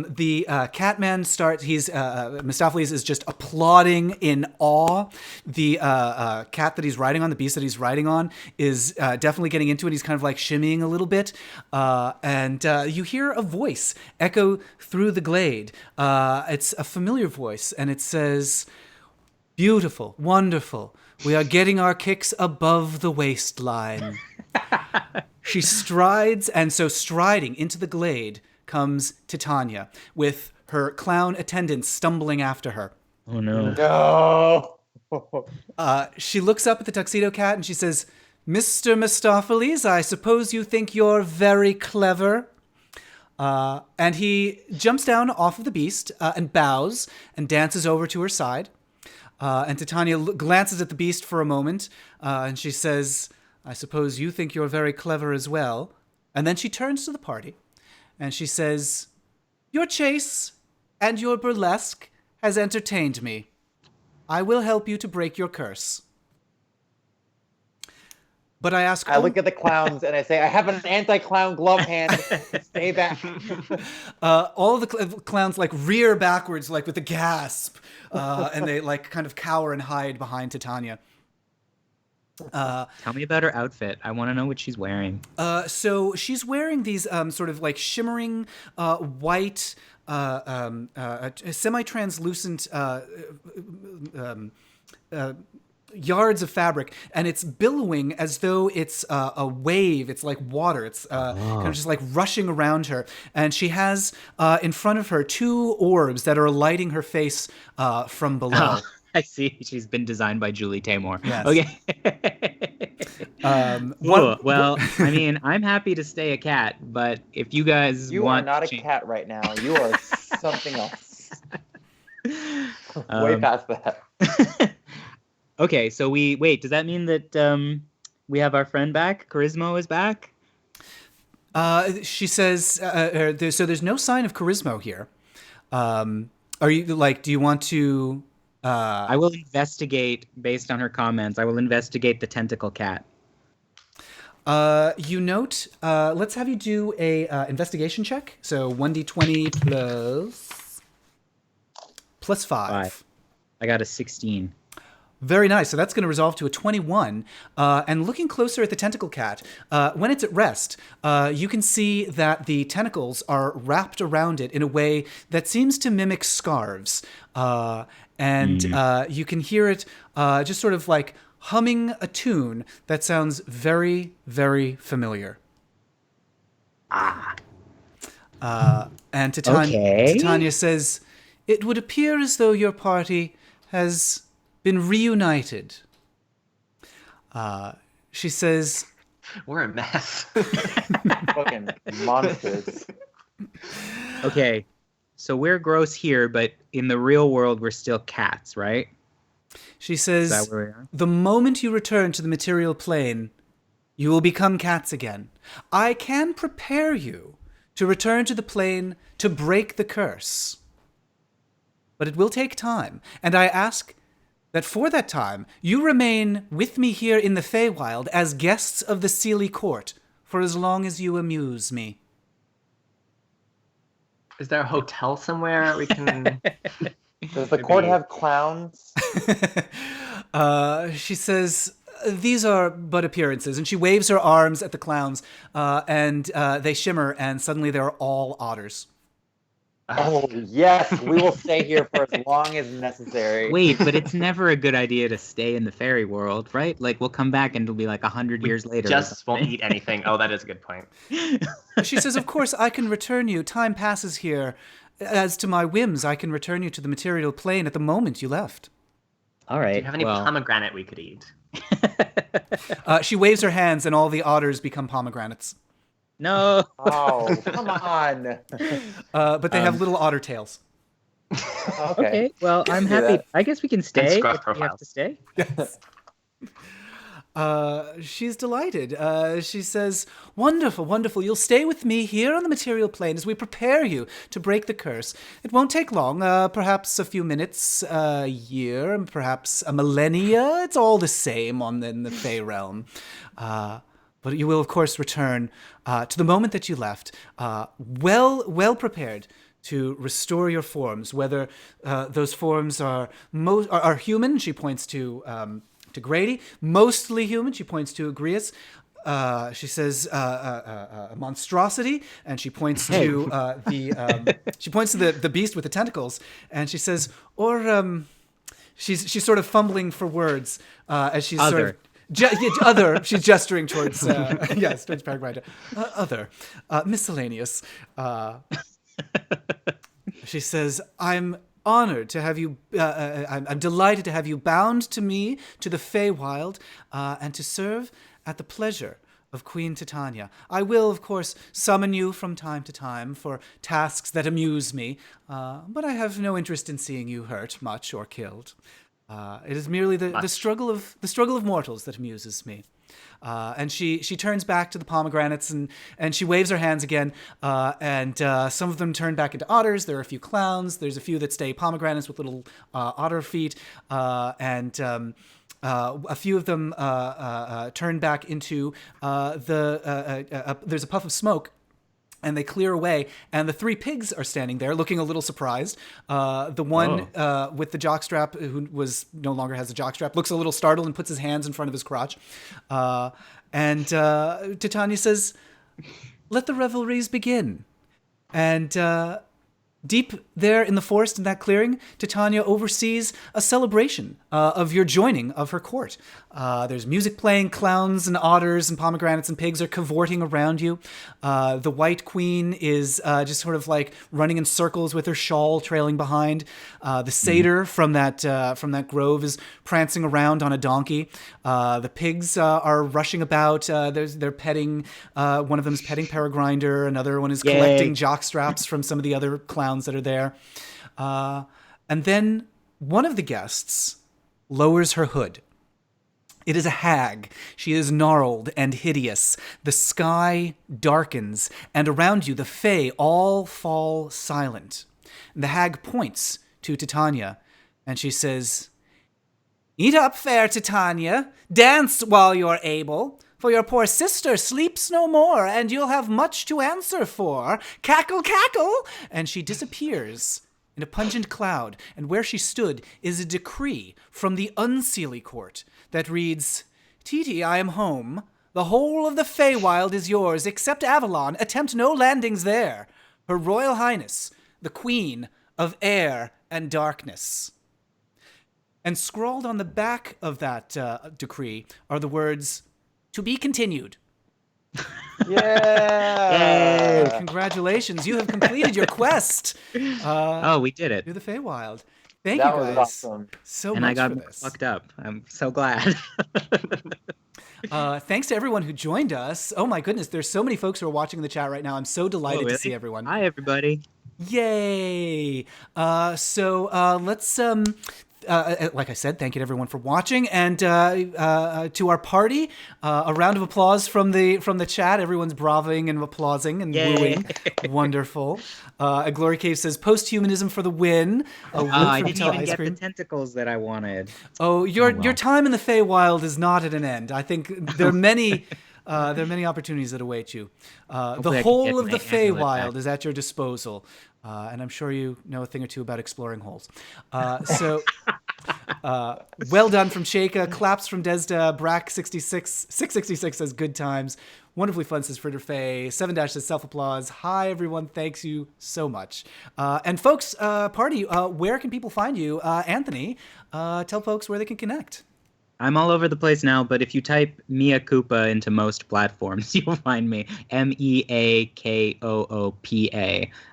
the Catman starts. Mistopheles is just applauding in awe. The cat that he's riding on, the beast that he's riding on, is definitely getting into it. He's kind of like shimmying a little bit, and you hear a voice echo through the glade. It's a familiar voice, and it says, "Beautiful, wonderful. We are getting our kicks above the waistline." She strides, and so striding into the glade comes Titania, with her clown attendants stumbling after her. Oh no. No. She looks up at the Tuxedo Cat and she says, "Mr. Mistopheles, I suppose you think you're very clever." And he jumps down off of the beast and bows and dances over to her side. And Titania glances at the beast for a moment, and she says, "I suppose you think you're very clever as well." And then she turns to the party and she says, "Your chase and your burlesque has entertained me. I will help you to break your curse. But I ask..." I look at the clowns and I say, "I have an anti-clown glove hand. Stay back." All of the clowns like rear backwards, like with a gasp, and they like kind of cower and hide behind Titania. Tell me about her outfit. I want to know what she's wearing. So she's wearing these sort of like shimmering white, semi-translucent yards of fabric, and it's billowing as though it's a wave. It's like water. It's kind of just like rushing around her. And she has in front of her two orbs that are lighting her face from below. Oh, I see. She's been designed by Julie Taymor. Yes. Okay. Well, I mean, I'm happy to stay a cat, but if you guys You want are not a to change- cat right now. You are something else. Way past that. Okay, so wait. Does that mean that we have our friend back? Charismo is back? She says, so there's no sign of Charismo here. Are you like, do you want to... I will investigate, based on her comments, I will investigate the Tentacle Cat. You note, let's have you do a investigation check. So 1d20 plus... plus 5. I got a 16. Very nice. So that's going to resolve to a 21. And looking closer at the Tentacle Cat, when it's at rest, you can see that the tentacles are wrapped around it in a way that seems to mimic scarves. And you can hear it just sort of like humming a tune that sounds very, very familiar. And Titania says, "It would appear as though your party has been reunited." She says, "We're a mess." Fucking monsters. Okay, so we're gross here, but in the real world, we're still cats, right? She says, Is that where we are? "The moment you return to the material plane, you will become cats again. I can prepare you to return to the plane to break the curse. But it will take time, and I ask that for that time, you remain with me here in the Feywild as guests of the Seelie Court for as long as you amuse me." Is there a hotel somewhere we can? Does the court have clowns? She says, "These are but appearances," and she waves her arms at the clowns, and they shimmer, and suddenly they're all otters. Oh, yes, we will stay here for as long as necessary. Wait, but it's never a good idea to stay in the fairy world, right? Like, we'll come back and it'll be like 100 years later. Just won't eat anything. Oh, that is a good point. She says, "Of course, I can return you. Time passes here. As to my whims, I can return you to the material plane at the moment you left." All right. Do you have any pomegranate we could eat? She waves her hands, and all the otters become pomegranates. No. Oh, come on. But they have little otter tails. Okay. Well, I'm happy. I guess we can stay. scruff If we have profiles. to stay. Yes. She's delighted. She says, "Wonderful, wonderful. You'll stay with me here on the material plane as we prepare you to break the curse. It won't take long, perhaps a few minutes, a year, perhaps a millennia. It's all the same in the Fey realm. But you will, of course, return to the moment that you left, well prepared to restore your forms, whether those forms are human." She points to Grady. "Mostly human." She points to Agrias. She says a monstrosity, and she points to the beast with the tentacles, and she says, or she's sort of fumbling for words as she's Other. sort of. Other. She's gesturing towards towards Paraguay. Other, miscellaneous. She says, "I'm honored to have you. I'm delighted to have you bound to me, to the Feywild, and to serve at the pleasure of Queen Titania. I will, of course, summon you from time to time for tasks that amuse me, but I have no interest in seeing you hurt much or killed. It is merely the struggle of mortals that amuses me." And she turns back to the pomegranates and she waves her hands again. And some of them turn back into otters. There are a few clowns. There's a few that stay pomegranates with little otter feet. And a few of them turn back into there's a puff of smoke. And they clear away, and the 3 pigs are standing there, looking a little surprised. The one with the jockstrap, who no longer has a jockstrap, looks a little startled and puts his hands in front of his crotch. And Titania says, "Let the revelries begin." And deep there in the forest, in that clearing, Titania oversees a celebration of your joining of her court. There's music playing, clowns and otters and pomegranates and pigs are cavorting around you. The White Queen is just sort of like running in circles with her shawl trailing behind. The satyr from that grove is prancing around on a donkey. The pigs are rushing about. They're petting. One of them is petting Peregrinder. Another one is collecting jock straps from some of the other clowns that are there. And then one of the guests lowers her hood. It is a hag. She is gnarled and hideous. The sky darkens, and around you the Fae all fall silent. And the hag points to Titania, and she says, "Eat up, fair Titania. Dance while you're able. For your poor sister sleeps no more, and you'll have much to answer for. Cackle, cackle!" And she disappears in a pungent cloud, and where she stood is a decree from the Unseelie Court that reads, Titi, I am home. The whole of the Feywild is yours, except Avalon. Attempt no landings there. Her Royal Highness, the Queen of Air and Darkness. And scrawled on the back of that decree are the words, to be continued. Yeah! Congratulations, you have completed your quest. We did it. Through the Feywild. Thank That you was guys awesome. so And much I got for this. fucked up. I'm so glad. Thanks to everyone who joined us. Oh my goodness, there's so many folks who are watching in the chat right now. I'm so delighted to see everyone. Hi, everybody. Yay! So let's like I said, thank you to everyone for watching, and to our party, a round of applause from the chat. Everyone's braving and applauding and wooing. Wonderful. Glory Cave says post-humanism for the win. I didn't even get the tentacles that I wanted. Oh, your time in the Feywild is not at an end. I think there are many. There are many opportunities that await you. The whole of the Feywild is at your disposal, and I'm sure you know a thing or two about exploring holes. So, well done from Sheikah. Claps from Desda. Brack666 says good times. Wonderfully fun says Fritter Faye. 7 Dash says self applause. Hi everyone, thanks you so much. And folks, party, where can people find you? Anthony, tell folks where they can connect. I'm all over the place now, but if you type Mia Koopa into most platforms, you'll find me. MEAKOOPA,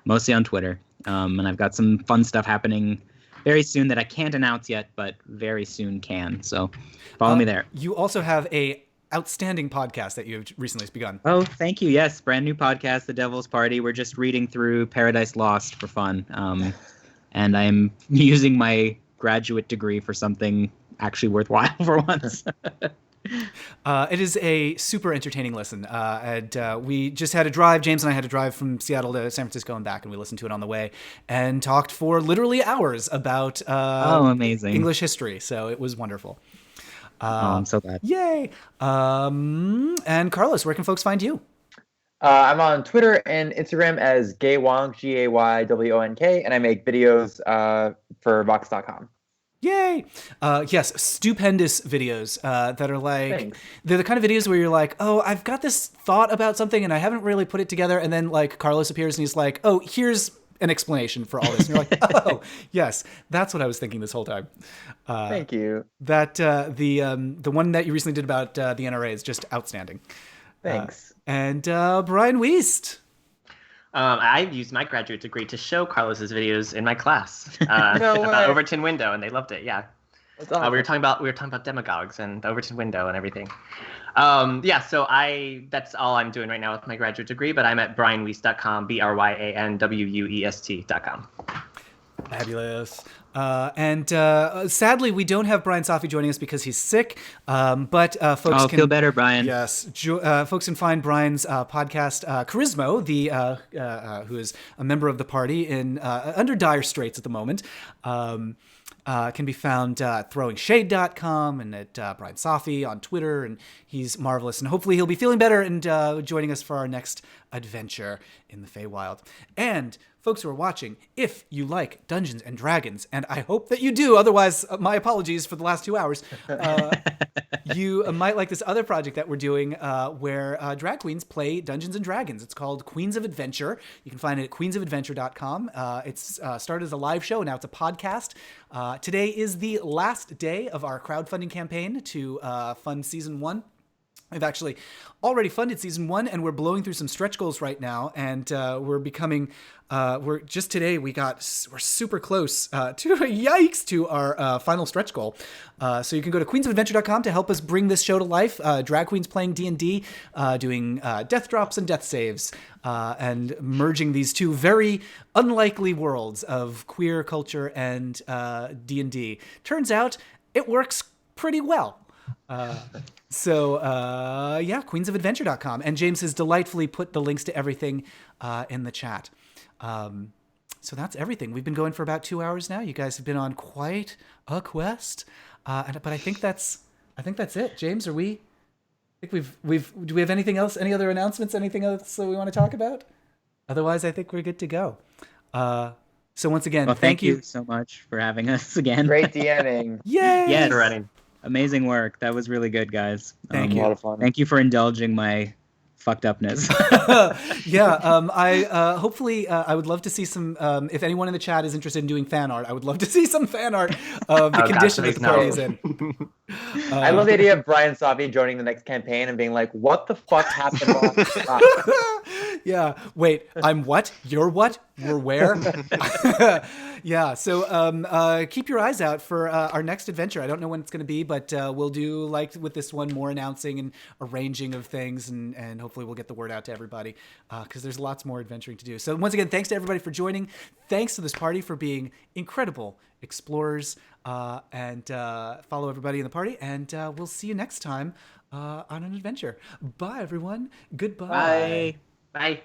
mostly on Twitter. And I've got some fun stuff happening very soon that I can't announce yet, but very soon can. So follow me there. You also have a outstanding podcast that you've recently begun. Oh, thank you. Yes, brand new podcast, The Devil's Party. We're just reading through Paradise Lost for fun. And I'm using my graduate degree for something actually worthwhile for once. It is a super entertaining listen. And we just had a drive. James and I had a drive from Seattle to San Francisco and back, and we listened to it on the way and talked for literally hours about amazing English history. So it was wonderful. I'm so glad. Yay. And Carlos, where can folks find you? I'm on Twitter and Instagram as Gaywonk, GAYWONK, and I make videos for Vox.com. Yay! Yes, stupendous videos that are like, Thanks. they're the kind of videos where you're like, oh, I've got this thought about something and I haven't really put it together. And then like Carlos appears and he's like, oh, here's an explanation for all this. And you're like, oh, yes, that's what I was thinking this whole time. Thank you. That the one that you recently did about the NRA is just outstanding. Thanks. And Bryan Wuest. I used my graduate degree to show Carlos's videos in my class No way. about Overton Window, and they loved it. Yeah, That's awesome. we were talking about demagogues and the Overton Window and everything. So that's all I'm doing right now with my graduate degree. But I'm at bryanwuest.com, BRYANWUEST.com. Fabulous. And sadly, we don't have Brian Safi joining us because he's sick. But folks can feel better, Brian. Yes, folks can find Brian's podcast, Charismo, who is a member of the party in under dire straits at the moment. Can be found at throwingshade.com and at Brian Safi on Twitter, and he's marvelous. And hopefully he'll be feeling better and joining us for our next adventure in the Feywild. And folks who are watching, if you like Dungeons and Dragons, and I hope that you do, otherwise my apologies for the last 2 hours, you might like this other project that we're doing where drag queens play Dungeons and Dragons. It's called Queens of Adventure. You can find it at queensofadventure.com. It's started as a live show, and now it's a podcast. Today is the last day of our crowdfunding campaign to fund Season 1. We've actually already funded Season 1, and we're blowing through some stretch goals right now, and we're just today we're super close to our final stretch goal. So you can go to queensofadventure.com to help us bring this show to life. Drag queens playing D&D, doing death drops and death saves, and merging these two very unlikely worlds of queer culture and D&D. Turns out it works pretty well. Queensofadventure.com. And James has delightfully put the links to everything in the chat. So that's everything. We've been going for about 2 hours now. You guys have been on quite a quest. But I think that's it. James, do we have anything else? Any other announcements? Anything else that we want to talk about? Otherwise, I think we're good to go. So once again, Well, thank you. so much for having us again. Great DMing. Yay! Yes. For running. Amazing work. That was really good, guys. Thank A you. lot of fun. Thank you for indulging my fucked upness. I hopefully I would love to see some. If anyone in the chat is interested in doing fan art, I would love to see some fan art of the condition that the party is in. I love the idea of Brian Savi joining the next campaign and being like, "What the fuck happened last time?" Yeah. Wait. I'm what? You're what? We're where? Yeah. So keep your eyes out for our next adventure. I don't know when it's going to be, but we'll do like with this one more announcing and arranging of things, and hopefully we'll get the word out to everybody because there's lots more adventuring to do. So once again, thanks to everybody for joining. Thanks to this party for being incredible explorers, and follow everybody in the party. And we'll see you next time on an adventure. Bye, everyone. Goodbye. Bye. Bye.